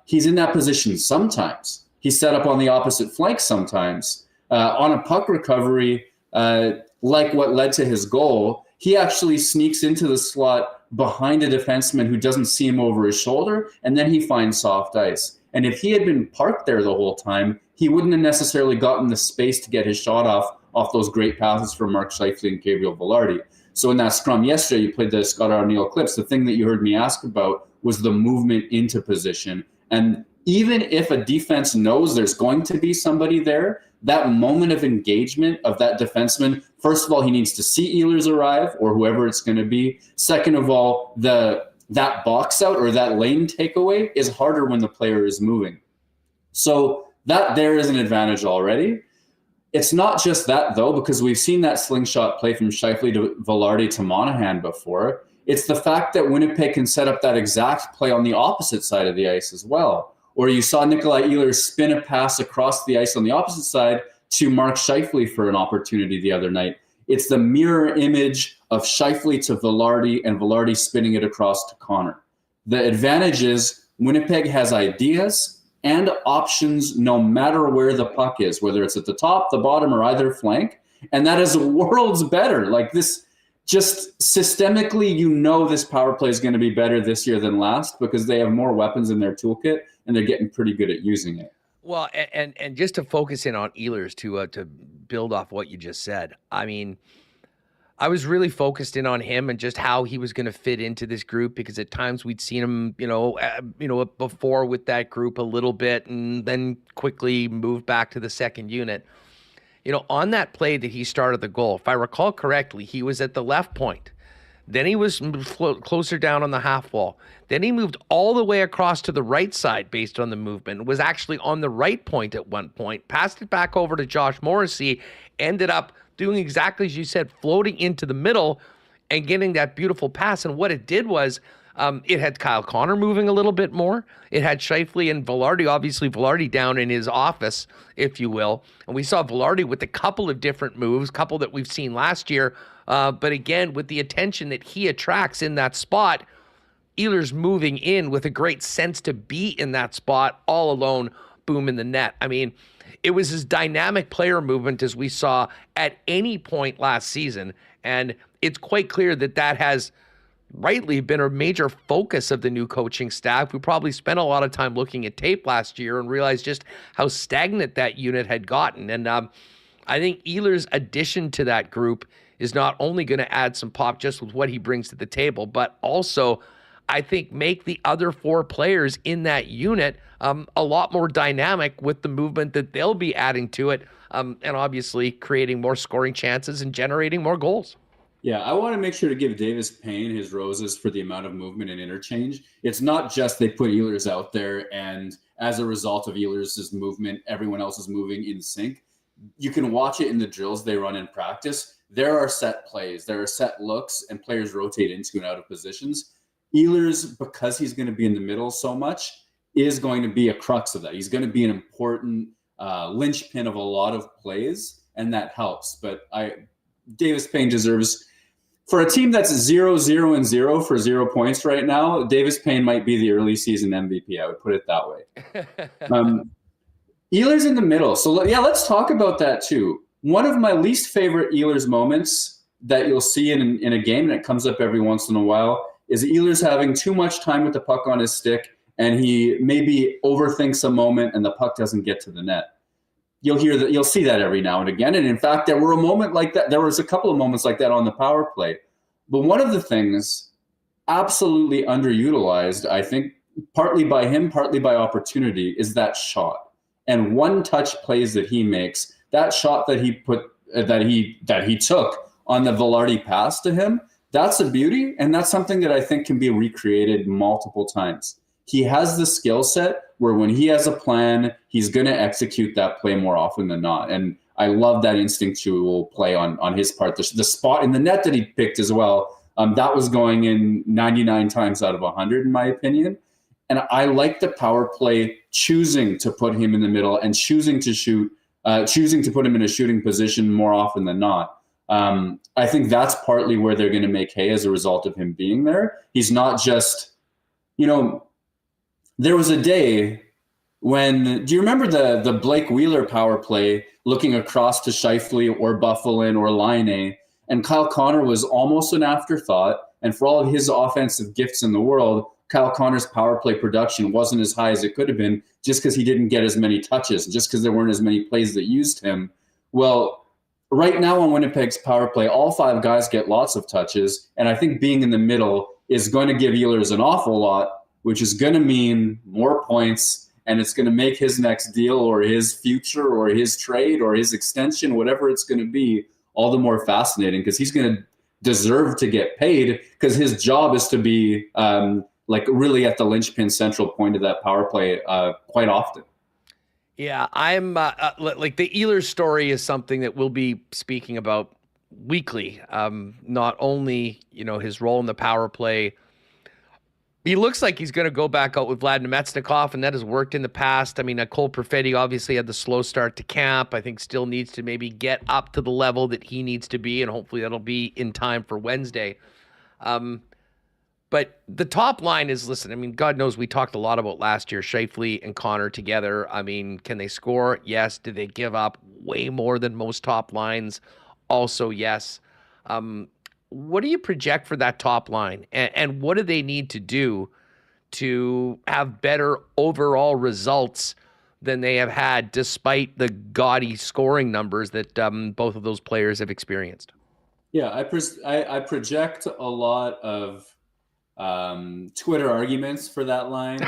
He's in that position sometimes. He's set up on the opposite flank sometimes. On a puck recovery, like what led to his goal, he actually sneaks into the slot behind a defenseman who doesn't see him over his shoulder, and then he finds soft ice. And if he had been parked there the whole time, he wouldn't have necessarily gotten the space to get his shot off those great passes from Mark Scheifele and Gabriel Velarde. So in that scrum yesterday, you played the Scott Arneal clips. The thing that you heard me ask about was the movement into position. And even if a defense knows there's going to be somebody there, that moment of engagement of that defenseman, first of all, he needs to see Ehlers arrive or whoever it's going to be. Second of all, that box out or that lane takeaway is harder when the player is moving. So that there is an advantage already. It's not just that, though, because we've seen that slingshot play from Scheifele to Velarde to Monahan before. It's the fact that Winnipeg can set up that exact play on the opposite side of the ice as well. Or you saw Nikolai Ehlers spin a pass across the ice on the opposite side to Mark Scheifele for an opportunity the other night. It's the mirror image of Scheifele to Velarde and Velarde spinning it across to Connor. The advantage is Winnipeg has ideas and options no matter where the puck is, whether it's at the top, the bottom, or either flank. And that is worlds better. Like this, just systemically, you know this power play is going to be better this year than last because they have more weapons in their toolkit and they're getting pretty good at using it. Well, and just to focus in on Ehlers to build off what you just said, I mean, I was really focused in on him and just how he was going to fit into this group because at times we'd seen him, before with that group a little bit and then quickly moved back to the second unit. You know, on that play that he started the goal, if I recall correctly, he was at the left point. Then he was closer down on the half wall. Then he moved all the way across to the right side based on the movement. Was actually on the right point at one point, passed it back over to Josh Morrissey, ended up doing exactly as you said, floating into the middle and getting that beautiful pass. And what it did was It had Kyle Connor moving a little bit more. It had Scheifele and Velarde, obviously Velarde down in his office, if you will. And we saw Velarde with a couple of different moves, couple that we've seen last year. But again, with the attention that he attracts in that spot, Ehlers moving in with a great sense to be in that spot all alone, boom in the net. I mean, it was as dynamic player movement as we saw at any point last season. And it's quite clear that that has rightly been a major focus of the new coaching staff. We probably spent a lot of time looking at tape last year and realized just how stagnant that unit had gotten. And I think Ehlers' addition to that group is not only going to add some pop just with what he brings to the table, but also I think make the other four players in that unit a lot more dynamic with the movement that they'll be adding to it, and obviously creating more scoring chances and generating more goals. Yeah, I want to make sure to give Davis Payne his roses for the amount of movement and interchange. It's not just they put Ehlers out there, and as a result of Ehlers' movement, everyone else is moving in sync. You can watch it in the drills they run in practice. There are set plays, there are set looks, and players rotate into and out of positions. Ehlers, because he's going to be in the middle so much, is going to be a crux of that. He's going to be an important linchpin of a lot of plays, and that helps. But Davis Payne deserves, for a team that's 0-0-0 for 0 points right now, Davis Payne might be the early season MVP. I would put it that way. Ehlers in the middle. So let's talk about that too. One of my least favorite Ehlers moments that you'll see in a game, and it comes up every once in a while, is Ehlers having too much time with the puck on his stick, and he maybe overthinks a moment and the puck doesn't get to the net. You'll see that every now and again. And in fact, there were a moment like that. There was a couple of moments like that on the power play. But one of the things absolutely underutilized, I think, partly by him, partly by opportunity, is that shot. And one touch plays that he makes, that shot that he took on the Velarde pass to him, that's a beauty. And that's something that I think can be recreated multiple times. He has the skill set where when he has a plan, he's going to execute that play more often than not. And I love that instinctual play on his part. The spot in the net that he picked as well, that was going in 99 times out of 100, in my opinion. And I like the power play choosing to put him in the middle and choosing to shoot, choosing to put him in a shooting position more often than not. I think that's partly where they're going to make hay as a result of him being there. He's not just, there was a day when, do you remember the Blake Wheeler power play looking across to Scheifele or Buffalin or Laine, and Kyle Connor was almost an afterthought, and for all of his offensive gifts in the world, Kyle Connor's power play production wasn't as high as it could have been just because he didn't get as many touches, just because there weren't as many plays that used him. Well, right now on Winnipeg's power play, all five guys get lots of touches, and I think being in the middle is going to give Ehlers an awful lot, which is going to mean more points, and it's going to make his next deal or his future or his trade or his extension, whatever it's going to be, all the more fascinating, because he's going to deserve to get paid because his job is to be really at the linchpin central point of that power play quite often. Yeah, I'm like the Ehlers story is something that we'll be speaking about weekly. Not only, his role in the power play. He looks like he's going to go back out with Vlad Nemetsnikov, and that has worked in the past. I mean, Cole Perfetti obviously had the slow start to camp. I think still needs to maybe get up to the level that he needs to be, and hopefully that'll be in time for Wednesday. But the top line is, listen, I mean, God knows we talked a lot about last year, Scheifele and Connor together. I mean, can they score? Yes. Did they give up way more than most top lines? Also, yes. What do you project for that top line? And what do they need to do to have better overall results than they have had despite the gaudy scoring numbers that both of those players have experienced? Yeah, I project a lot of Twitter arguments for that line.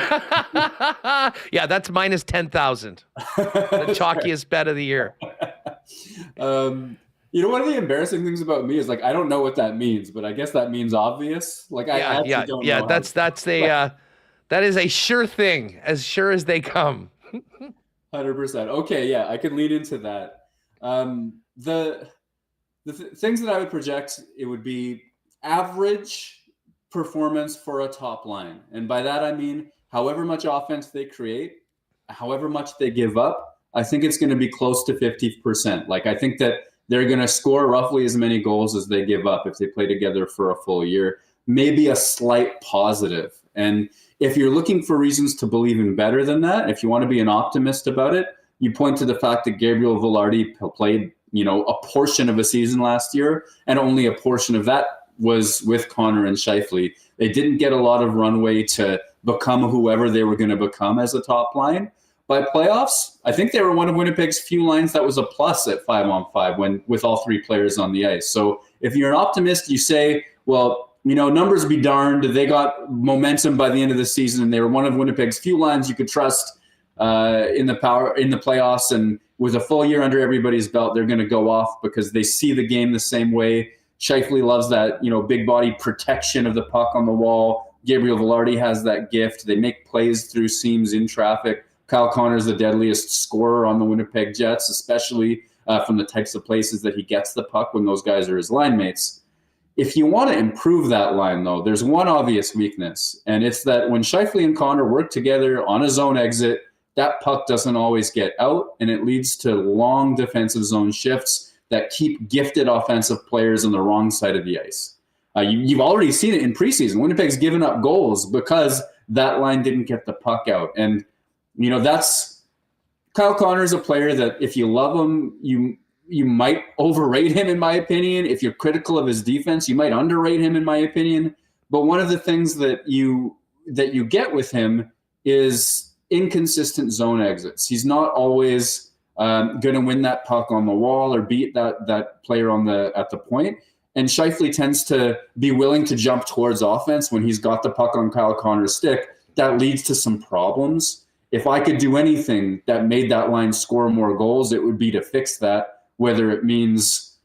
Yeah, that's minus 10,000. The chalkiest bet of the year. One of the embarrassing things about me is I don't know what that means, but I guess that means obvious. I actually don't know. That is a sure thing, as sure as they come. 100%. Okay, yeah, I could lead into that. The things that I would project, it would be average performance for a top line. And by that, I mean, however much offense they create, however much they give up, I think it's going to be close to 50%. Like, I think that they're going to score roughly as many goals as they give up if they play together for a full year, maybe a slight positive. And if you're looking for reasons to believe in better than that, if you want to be an optimist about it, you point to the fact that Gabriel Vilardi played, a portion of a season last year, and only a portion of that was with Connor and Scheifele. They didn't get a lot of runway to become whoever they were going to become as a top line. By playoffs, I think they were one of Winnipeg's few lines that was a plus at 5-on-5 with all three players on the ice. So if you're an optimist, you say, well, numbers be darned. They got momentum by the end of the season, and they were one of Winnipeg's few lines you could trust in the playoffs. And with a full year under everybody's belt, they're going to go off because they see the game the same way. Scheifele loves that, big body protection of the puck on the wall. Gabriel Vilardi has that gift. They make plays through seams in traffic. Kyle Connor's the deadliest scorer on the Winnipeg Jets, especially from the types of places that he gets the puck when those guys are his line mates. If you want to improve that line, though, there's one obvious weakness, and it's that when Scheifele and Connor work together on a zone exit, that puck doesn't always get out, and it leads to long defensive zone shifts that keep gifted offensive players on the wrong side of the ice. You've already seen it in preseason. Winnipeg's given up goals because that line didn't get the puck out. And, that's Kyle Connor's a player that if you love him, you might overrate him, in my opinion. If you're critical of his defense, you might underrate him, in my opinion. But one of the things that you get with him is inconsistent zone exits. He's not always going to win that puck on the wall or beat that player at the point. And Scheifele tends to be willing to jump towards offense when he's got the puck on Kyle Connor's stick. That leads to some problems. If I could do anything that made that line score more goals, it would be to fix that, whether it means,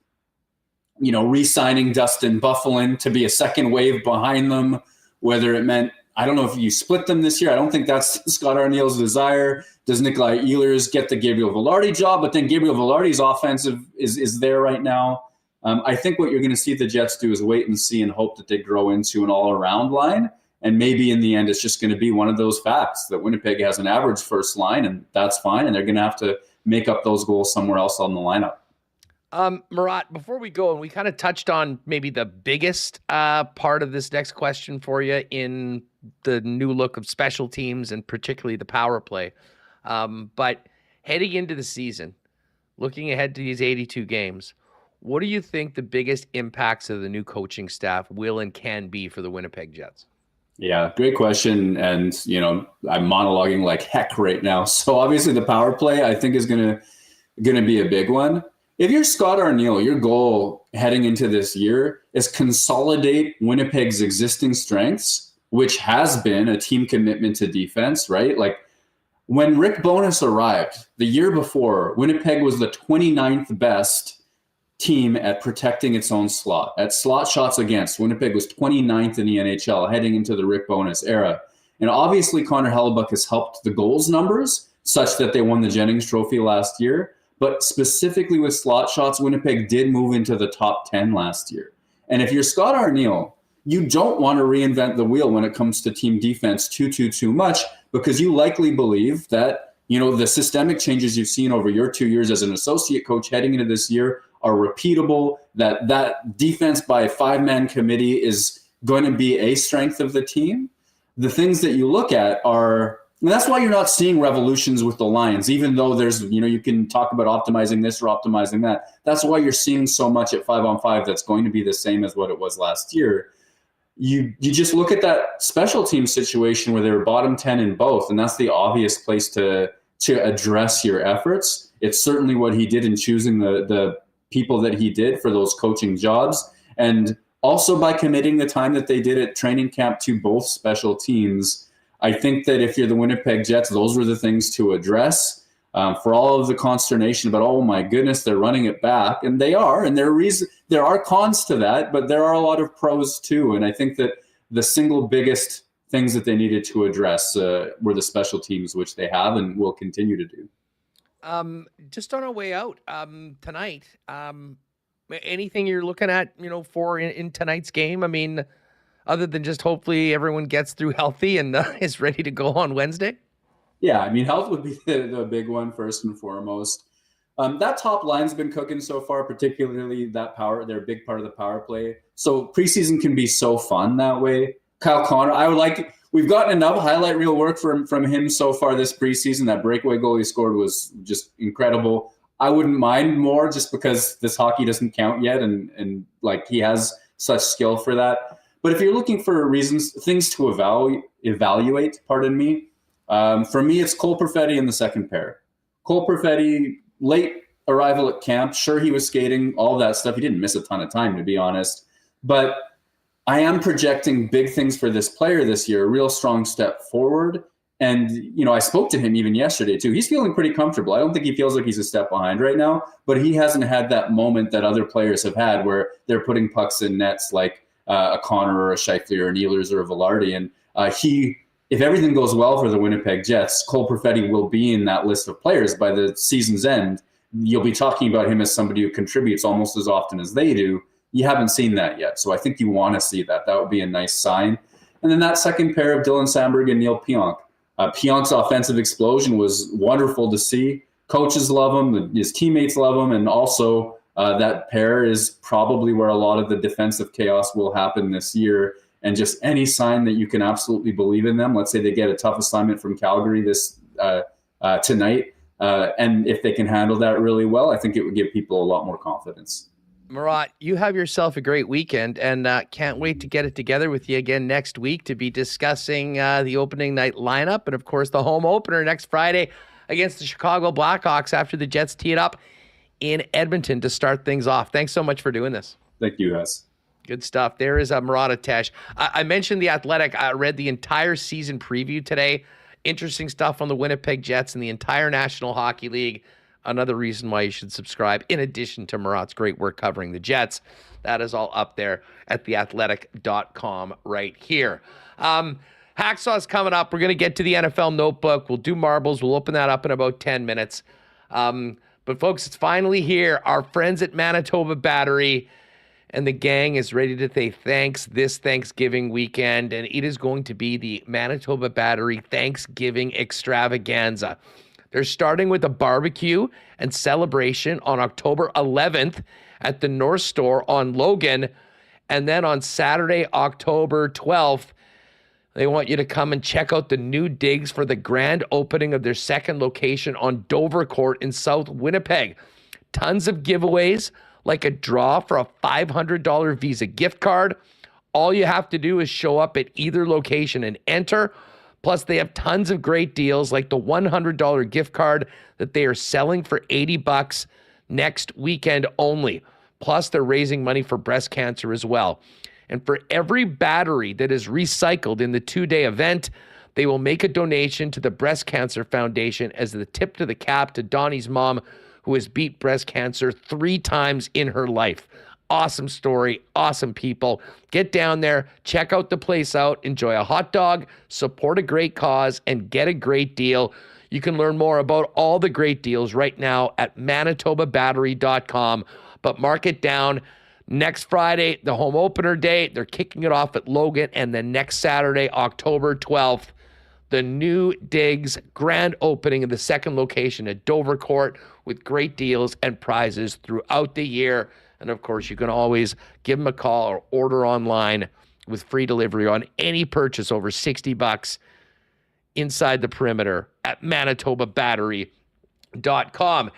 re-signing Dustin Byfuglien to be a second wave behind them, whether it meant, I don't know if you split them this year. I don't think that's Scott Arniel's desire. Does Nikolai Ehlers get the Gabriel Vilardi job? But then Gabriel Vilardi's offensive is there right now. I think what you're going to see the Jets do is wait and see and hope that they grow into an all-around line. And maybe in the end, it's just going to be one of those facts that Winnipeg has an average first line, and that's fine. And they're going to have to make up those goals somewhere else on the lineup. Murat, before we go, and we kind of touched on maybe the biggest part of this next question for you in the new look of special teams and particularly the power play. But heading into the season, looking ahead to these 82 games, what do you think the biggest impacts of the new coaching staff will and can be for the Winnipeg Jets? Yeah, great question. And, I'm monologuing like heck right now. So obviously the power play, I think, is going to be a big one. If you're Scott Arniel, your goal heading into this year is consolidate Winnipeg's existing strengths, which has been a team commitment to defense, right? Like when Rick Bowness arrived the year before, Winnipeg was the 29th best team at protecting its own slot. At slot shots against, Winnipeg was 29th in the NHL heading into the Rick Bowness era. And obviously Connor Hellebuyck has helped the goals numbers such that they won the Jennings Trophy last year. But specifically with slot shots, Winnipeg did move into the top 10 last year. And if you're Scott Arniel, you don't want to reinvent the wheel when it comes to team defense too much, because you likely believe that, the systemic changes you've seen over your 2 years as an associate coach heading into this year are repeatable, that defense by a five-man committee is going to be a strength of the team. The things that you look at are, and that's why you're not seeing revolutions with the Lions, even though there's, you can talk about optimizing this or optimizing that. That's why you're seeing so much at 5-on-5 that's going to be the same as what it was last year. You just look at that special team situation where they were bottom 10 in both, and that's the obvious place to address your efforts. It's certainly what he did in choosing the people that he did for those coaching jobs, and also by committing the time that they did at training camp to both special teams. I think that if you're the Winnipeg Jets, those were the things to address. For all of the consternation about, oh my goodness, they're running it back, and they are, and there are cons to that, but there are a lot of pros too. And I think that the single biggest things that they needed to address were the special teams, which they have and will continue to do. Just on our way out anything you're looking at, for in tonight's game? I mean, other than just hopefully everyone gets through healthy and is ready to go on Wednesday? Yeah, I mean, health would be the big one first and foremost. That top line's been cooking so far, particularly that power. They're a big part of the power play. So preseason can be so fun that way. Kyle Connor, we've gotten enough highlight reel work from him so far this preseason. That breakaway goal he scored was just incredible. I wouldn't mind more just because this hockey doesn't count yet, and like he has such skill for that. But if you're looking for things to evaluate, pardon me, for me, it's Cole Perfetti in the second pair. Cole Perfetti, late arrival at camp. Sure, he was skating, all that stuff. He didn't miss a ton of time, to be honest. But I am projecting big things for this player this year, a real strong step forward. And, I spoke to him even yesterday, too. He's feeling pretty comfortable. I don't think he feels like he's a step behind right now, but he hasn't had that moment that other players have had where they're putting pucks in nets like a Connor or a Scheifele or an Ehlers or a Velarde. And if everything goes well for the Winnipeg Jets, Cole Perfetti will be in that list of players by the season's end. You'll be talking about him as somebody who contributes almost as often as they do. You haven't seen that yet, so I think you want to see that. That would be a nice sign. And then that second pair of Dylan Samberg and Neil Pionk. Pionk's offensive explosion was wonderful to see. Coaches love him, his teammates love him, and also that pair is probably where a lot of the defensive chaos will happen this year. And just any sign that you can absolutely believe in them. Let's say they get a tough assignment from Calgary this tonight, and if they can handle that really well, I think it would give people a lot more confidence. Murat, you have yourself a great weekend, and can't wait to get it together with you again next week to be discussing the opening night lineup and, of course, the home opener next Friday against the Chicago Blackhawks after the Jets tee it up in Edmonton to start things off. Thanks so much for doing this. Thank you, guys. Good stuff. There is Murat Atesh. I mentioned The Athletic. I read the entire season preview today. Interesting stuff on the Winnipeg Jets and the entire National Hockey League. Another reason why you should subscribe, in addition to Murat's great work covering the Jets. That is all up there at theathletic.com right here. Hacksaw's coming up. We're going to get to the NFL Notebook. We'll do marbles. We'll open that up in about 10 minutes. But, folks, it's finally here. Our friends at Manitoba Battery and the gang is ready to say thanks this Thanksgiving weekend, and it is going to be the Manitoba Battery Thanksgiving Extravaganza. They're starting with a barbecue and celebration on October 11th at the North Store on Logan. And then on Saturday, October 12th, they want you to come and check out the new digs for the grand opening of their second location on Dover Court in South Winnipeg. Tons of giveaways, like a draw for a $500 Visa gift card. All you have to do is show up at either location and enter. Plus, they have tons of great deals like the $100 gift card that they are selling for $80 next weekend only. Plus, they're raising money for breast cancer as well. And for every battery that is recycled in the 2-day event, they will make a donation to the Breast Cancer Foundation as the tip to the cap to Donnie's mom, who has beat breast cancer 3 times in her life. Awesome story, awesome people. Get down there, check out the place out, enjoy a hot dog, support a great cause, and get a great deal. You can learn more about all the great deals right now at manitobabattery.com. But mark it down. Next Friday, the home opener day, they're kicking it off at Logan, and then next Saturday, October 12th, the new digs grand opening of the second location at Dover Court with great deals and prizes throughout the year. And, of course, you can always give them a call or order online with free delivery on any purchase over $60 inside the perimeter at manitobabattery.com.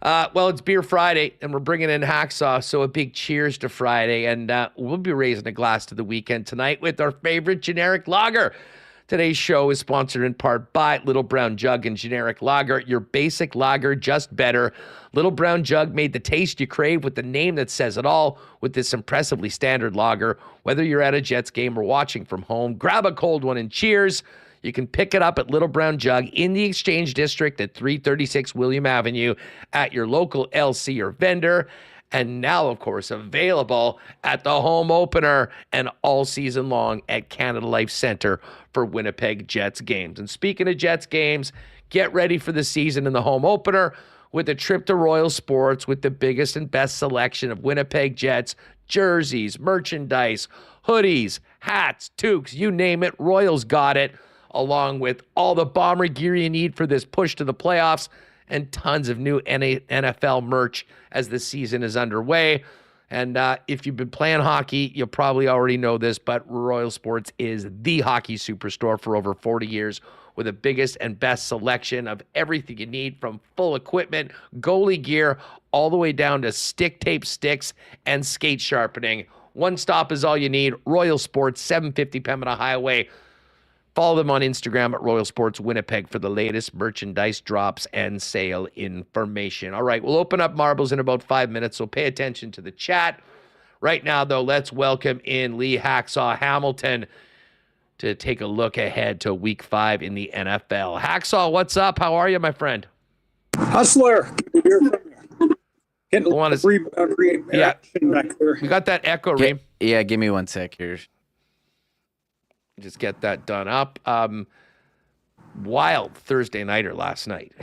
Well, it's Beer Friday, and we're bringing in Hacksaw, so a big cheers to Friday. And we'll be raising a glass to the weekend tonight with our favorite generic lager. Today's show is sponsored in part by Little Brown Jug and Generic Lager, your basic lager, just better. Little Brown Jug made the taste you crave with the name that says it all with this impressively standard lager. Whether you're at a Jets game or watching from home, grab a cold one and cheers. You can pick it up at Little Brown Jug in the Exchange District at 336 William Avenue at your local LC or vendor. And now, of course, available at the home opener and all season long at Canada Life Center for Winnipeg Jets games. And speaking of Jets games, get ready for the season in the home opener with a trip to Royal Sports with the biggest and best selection of Winnipeg Jets jerseys, merchandise, hoodies, hats, toques, you name it, Royals got it, along with all the Bomber gear you need for this push to the playoffs and tons of new NFL merch as the season is underway. And if you've been playing hockey, you probably already know this, but Royal Sports is the hockey superstore for over 40 years with the biggest and best selection of everything you need, from full equipment, goalie gear, all the way down to stick tape sticks and skate sharpening. One stop is all you need. Royal Sports, 750 Pembina Highway. Follow them on Instagram at Royal Sports Winnipeg for the latest merchandise drops and sale information. All right, we'll open up marbles in about 5 minutes, so pay attention to the chat. Right now, though, let's welcome in Lee Hacksaw Hamilton to take a look ahead to Week 5 in the NFL. Hacksaw, what's up? How are you, my friend? Hustler, good to hear from you. Getting a lot of reaction back there. You got that echo, Reem? Yeah, give me 1 sec here. Just get that done up. Wild Thursday nighter last night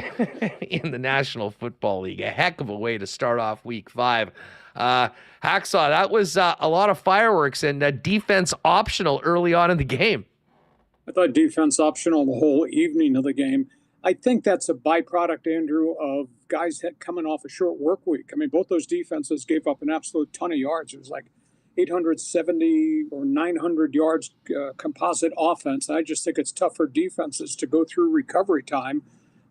in the National Football League. A heck of a way to start off Week 5. Hacksaw, that was a lot of fireworks and defense optional early on in the game. I thought defense optional the whole evening of the game. I think that's a byproduct, Andrew, of guys coming off a short work week. I mean, both those defenses gave up an absolute ton of yards. It was like 870 or 900 yards composite offense. I just think it's tough for defenses to go through recovery time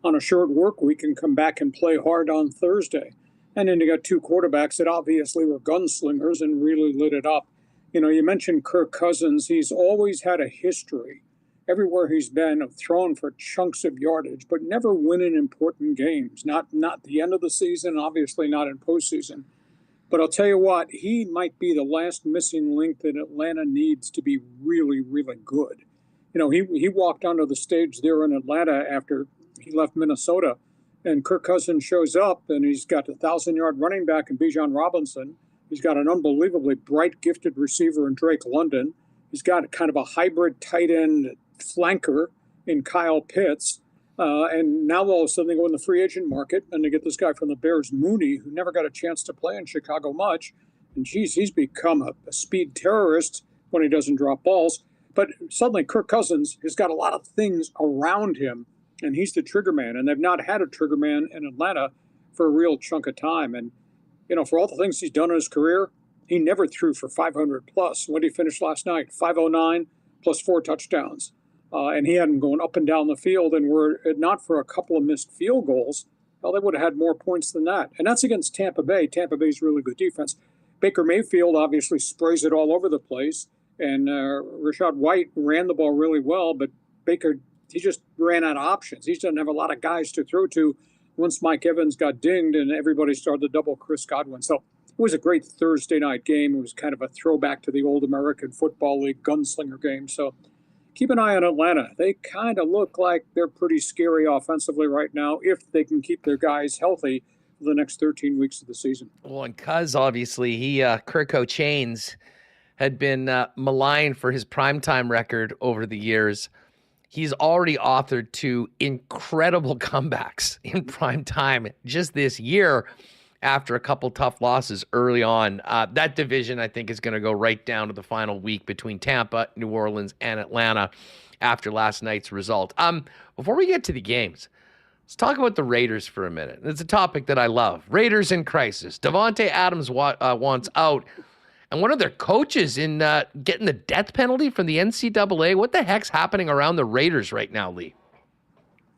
on a short work week and come back and play hard on Thursday. And then you got two quarterbacks that obviously were gunslingers and really lit it up. You know, you mentioned Kirk Cousins. He's always had a history everywhere he's been of throwing for chunks of yardage, but never winning important games. Not the end of the season, obviously not in postseason. But I'll tell you what, he might be the last missing link that Atlanta needs to be really, really good. You know, he walked onto the stage there in Atlanta after he left Minnesota, and Kirk Cousins shows up, and he's got a 1,000-yard running back in Bijan Robinson. He's got an unbelievably bright, gifted receiver in Drake London. He's got kind of a hybrid tight end flanker in Kyle Pitts. And now all of a sudden they go in the free agent market and they get this guy from the Bears, Mooney, who never got a chance to play in Chicago much. And geez, he's become a speed terrorist when he doesn't drop balls. But suddenly Kirk Cousins has got a lot of things around him, and he's the trigger man. And they've not had a trigger man in Atlanta for a real chunk of time. And, you know, for all the things he's done in his career, he never threw for 500 plus. What did he finish last night? 509 plus 4 touchdowns. And he had him going up and down the field, and were it not for a couple of missed field goals, well, they would have had more points than that. And that's against Tampa Bay. Tampa Bay's really good defense. Baker Mayfield obviously sprays it all over the place, and Rashad White ran the ball really well, but Baker, he just ran out of options. He doesn't have a lot of guys to throw to once Mike Evans got dinged and everybody started to double Chris Godwin. So it was a great Thursday night game. It was kind of a throwback to the old American Football League gunslinger game. So keep an eye on Atlanta. They kind of look like they're pretty scary offensively right now if they can keep their guys healthy for the next 13 weeks of the season. Well, and Cuz, obviously, Kirk O'Chains had been maligned for his primetime record over the years. He's already authored 2 incredible comebacks in primetime just this year after a couple tough losses early on. That division, I think, is going to go right down to the final week between Tampa, New Orleans, and Atlanta after last night's result. Before we get to the games, let's talk about the Raiders for a minute. It's a topic that I love. Raiders in crisis. Davante Adams wants out. And one of their coaches in getting the death penalty from the NCAA. What the heck's happening around the Raiders right now, Lee?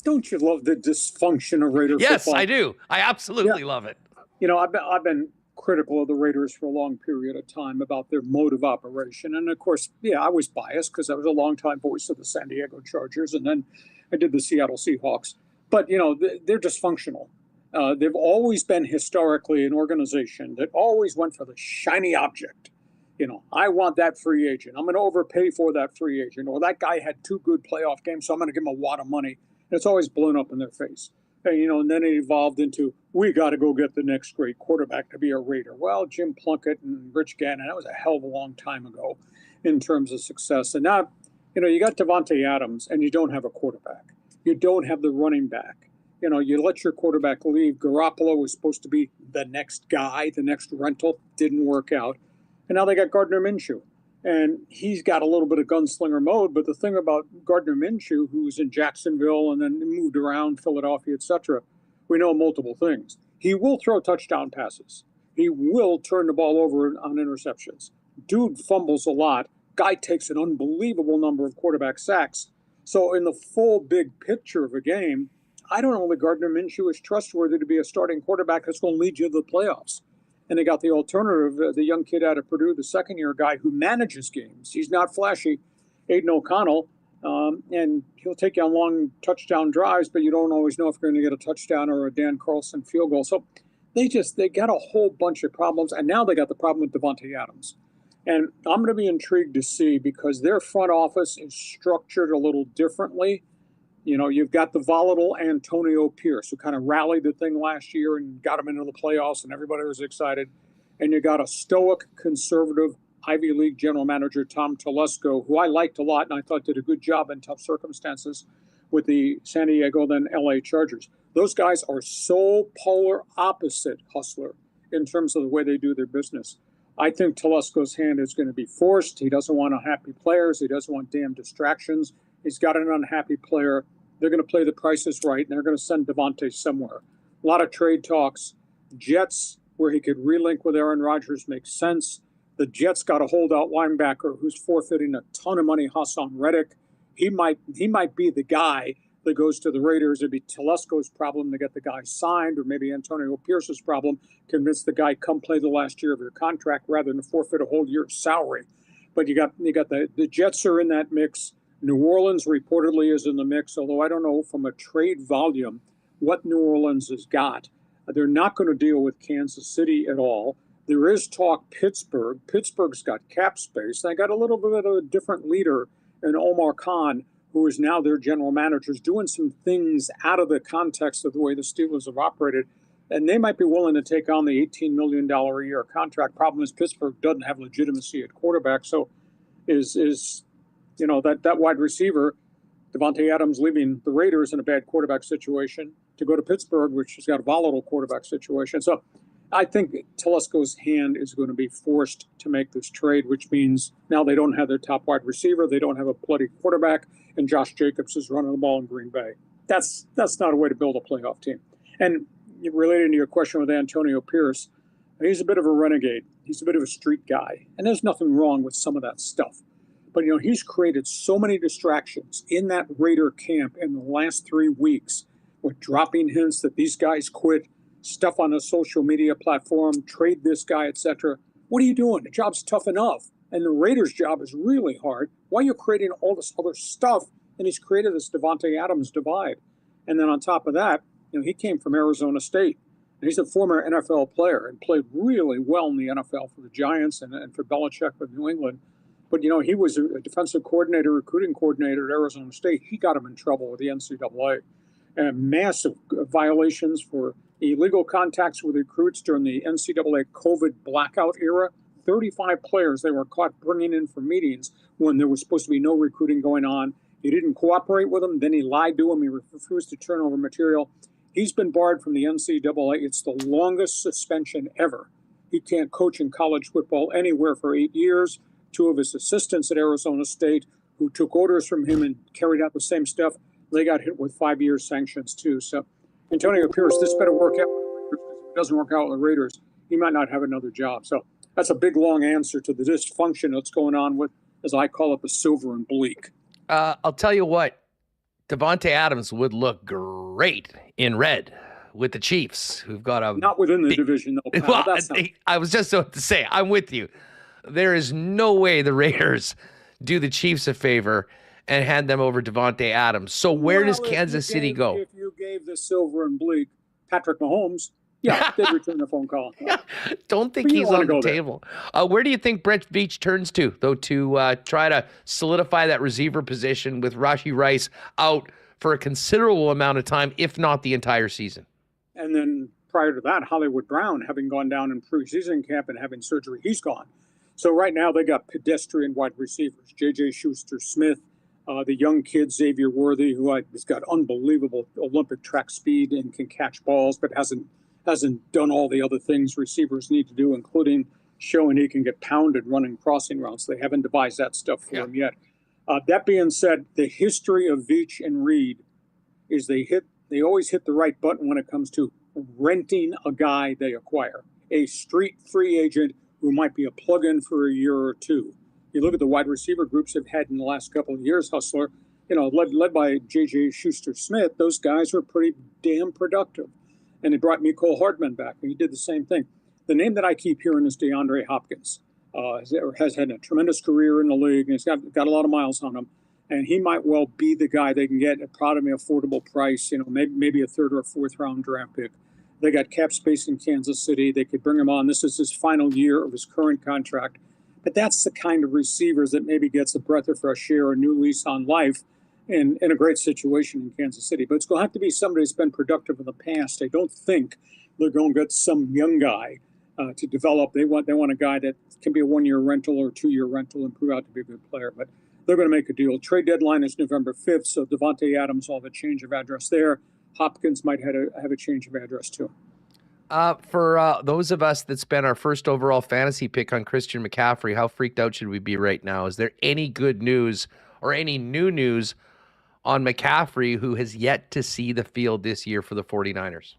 Don't you love the dysfunction of Raider yes, football? Yes, I do. I absolutely love it. You know, I've been critical of the Raiders for a long period of time about their mode of operation. And, of course, I was biased because I was a longtime voice of the San Diego Chargers, and then I did the Seattle Seahawks. But, you know, they're dysfunctional. They've always been historically an organization that always went for the shiny object. You know, I want that free agent. I'm going to overpay for that free agent. Or that guy had 2 good playoff games, so I'm going to give him a wad of money. And it's always blown up in their face. And then it evolved into, we got to go get the next great quarterback to be a Raider. Well, Jim Plunkett and Rich Gannon, that was a hell of a long time ago in terms of success. And now, you got Davante Adams, and you don't have a quarterback. You don't have the running back. You let your quarterback leave. Garoppolo was supposed to be the next guy, the next rental. Didn't work out. And now they got Gardner Minshew. And he's got a little bit of gunslinger mode. But the thing about Gardner Minshew, who's in Jacksonville and then moved around Philadelphia, etc., we know multiple things. He will throw touchdown passes. He will turn the ball over on interceptions. Dude fumbles a lot. Guy takes an unbelievable number of quarterback sacks. So in the full big picture of a game, I don't know that Gardner Minshew is trustworthy to be a starting quarterback that's going to lead you to the playoffs. And they got the alternative, the young kid out of Purdue, the second-year guy who manages games. He's not flashy, Aiden O'Connell, and he'll take you on long touchdown drives, but you don't always know if you're going to get a touchdown or a Dan Carlson field goal. So they got a whole bunch of problems, and now they got the problem with Davante Adams. And I'm going to be intrigued to see, because their front office is structured a little differently. You know, you've got the volatile Antonio Pierce, who kind of rallied the thing last year and got him into the playoffs, and everybody was excited. And you got a stoic, conservative Ivy League general manager, Tom Telesco, who I liked a lot and I thought did a good job in tough circumstances with the San Diego, then LA Chargers. Those guys are so polar opposite, Hustler, in terms of the way they do their business. I think Telesco's hand is going to be forced. He doesn't want unhappy players. He doesn't want damn distractions. He's got an unhappy player. They're going to play the prices right, and they're going to send Davante somewhere. A lot of trade talks. Jets, where he could relink with Aaron Rodgers, makes sense. The Jets got a holdout linebacker who's forfeiting a ton of money, Hassan Reddick. He might be the guy that goes to the Raiders. It'd be Telesco's problem to get the guy signed, or maybe Antonio Pierce's problem, convince the guy come play the last year of your contract rather than forfeit a whole year's salary. But you got the Jets are in that mix. New Orleans reportedly is in the mix, although I don't know from a trade volume what New Orleans has got. They're not going to deal with Kansas City at all. There is talk Pittsburgh. Pittsburgh's got cap space. They got a little bit of a different leader in Omar Khan, who is now their general manager, is doing some things out of the context of the way the Steelers have operated. And they might be willing to take on the $18 million a year contract. Problem is Pittsburgh doesn't have legitimacy at quarterback. So is you know, that wide receiver, Davante Adams, leaving the Raiders in a bad quarterback situation to go to Pittsburgh, which has got a volatile quarterback situation. So I think Telesco's hand is going to be forced to make this trade, which means now they don't have their top wide receiver, they don't have a bloody quarterback, and Josh Jacobs is running the ball in Green Bay. That's not a way to build a playoff team. And relating to your question with Antonio Pierce, he's a bit of a renegade. He's a bit of a street guy, and there's nothing wrong with some of that stuff. But, you know, he's created so many distractions in that Raider camp in the last 3 weeks with dropping hints that these guys quit, stuff on a social media platform, trade this guy, etc. What are you doing? The job's tough enough. And the Raiders' job is really hard. Why are you creating all this other stuff? And he's created this Davante Adams divide. And then on top of that, you know, he came from Arizona State. And he's a former NFL player and played really well in the NFL for the Giants and for Belichick with New England. But, you know, he was a defensive coordinator, recruiting coordinator at Arizona State. He got him in trouble with the NCAA. And massive violations for illegal contacts with recruits during the NCAA COVID blackout era. 35 players they were caught bringing in for meetings when there was supposed to be no recruiting going on. He didn't cooperate with them. Then he lied to him. He refused to turn over material. He's been barred from the NCAA. It's the longest suspension ever. He can't coach in college football anywhere for 8 years. 2 of his assistants at Arizona State, who took orders from him and carried out the same stuff, they got hit with 5-year sanctions too. So Antonio Pierce, this better work out. If it doesn't work out with the Raiders, he might not have another job. So that's a big, long answer to the dysfunction that's going on with, as I call it, the silver and bleak. I'll tell you what, Davante Adams would look great in red with the Chiefs, who've got a... Not within the division, though. Well, I was just about to say, I'm with you. There is no way the Raiders do the Chiefs a favor and hand them over Davante Adams. So where does Kansas City go? If you gave the silver and bleak Patrick Mahomes, yeah, they'd return the phone call. Don't think he's on the table. Where do you think Brett Veach turns to, though, to try to solidify that receiver position with Rashee Rice out for a considerable amount of time, if not the entire season? And then prior to that, Hollywood Brown, having gone down in preseason camp and having surgery, he's gone. So right now they got pedestrian wide receivers, J.J. Schuster-Smith, the young kid Xavier Worthy, who has got unbelievable Olympic track speed and can catch balls, but hasn't done all the other things receivers need to do, including showing he can get pounded running crossing routes. They haven't devised that stuff for him yet. That being said, the history of Veach and Reed is they always hit the right button when it comes to renting a guy they acquire, a street free agent who might be a plug-in for a year or two. You look at the wide receiver groups they've had in the last couple of years, Hustler, led by J.J. Schuster-Smith, those guys were pretty damn productive. And they brought Mecole Hardman back, and he did the same thing. The name that I keep hearing is DeAndre Hopkins. Has had a tremendous career in the league, and he's got a lot of miles on him. And he might well be the guy they can get at probably an affordable price, maybe a third or a fourth round draft pick. They got cap space in Kansas City. They could bring him on. This is his final year of his current contract. But that's the kind of receivers that maybe gets a breath of fresh air, a new lease on life, in a great situation in Kansas City. But it's going to have to be somebody who's been productive in the past. I don't think they're going to get some young guy to develop. They want a guy that can be a 1-year rental or 2-year rental and prove out to be a good player. But they're going to make a deal. Trade deadline is November 5th, so Devontae Adams will have a change of address there. Hopkins might have a change of address too. For those of us that spent our first overall fantasy pick on Christian McCaffrey, how freaked out should we be right now? Is there any good news or any new news on McCaffrey, who has yet to see the field this year for the 49ers?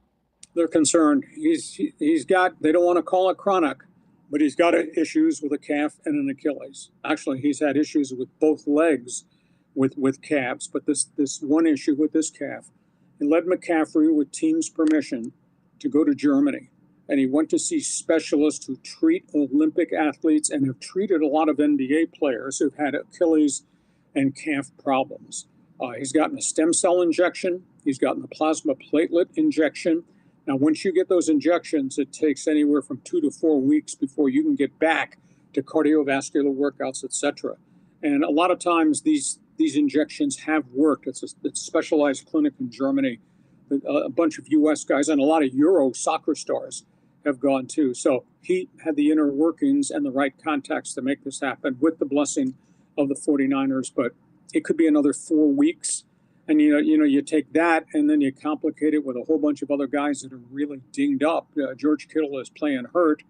They're concerned. He's got, they don't want to call it chronic, but he's got issues with a calf and an Achilles. Actually, he's had issues with both legs with calves, but this one issue with this calf. He led McCaffrey with team's permission to go to Germany, and he went to see specialists who treat Olympic athletes and have treated a lot of NBA players who've had Achilles and calf problems. He's gotten a stem cell injection. He's gotten a plasma platelet injection. Now, once you get those injections, it takes anywhere from 2 to 4 weeks before you can get back to cardiovascular workouts, etc. And a lot of times these injections have worked. It's a specialized clinic in Germany. A bunch of U.S. guys and a lot of Euro soccer stars have gone too. So he had the inner workings and the right contacts to make this happen with the blessing of the 49ers. But it could be another 4 weeks. And, you take that and then you complicate it with a whole bunch of other guys that are really dinged up. George Kittle is playing hurt.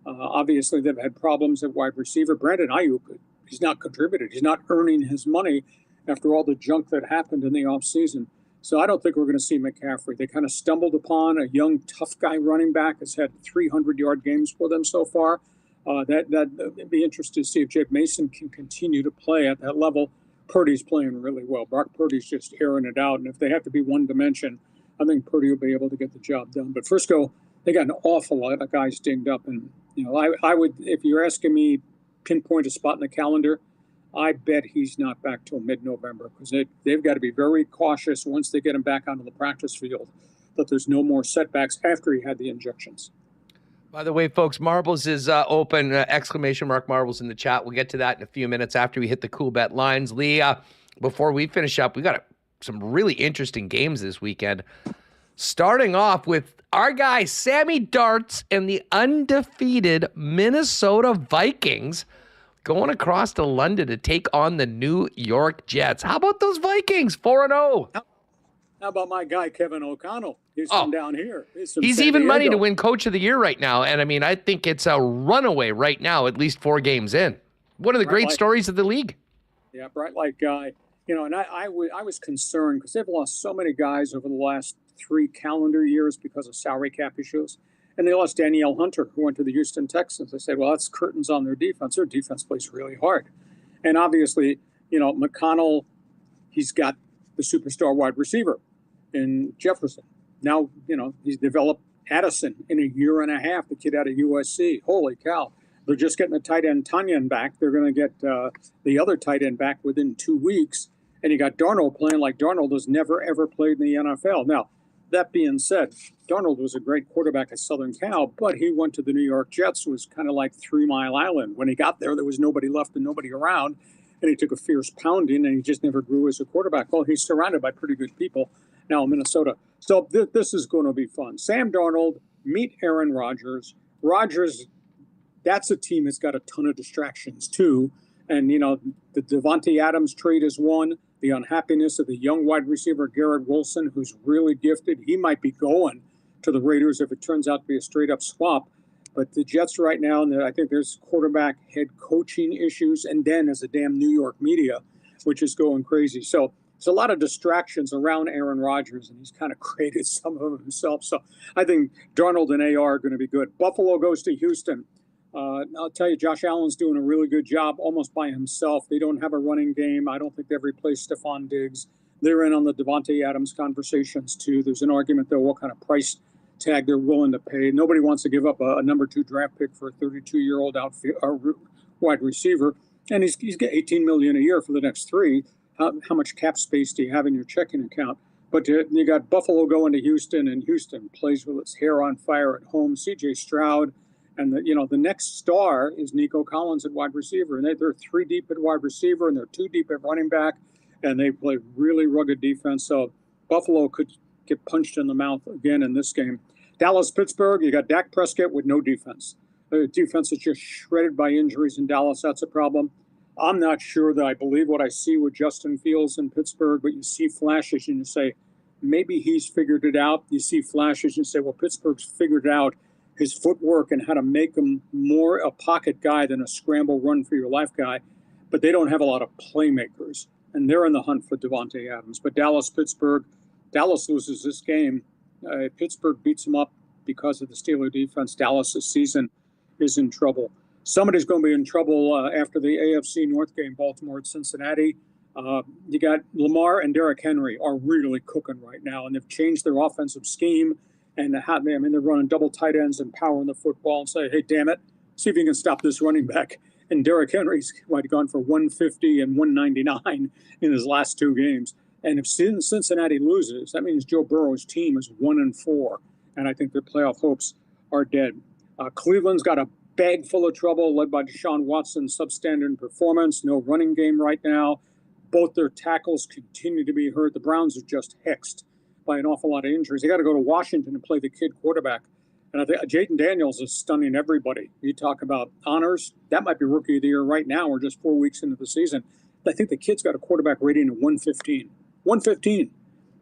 Obviously, they've had problems at wide receiver. Brandon Ayuk, he's not contributed. He's not earning his money after all the junk that happened in the offseason. So I don't think we're going to see McCaffrey. They kind of stumbled upon a young, tough guy running back has had 300-yard games for them so far. That'd be interesting to see if Jake Mason can continue to play at that level. Purdy's playing really well. Brock Purdy's just airing it out. And if they have to be one dimension, I think Purdy will be able to get the job done. But Frisco, they got an awful lot of guys dinged up. And, I would, if you're asking me, pinpoint a spot in the calendar, I bet he's not back till mid-November because they've got to be very cautious once they get him back onto the practice field that there's no more setbacks after he had the injections. By the way, folks, Marbles is open, exclamation mark Marbles in the chat. We'll get to that in a few minutes after we hit the Coolbet lines. Lee, before we finish up, we got some really interesting games this weekend. Starting off with our guy, Sammy Darts and the undefeated Minnesota Vikings going across to London to take on the New York Jets. How about those Vikings, 4-0? How about my guy, Kevin O'Connell? He's from down here. He's even money to win Coach of the Year right now. And, I think it's a runaway right now, at least 4 games in. One of the great stories of the league. Yeah, bright light guy. And I was concerned because they've lost so many guys over the last 3 calendar years because of salary cap issues. And they lost Danielle Hunter, who went to the Houston Texans. They said, well, that's curtains on their defense. Their defense plays really hard. And obviously, McConnell, he's got the superstar wide receiver in Jefferson. Now, he's developed Addison in a year and a half, the kid out of USC. Holy cow. They're just getting the tight end Tanyan back. They're going to get the other tight end back within 2 weeks. And you got Darnold playing like Darnold has never, ever played in the NFL. Now, that being said, Darnold was a great quarterback at Southern Cal, but he went to the New York Jets. It was kind of like 3 Mile Island. When he got there was nobody left and nobody around, and he took a fierce pounding, and he just never grew as a quarterback. Well, he's surrounded by pretty good people now in Minnesota. So this is going to be fun. Sam Darnold, meet Aaron Rodgers. Rodgers, that's a team that's got a ton of distractions too. And, the Devontae Adams trade is one. The unhappiness of the young wide receiver, Garrett Wilson, who's really gifted. He might be going to the Raiders if it turns out to be a straight-up swap. But the Jets right now, and I think there's quarterback head coaching issues, and then as a damn New York media, which is going crazy. So there's a lot of distractions around Aaron Rodgers, and he's kind of created some of them himself. So I think Darnold and AR are going to be good. Buffalo goes to Houston. I'll tell you, Josh Allen's doing a really good job almost by himself. They don't have a running game. I don't think they've replaced Stephon Diggs. They're in on the Devontae Adams conversations, too. There's an argument, though, what kind of price tag they're willing to pay. Nobody wants to give up a number 2 draft pick for a 32-year-old wide receiver. And he's got $18 million a year for the next 3. How much cap space do you have in your checking account? But you got Buffalo going to Houston, and Houston plays with its hair on fire at home. C.J. Stroud. And the next star is Nico Collins at wide receiver, and they're 3 deep at wide receiver, and they're 2 deep at running back, and they play really rugged defense. So Buffalo could get punched in the mouth again in this game. Dallas, Pittsburgh, you got Dak Prescott with no defense. The defense is just shredded by injuries in Dallas. That's a problem. I'm not sure that I believe what I see with Justin Fields in Pittsburgh, but you see flashes and you say, maybe he's figured it out. You see flashes and you say, well, Pittsburgh's figured it out. His footwork and how to make him more a pocket guy than a scramble run for your life guy. But they don't have a lot of playmakers, and they're in the hunt for Devontae Adams. But Dallas, Pittsburgh, Dallas loses this game. Pittsburgh beats them up because of the Steelers defense. Dallas this season is in trouble. Somebody's going to be in trouble after the AFC North game, Baltimore at Cincinnati. You got Lamar and Derrick Henry are really cooking right now, and they've changed their offensive scheme. And they're running double tight ends and powering the football and say, hey, damn it, see if you can stop this running back. And Derrick Henry's gone for 150 and 199 in his last 2 games. And if Cincinnati loses, that means Joe Burrow's team is 1-4. And I think their playoff hopes are dead. Cleveland's got a bag full of trouble, led by Deshaun Watson, substandard performance, no running game right now. Both their tackles continue to be hurt. The Browns are just hexed by an awful lot of injuries. They got to go to Washington and play the kid quarterback. And I think Jaden Daniels is stunning everybody. You talk about honors, that might be rookie of the year right now. We're just 4 weeks into the season. I think the kid's got a quarterback rating of 115. 115.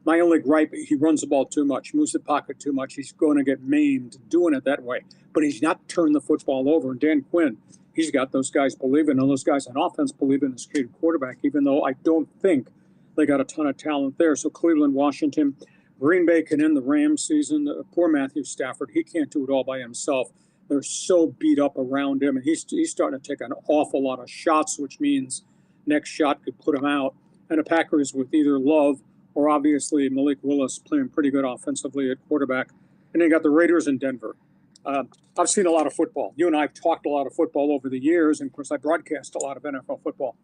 My only gripe, he runs the ball too much, moves the pocket too much. He's going to get maimed doing it that way. But he's not turned the football over. And Dan Quinn, he's got those guys believing, and those guys on offense believe in his kid quarterback, even though I don't think they got a ton of talent there. So Cleveland, Washington, Green Bay can end the Rams season. Poor Matthew Stafford, he can't do it all by himself. They're so beat up around him, and he's starting to take an awful lot of shots, which means next shot could put him out. And the Packers with either Love or obviously Malik Willis playing pretty good offensively at quarterback. And then you got the Raiders in Denver. I've seen a lot of football. You and I have talked a lot of football over the years, and of course I broadcast a lot of NFL football.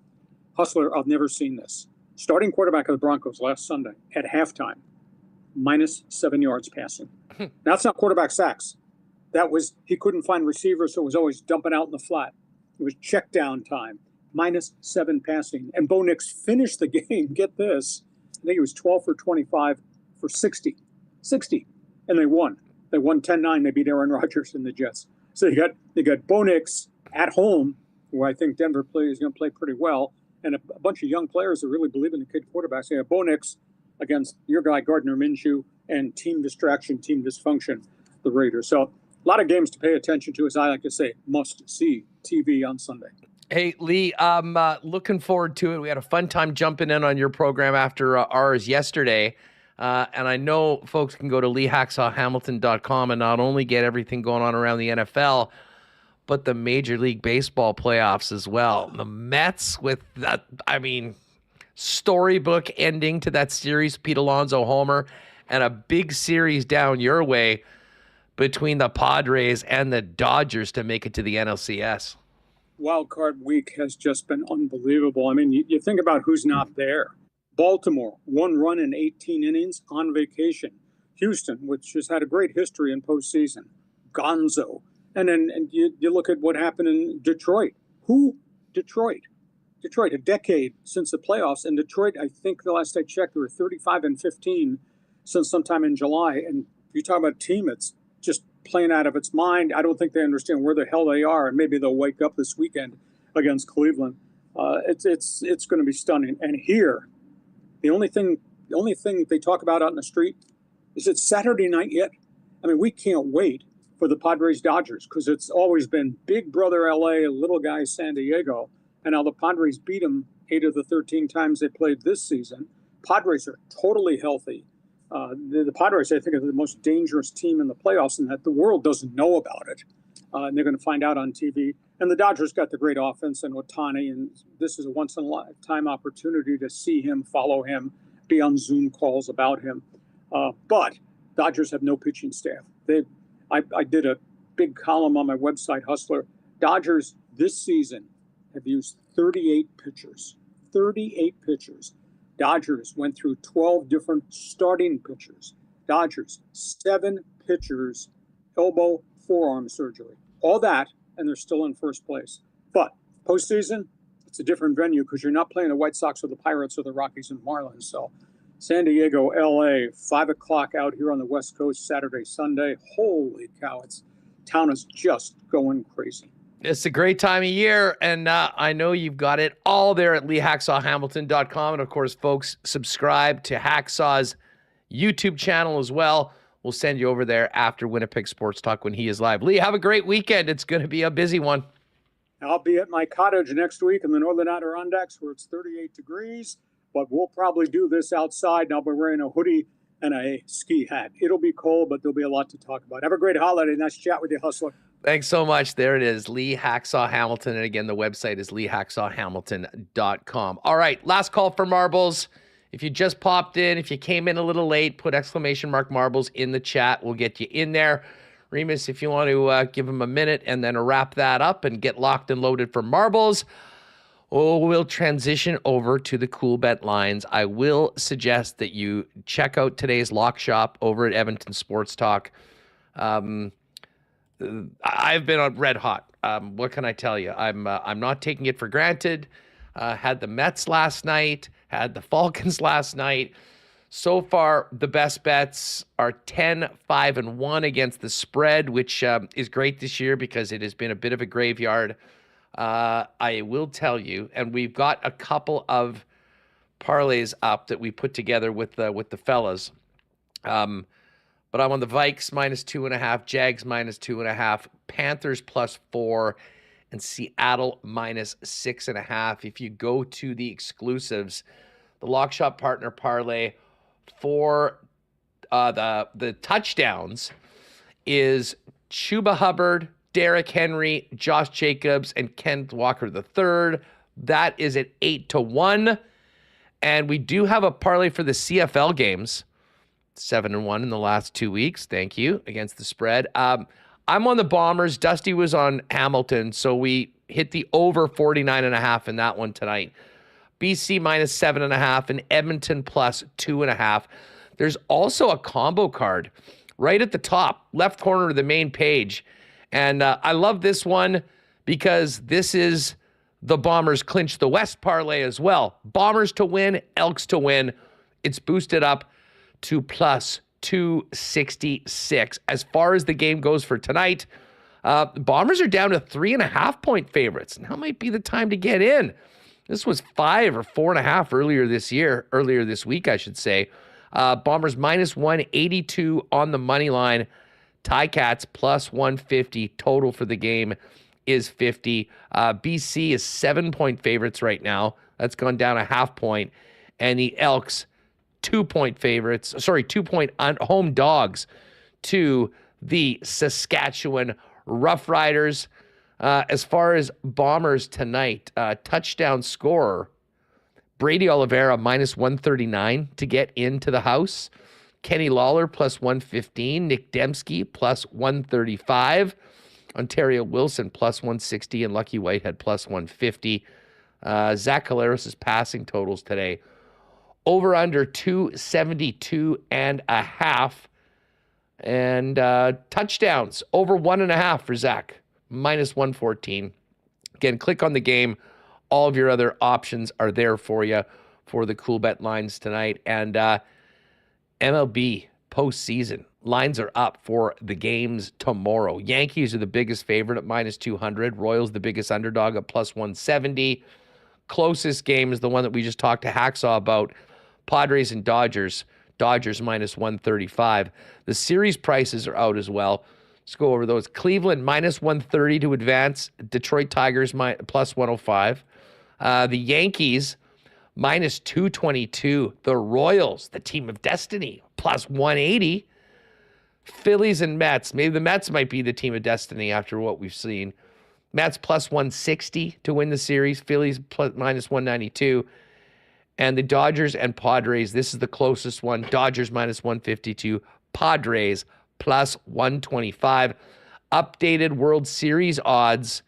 Hustler, I've never seen this. Starting quarterback of the Broncos last Sunday at halftime, -7 yards passing. That's not quarterback sacks. That was, he couldn't find receivers, so it was always dumping out in the flat. It was check down time, -7 passing. And Bo Nix finished the game, get this, I think he was 12 for 25 for 60. And they won. They won 10-9. They beat Aaron Rodgers and the Jets. So you got Bo Nix at home, where I think Denver is going to play pretty well, and a bunch of young players that really believe in the kid quarterbacks. So you have Bo Nix against your guy, Gardner Minshew, and team distraction, team dysfunction, the Raiders. So a lot of games to pay attention to, as I like to say, must-see TV on Sunday. Hey, Lee, I'm looking forward to it. We had a fun time jumping in on your program after ours yesterday. And I know folks can go to leehacksawhamilton.com and not only get everything going on around the NFL, but the Major League Baseball playoffs as well. The Mets with that, storybook ending to that series, Pete Alonso homer, and a big series down your way between the Padres and the Dodgers to make it to the NLCS. Wild card week has just been unbelievable. I mean, you think about who's not there. Baltimore, 1 run in 18 innings on vacation. Houston, which has had a great history in postseason. Gonzo. And then you look at what happened in Detroit. Who? Detroit, a decade since the playoffs. And Detroit, I think the last I checked, they were 35-15 since sometime in July. And you talk about a team that's just playing out of its mind. I don't think they understand where the hell they are, and maybe they'll wake up this weekend against Cleveland. It's going to be stunning. And here, the only thing they talk about out in the street is it's Saturday night yet. I mean, we can't wait for the Padres-Dodgers, because it's always been big brother LA, little guy San Diego, and now the Padres beat them 8 of the 13 times they played this season. Padres are totally healthy. The Padres, I think, are the most dangerous team in the playoffs, and that the world doesn't know about it. And they're going to find out on TV. And the Dodgers got the great offense and Ohtani, and this is a once-in-a-lifetime opportunity to see him, follow him, be on Zoom calls about him. But Dodgers have no pitching staff. I did a big column on my website, Hustler. Dodgers this season have used 38 pitchers. 38 pitchers. Dodgers went through 12 different starting pitchers. Dodgers, 7 pitchers, elbow, forearm surgery. All that, and they're still in first place. But postseason, it's a different venue because you're not playing the White Sox or the Pirates or the Rockies and Marlins. So San Diego, LA, 5 o'clock out here on the West Coast, Saturday, Sunday. Holy cow, town is just going crazy. It's a great time of year, and I know you've got it all there at LeeHacksawHamilton.com. And, of course, folks, subscribe to Hacksaw's YouTube channel as well. We'll send you over there after Winnipeg Sports Talk when he is live. Lee, have a great weekend. It's going to be a busy one. I'll be at my cottage next week in the Northern Adirondacks where it's 38 degrees, but we'll probably do this outside, and I'll be wearing a hoodie and a ski hat. It'll be cold, but there'll be a lot to talk about. Have a great holiday. Nice chat with you, Hustler. Thanks so much. There it is, Lee Hacksaw Hamilton. And again, the website is LeeHacksawHamilton.com. All right, last call for marbles. If you just popped in, if you came in a little late, put !marbles in the chat. We'll get you in there. Remis, if you want to give him a minute and then wrap that up and get locked and loaded for marbles, we'll transition over to the Coolbet lines. I will suggest that you check out today's lock shop over at Edmonton Sports Talk. I've been on red hot. What can I tell you? I'm not taking it for granted. Had the Mets last night, had the Falcons last night. So far, the best bets are 10-5-1 against the spread, which is great this year because it has been a bit of a graveyard. I will tell you, and we've got a couple of parlays up that we put together with the fellas. But I'm on the Vikes -2.5, Jags -2.5, Panthers +4, and Seattle -6.5. If you go to the exclusives, the Lock Shop Partner Parlay for the touchdowns is Chuba Hubbard, Derrick Henry, Josh Jacobs, and Kent Walker III. That is at 8-1. And we do have a parlay for the CFL games. 7-1 in the last 2 weeks. Thank you. Against the spread. I'm on the Bombers. Dusty was on Hamilton, so we hit the over 49.5 in that one tonight. BC -7.5 and Edmonton +2.5. There's also a combo card right at the top, left corner of the main page. And I love this one because this is the Bombers clinch the West parlay as well. Bombers to win, Elks to win. It's boosted up to +266. As far as the game goes for tonight, Bombers are down to 3.5-point favorites. Now might be the time to get in. This was 5 or 4.5 earlier this week, I should say. Bombers -182 on the money line. Ticats +150. Total for the game is 50. BC is 7-point favorites right now. That's gone down a half point. And the Elks 2-point favorites, 2-point home dogs to the Saskatchewan Roughriders. As far as Bombers tonight, touchdown scorer, Brady Oliveira -139 to get into the house. Kenny Lawler +115. Nick Dembski +135. Ontario Wilson +160 and Lucky Whitehead +150. Zach Collaros' passing totals today. Over under 272.5. And touchdowns over 1.5 for Zach, -114. Again, click on the game. All of your other options are there for you for the Coolbet lines tonight. And MLB postseason lines are up for the games tomorrow. Yankees are the biggest favorite at -200. Royals the biggest underdog at +170. Closest game is the one that we just talked to Hacksaw about. Padres and Dodgers. Dodgers -135. The series prices are out as well. Let's go over those. Cleveland minus 130 to advance. Detroit Tigers plus 105. The Yankees minus 222. The Royals, the team of destiny, plus 180. Phillies and Mets. Maybe the Mets might be the team of destiny after what we've seen. Mets plus 160 to win the series. Phillies minus 192. And the Dodgers and Padres. This is the closest one. Dodgers minus 152. Padres plus 125. Updated World Series odds.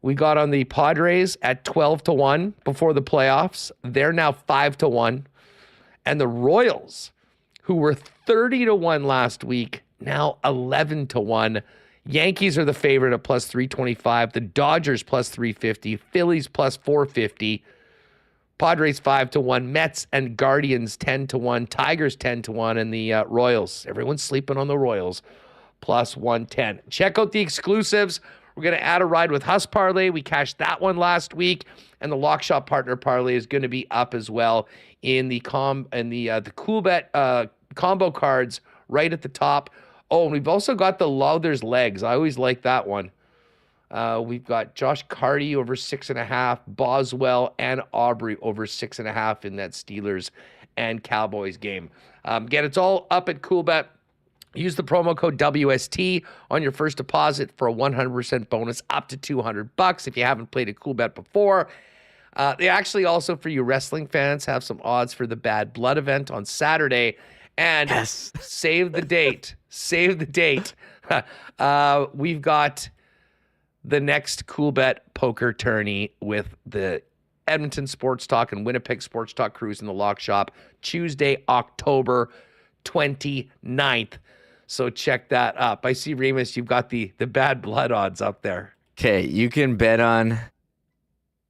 We got on the Padres at 12-1 before the playoffs. They're now 5-1. And the Royals, who were 30-1 last week, now 11-1. Yankees are the favorite at plus 325. The Dodgers plus 350. Phillies plus 450. Padres 5-1. Mets and Guardians 10-1. Tigers 10-1. And the Royals, everyone's sleeping on the Royals, plus 110. Check out the exclusives. We're going to add a ride with Huss parlay. We cashed that one last week, and the Lock Shop partner parlay is going to be up as well in the Coolbet combo cards right at the top. Oh, and we've also got the Lowther's legs. I always like that one. We've got Josh Carty over 6.5, Boswell and Aubrey over 6.5 in that Steelers and Cowboys game. Again, it's all up at Coolbet. Use the promo code WST on your first deposit for a 100% bonus up to $200 if you haven't played a Coolbet before. They actually also, for you wrestling fans, have some odds for the Bad Blood event on Saturday. And Yes. Save the date. Save the date. We've got the next Coolbet poker tourney with the Edmonton Sports Talk and Winnipeg Sports Talk crews in the Lock Shop, Tuesday, October 29th. So check that up. I see, Remis, you've got the Bad Blood odds up there. Okay, you can bet on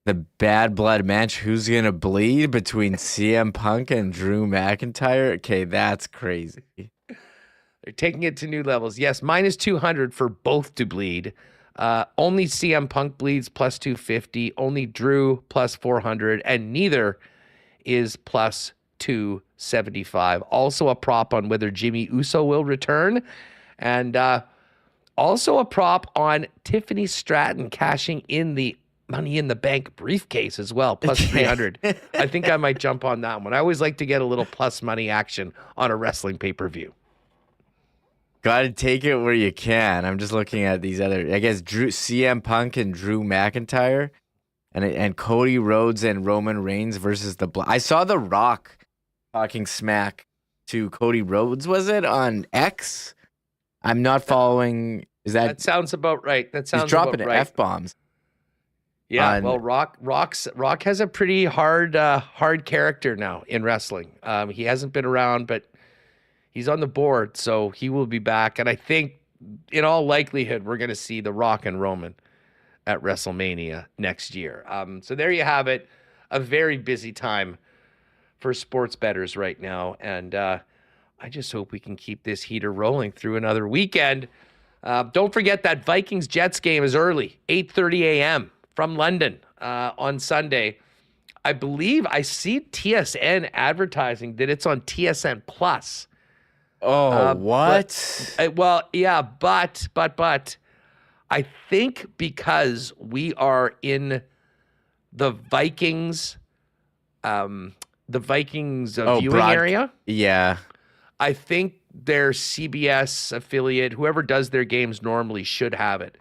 the Bad Blood match. Who's going to bleed between CM Punk and Drew McIntyre? Okay, that's crazy. They're taking it to new levels. Yes, minus 200 for both to bleed. Only CM Punk bleeds plus 250. Only Drew plus 400. And neither is plus 275. Also a prop on whether Jimmy Uso will return. And also a prop on Tiffany Stratton cashing in the Money in the Bank briefcase as well, plus 300. I think I might jump on that one. I always like to get a little plus money action on a wrestling pay-per-view. Got to take it where you can. I'm just looking at these other, I guess, CM Punk and Drew McIntyre and Cody Rhodes and Roman Reigns versus I saw The Rock talking smack to Cody Rhodes, was it, on X? I'm not following. Is that sounds about right. That sounds he's dropping about right. F-bombs. Yeah, well, Rock has a pretty hard character now in wrestling. He hasn't been around, but he's on the board, so he will be back. And I think, in all likelihood, we're going to see The Rock and Roman at WrestleMania next year. So there you have it. A very busy time for sports bettors right now. And I just hope we can keep this heater rolling through another weekend. Don't forget that Vikings-Jets game is early, 8:30 a.m. from London on Sunday. I believe I see TSN advertising that it's on TSN Plus. Oh, what? But I think because we are in the Vikings viewing area. Yeah. I think their CBS affiliate, whoever does their games normally, should have it.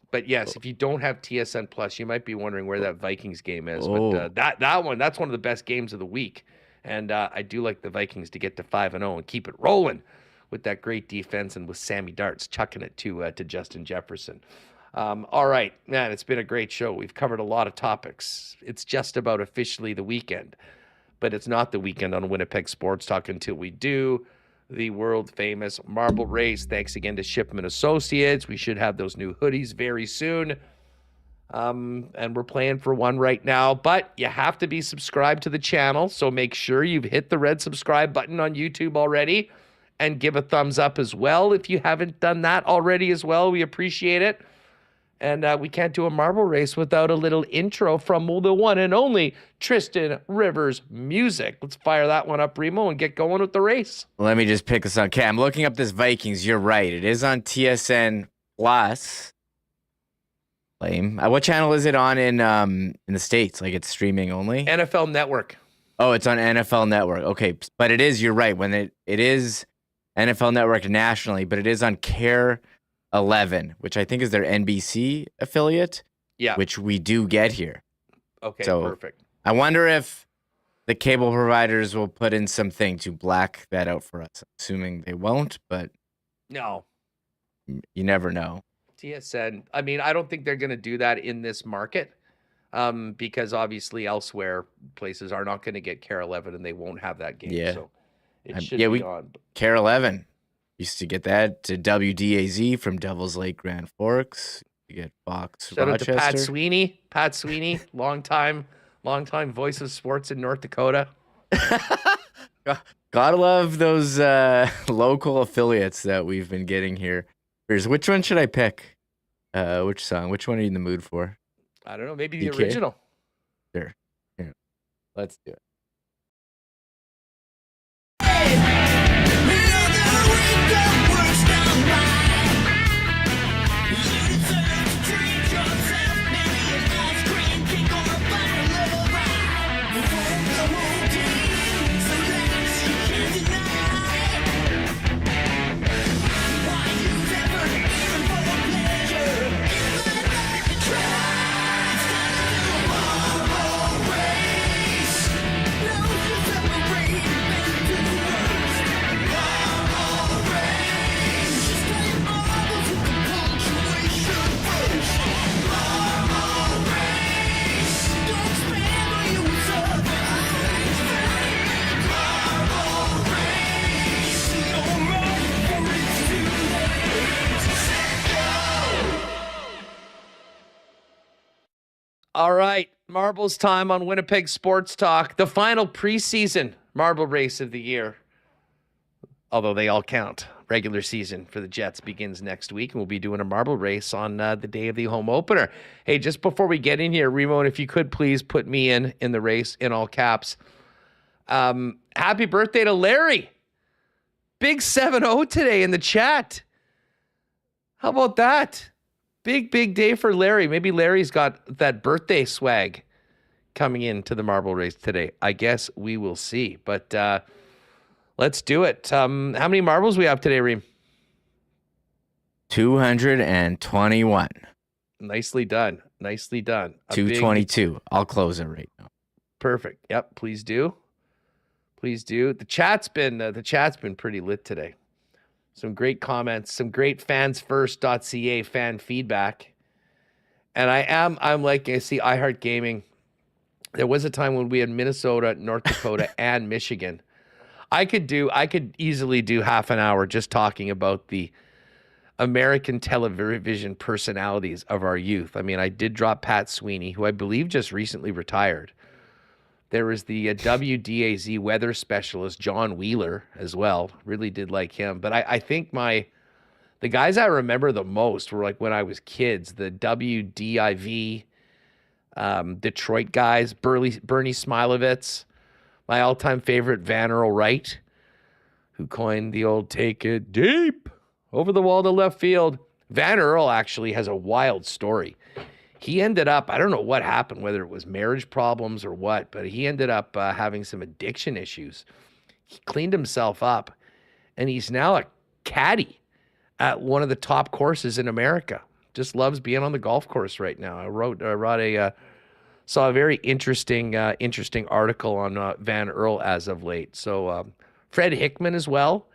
But yes, if you don't have TSN Plus, you might be wondering where that Vikings game is. But that's one of the best games of the week. And I do like the Vikings to get to 5-0 and keep it rolling with that great defense and with Sammy Darts chucking it to Justin Jefferson. All right, man, it's been a great show. We've covered a lot of topics. It's just about officially the weekend, but it's not the weekend on Winnipeg Sports Talk until we do the world-famous marble race. Thanks again to Shipman Associates. We should have those new hoodies very soon. And we're playing for one right now, but you have to be subscribed to the channel. So make sure you've hit the red subscribe button on YouTube already and give a thumbs up as well. If you haven't done that already as well, we appreciate it. And we can't do a marble race without a little intro from the one and only Tristan Rivers Music. Let's fire that one up, Remo, and get going with the race. Let me just pick this on. Okay, I'm looking up this Vikings. You're right. It is on TSN Plus. Lame. What channel is it on in the States? Like it's streaming only? NFL Network. Oh, it's on NFL Network. Okay, but it is, you're right, when it is NFL Network nationally, but it is on Care 11, which I think is their NBC affiliate, which we do get here. Okay, so perfect. I wonder if the cable providers will put in something to black that out for us. Assuming they won't, but no, you never know. TSN. I mean, I don't think they're going to do that in this market. Because obviously elsewhere places are not going to get Care 11 and they won't have that game. Yeah. So it should be on. Care 11 used to get that to WDAZ from Devil's Lake, Grand Forks. You get Fox, Shout Rochester. out to Pat Sweeney, long time voice of sports in North Dakota. Gotta love those local affiliates that we've been getting here. Which one should I pick? Which song? Which one are you in the mood for? I don't know. Maybe the DK? original. Sure. Here. Let's do it. All right, marbles time on Winnipeg Sports Talk. The final preseason marble race of the year. Although they all count. Regular season for the Jets begins next week, and we'll be doing a marble race on the day of the home opener. Hey, just before we get in here, Remo, if you could please put me in the race in all caps. Happy birthday to Larry. Big 7-0 today in the chat. How about that? Big day for Larry. Maybe Larry's got that birthday swag coming into the marble race today. I guess we will see. But let's do it. How many marbles we have today, Reem? 221. Nicely done. 222. I'll close it right now. Perfect. Yep. Please do. The chat's been pretty lit today. Some great comments, some great fansfirst.ca fan feedback. And I'm like, I see iHeart Gaming. There was a time when we had Minnesota, North Dakota, and Michigan. I could easily do half an hour just talking about the American television personalities of our youth. I mean, I did drop Pat Sweeney, who I believe just recently retired. There was the WDAZ weather specialist, John Wheeler, as well. Really did like him. But I think the guys I remember the most were like when I was kids, the WDIV, Detroit guys, Bernie Smilovitz, my all-time favorite, Van Earl Wright, who coined the old take it deep over the wall to left field. Van Earl actually has a wild story. He ended up, I don't know what happened, whether it was marriage problems or what, but he ended up having some addiction issues. He cleaned himself up, and he's now a caddy at one of the top courses in America. Just loves being on the golf course right now. Saw a very interesting article on Van Earl as of late. So Fred Hickman as well.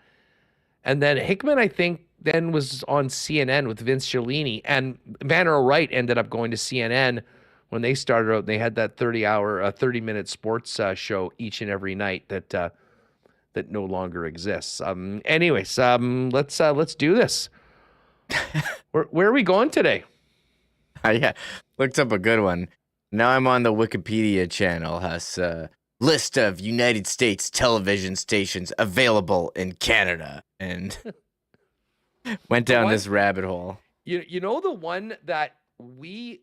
And then Hickman, I think, then was on CNN with Vince Cellini, and Van Earl Wright ended up going to CNN when they started out. They had that 30-minute sports show each and every night that no longer exists. Anyways, let's do this. Where are we going today? Yeah, looked up a good one. Now I'm on the Wikipedia channel. Has list of United States television stations available in Canada, and went down this rabbit hole. You know the one that we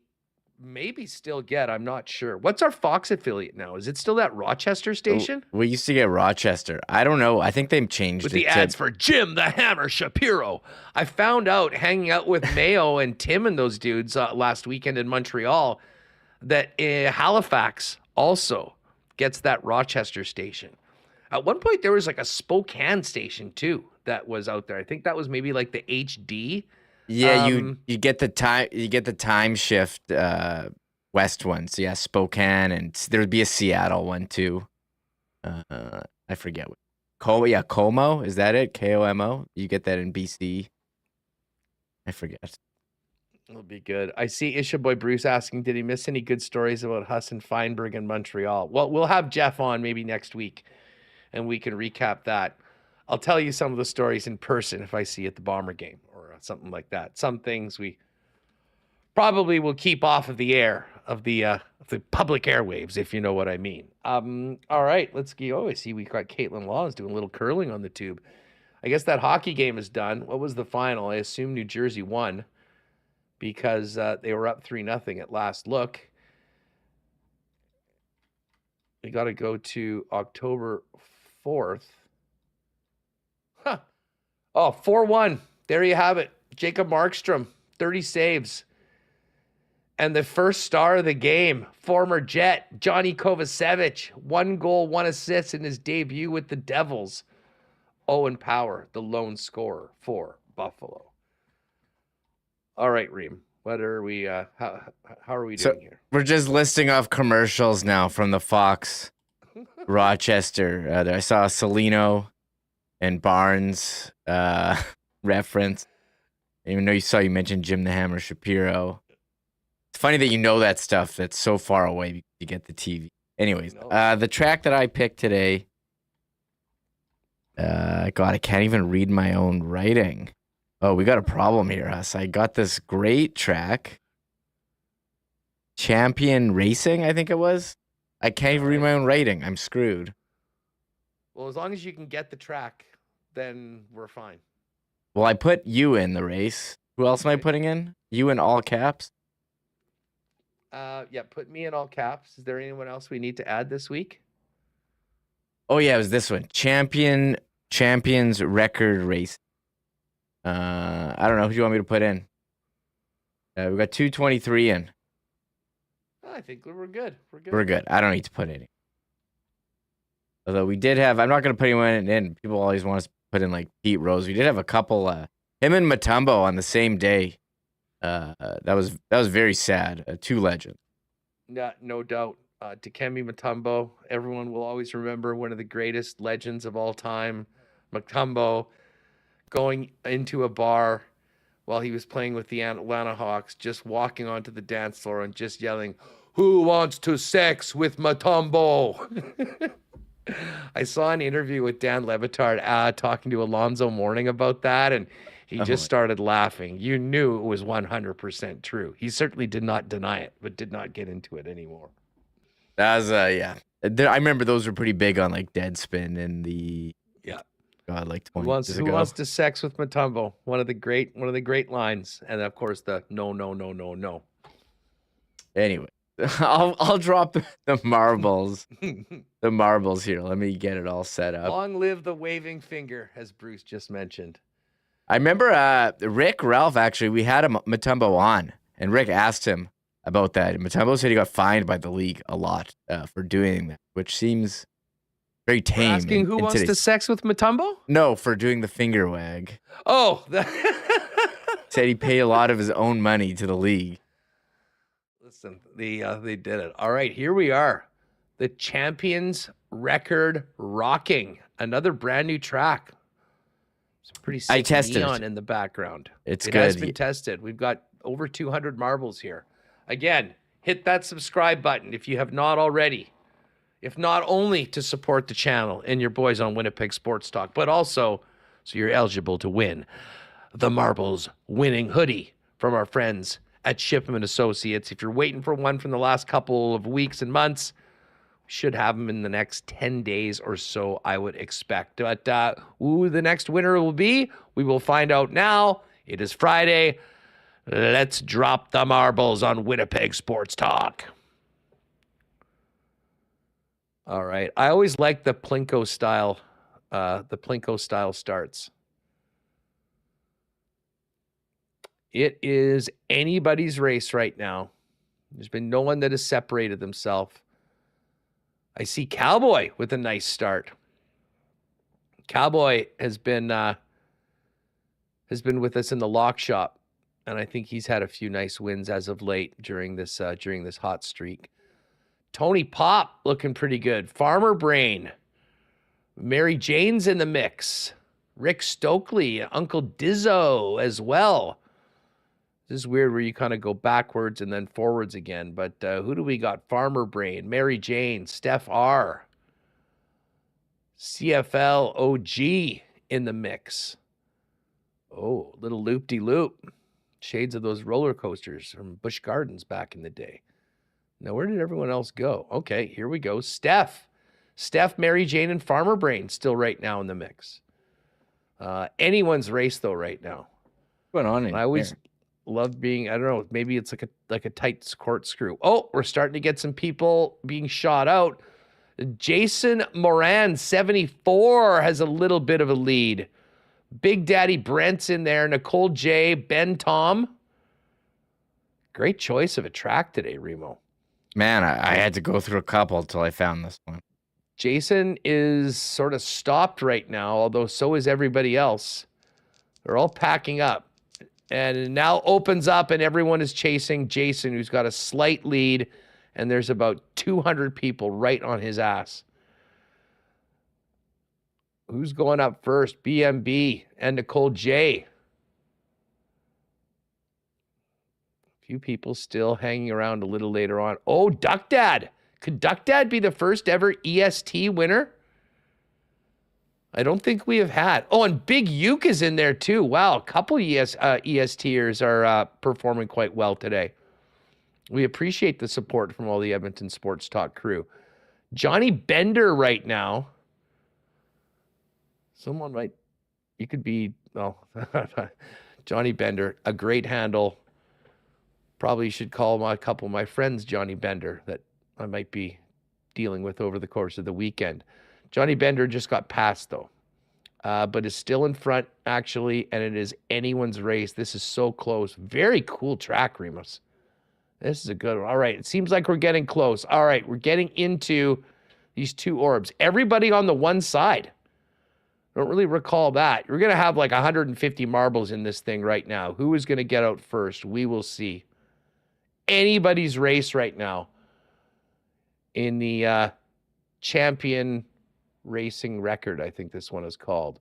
maybe still get, I'm not sure. What's our Fox affiliate now? Is it still that Rochester station? We used to get Rochester. I don't know. I think they've changed With it the ads for Jim the Hammer Shapiro. I found out hanging out with Mayo and Tim and those dudes last weekend in Montreal that Halifax also gets that Rochester station. At one point, there was like a Spokane station too that was out there. I think that was maybe like the HD. Yeah, you get the time shift west one. So yeah, Spokane, and there would be a Seattle one too. I forget what. Como, is that it? Komo. You get that in BC. I forget. It'll be good. I see Isha Boy Bruce asking, did he miss any good stories about Huss and Feinberg in Montreal? Well, we'll have Jeff on maybe next week, and we can recap that. I'll tell you some of the stories in person if I see you at the Bomber game or something like that. Some things we probably will keep off of the air of the public airwaves, if you know what I mean. All right, let's go. Oh, I see we got Caitlin Laws doing a little curling on the tube. I guess that hockey game is done. What was the final? I assume New Jersey won because they were up 3-0 at last look. We got to go to October 4th. Huh. Oh, 4-1. There you have it. Jacob Markstrom, 30 saves. And the first star of the game, former Jet, Johnny Kovacevic, 1 goal, 1 assist in his debut with the Devils. Owen Power, the lone scorer for Buffalo. All right, Reem, what are we? How are we doing here? We're just listing off commercials now from the Fox Rochester. I saw Celino and Barnes reference. Even though you mentioned Jim the Hammer Shapiro. It's funny that you know that stuff that's so far away to get the TV. Anyways, the track that I picked today. God, I can't even read my own writing. Oh, we got a problem here, Huss. I got this great track. Champion Racing, I think it was. I can't even read my own writing. I'm screwed. Well, as long as you can get the track, then we're fine. Well, I put you in the race. Who else am I putting in? You in all caps? Yeah, put me in all caps. Is there anyone else we need to add this week? Oh, yeah, it was this one. Champions Record Race. I don't know. Who do you want me to put in? We got 223 in. I think we're good. We're good. I don't need to put any. Although we did have, I'm not going to put anyone in. People always want us to put in like Pete Rose. We did have a couple, him and Mutombo on the same day. That was very sad. 2 legends. No doubt. Dikembe Mutombo, everyone will always remember, one of the greatest legends of all time. Mutombo going into a bar while he was playing with the Atlanta Hawks, just walking onto the dance floor and just yelling, "Who wants to sex with Mutombo?" I saw an interview with Dan Levitard talking to Alonzo Mourning about that, and he just started laughing. You knew it was 100% true. He certainly did not deny it, but did not get into it anymore. That was, yeah. I remember those were pretty big on like Deadspin and the, God, like 20 years ago. Who wants to sex with Mutombo? One of the great lines. And of course the no. Anyway, I'll drop the marbles. The marbles here. Let me get it all set up. Long live the waving finger, as Bruce just mentioned. I remember Rick Ralph, actually, we had Mutombo on, and Rick asked him about that. And Mutombo said he got fined by the league a lot for doing that, which seems very tame. Asking who wants to sex with Mutombo? No, for doing the finger wag. Oh. Said he paid a lot of his own money to the league. Listen, they did it. All right, here we are. The Champions Record Rocking. Another brand new track. It's pretty sick. I tested neon it in the background. It good. It has been tested. We've got over 200 marbles here. Again, hit that subscribe button if you have not already. If not only to support the channel and your boys on Winnipeg Sports Talk, but also so you're eligible to win the Marbles winning hoodie from our friends at Shipman Associates. If you're waiting for one from the last couple of weeks and months, we should have them in the next 10 days or so, I would expect. But who the next winner will be, we will find out now. It is Friday, Let's drop the marbles on Winnipeg Sports Talk. All right. I always like the Plinko style starts. It is anybody's race right now. There's been no one that has separated themselves. I see Cowboy with a nice start. Cowboy has been with us in the lock shop, and I think he's had a few nice wins as of late during this hot streak. Tony Pop looking pretty good. Farmer Brain. Mary Jane's in the mix. Rick Stokely, Uncle Dizzo as well. This is weird where you kind of go backwards and then forwards again. But who do we got? Farmer Brain, Mary Jane, Steph R. CFL OG in the mix. Oh, little loop-de-loop. Shades of those roller coasters from Busch Gardens back in the day. Now, where did everyone else go? Okay, here we go. Steph, Mary Jane, and Farmer Brain still right now in the mix. Anyone's race, though, right now. What's going on in I always here? love being, I don't know, maybe it's like a tight corkscrew. Oh, we're starting to get some people being shot out. Jason Moran, 74, has a little bit of a lead. Big Daddy Brent's in there. Nicole J, Ben Tom. Great choice of a track today, Remo. Man, I had to go through a couple until I found this one. Jason is sort of stopped right now, although so is everybody else. They're all packing up. And it now opens up, and everyone is chasing Jason, who's got a slight lead, and there's about 200 people right on his ass. Who's going up first? BMB and Nicole J. A few people still hanging around a little later on. Oh, Duck Dad. Could Duck Dad be the first ever EST winner? I don't think we have had. Oh, and Big Uke is in there too. Wow, a couple ESTers are performing quite well today. We appreciate the support from all the Edmonton Sports Talk crew. Johnny Bender right now. Someone might, you could be, well, Johnny Bender, a great handle. Probably should call a couple of my friends Johnny Bender that I might be dealing with over the course of the weekend. Johnny Bender just got passed, though, but is still in front, actually, and it is anyone's race. This is so close. Very cool track, Remis. This is a good one. All right, it seems like we're getting close. All right, we're getting into these two orbs. Everybody on the one side. I don't really recall that. You're going to have like 150 marbles in this thing right now. Who is going to get out first? We will see. Anybody's race right now in the champion racing record, I think this one is called.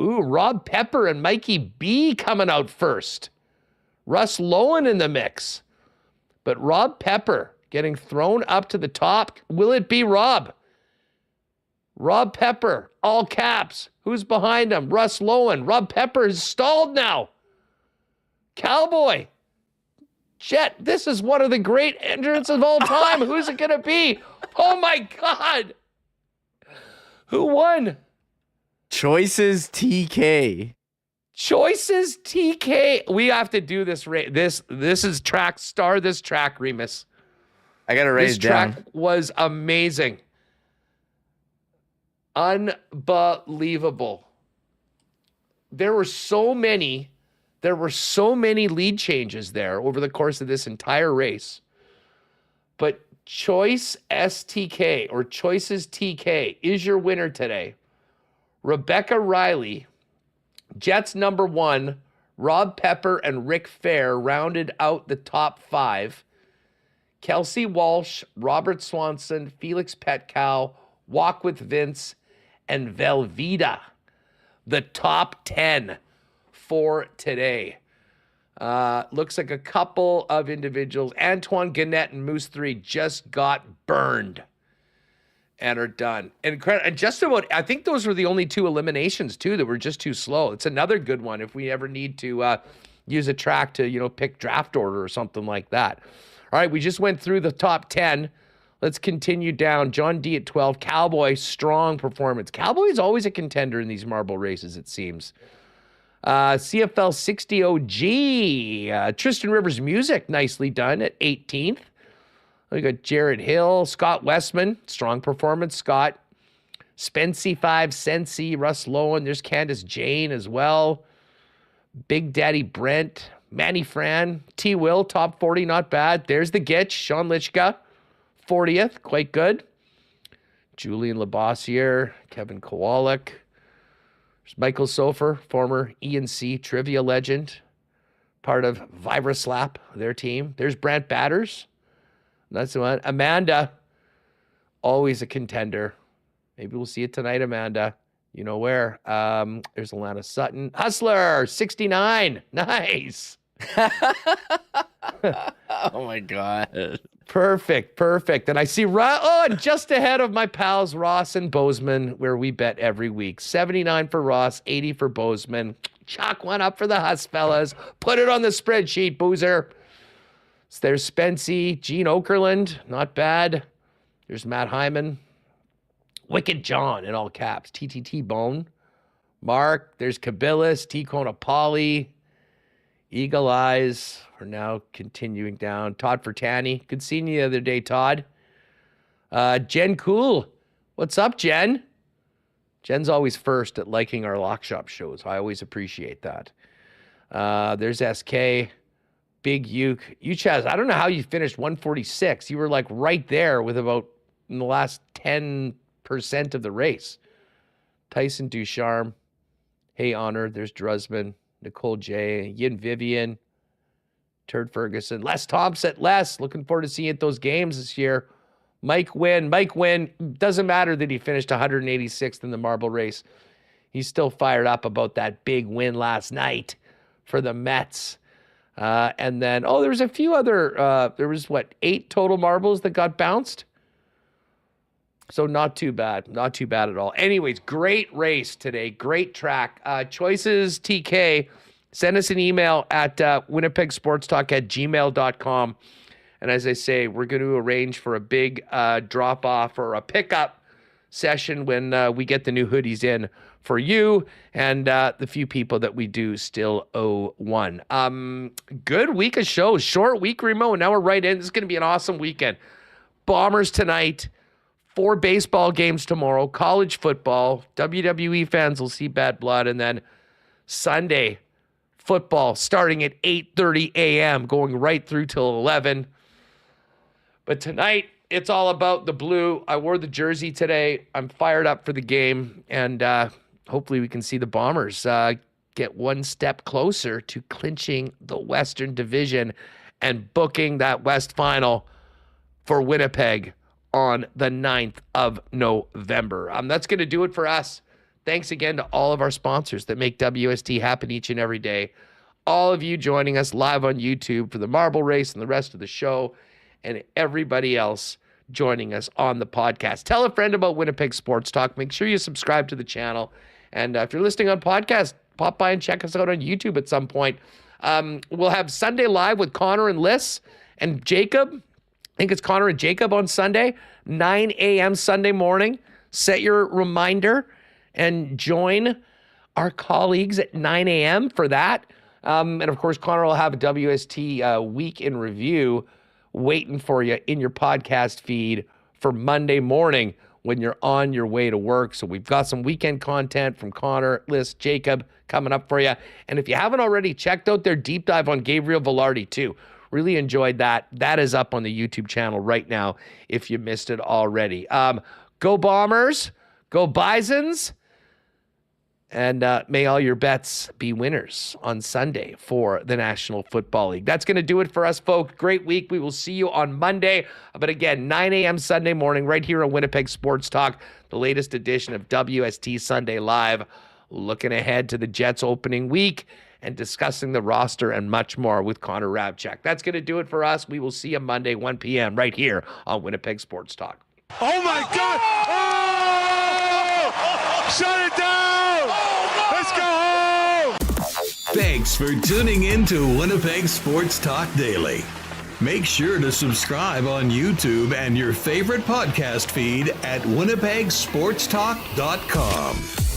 Ooh, Rob Pepper and Mikey B coming out first. Russ Lowen in the mix. But Rob Pepper getting thrown up to the top. Will it be Rob? Rob Pepper, all caps. Who's behind him? Russ Lowen. Rob Pepper is stalled now. Cowboy. Jet, this is one of the great entrants of all time. Who's it going to be? Oh, my God. Who won? Choices TK. Choices TK. We have to do this. This is track. Star this track, Remis. I got to raise this down. Track was amazing. Unbelievable. There were so many lead changes there over the course of this entire race. But Choice STK or Choices TK is your winner today. Rebecca Riley, Jets number 1, Rob Pepper and Rick Fair rounded out the top 5. Kelsey Walsh, Robert Swanson, Felix Petkow, Walk with Vince, and Velveeta, the top 10 for today. Looks like a couple of individuals, Antoine Gannett and Moose 3, just got burned and are done. And just about, I think those were the only 2 eliminations, too, that were just too slow. It's another good one if we ever need to use a track to, pick draft order or something like that. All right, we just went through the top 10. Let's continue down. John D at 12. Cowboy, strong performance. Cowboy is always a contender in these marble races, it seems. CFL 60 OG. Tristan Rivers Music, nicely done at 18th. We got Jared Hill, Scott Westman, strong performance, Scott. Spency 5, Sensi, Russ Lowen. There's Candace Jane as well. Big Daddy Brent, Manny Fran, T. Will, top 40, not bad. There's the Gitch, Sean Lichka, 40th, quite good. Julian Labossiere, Kevin Kowalik. There's Michael Sofer, former ENC trivia legend, part of Vibraslap, their team. There's Brant Batters. That's the one. Amanda, always a contender. Maybe we'll see it tonight, Amanda. You know where. There's Alana Sutton. Hustler, 69. Nice. Oh, my God. Perfect. And I see, and just ahead of my pals Ross and Bozeman, where we bet every week. 79 for Ross, 80 for Bozeman. Chalk one up for the Huss fellas. Put it on the spreadsheet, Boozer. So there's Spency, Gene Okerlund, not bad. There's Matt Hyman. Wicked John, in all caps. TTT Bone. Mark, there's Kabilis, T. Konapali. Eagle Eyes. We're now continuing down. Todd Fertani. Good seeing you the other day, Todd. Jen Cool. What's up, Jen? Jen's always first at liking our Lock Shop shows. I always appreciate that. There's SK. Big Uke. You, Chaz, I don't know how you finished 146. You were like right there with about in the last 10% of the race. Tyson Ducharme. Hey, Honor. There's Drusman. Nicole J. Yin Vivian. Turd Ferguson. Les Thompson. Les, looking forward to seeing you at those games this year. Mike Wynn. Doesn't matter that he finished 186th in the marble race. He's still fired up about that big win last night for the Mets. And then, there was a few other, there was 8 total marbles that got bounced? So not too bad at all. Anyways, great race today, great track. Choices TK, send us an email at winnipegsportstalk@gmail.com. And as I say, we're going to arrange for a big drop-off or a pickup session when we get the new hoodies in for you and the few people that we do still owe one. Good week of shows. Short week, Remo. Now we're right in. This is going to be an awesome weekend. Bombers tonight. 4 baseball games tomorrow. College football. WWE fans will see bad blood. And then Sunday, football starting at 8:30 a.m., going right through till 11. But tonight, it's all about the blue. I wore the jersey today. I'm fired up for the game. And hopefully we can see the Bombers get one step closer to clinching the Western Division and booking that West Final for Winnipeg on the 9th of November. That's going to do it for us. Thanks again to all of our sponsors that make WST happen each and every day. All of you joining us live on YouTube for the marble race and the rest of the show, and everybody else joining us on the podcast. Tell a friend about Winnipeg Sports Talk. Make sure you subscribe to the channel. And if you're listening on podcast, pop by and check us out on YouTube at some point. We'll have Sunday Live with Connor and Liz and Jacob. I think it's Connor and Jacob on Sunday, 9 a.m. Sunday morning. Set your reminder and join our colleagues at 9 a.m. for that. And of course, Connor will have a WST week in review waiting for you in your podcast feed for Monday morning when you're on your way to work. So we've got some weekend content from Connor, Liz, Jacob coming up for you. And if you haven't already checked out their deep dive on Gabriel Velarde too, really enjoyed that. That is up on the YouTube channel right now if you missed it already. Go Bombers, go Bisons, and may all your bets be winners on Sunday for the National Football League. That's going to do it for us, folks. Great week. We will see you on Monday. But again, 9 a.m. Sunday morning right here on Winnipeg Sports Talk, the latest edition of WST Sunday Live, looking ahead to the Jets opening week and discussing the roster and much more with Connor Rabchak. That's going to do it for us. We will see you Monday, 1 p.m. right here on Winnipeg Sports Talk. Oh, my God! Oh! Shut it down! Let's go home! Thanks for tuning in to Winnipeg Sports Talk Daily. Make sure to subscribe on YouTube and your favorite podcast feed at winnipegsportstalk.com.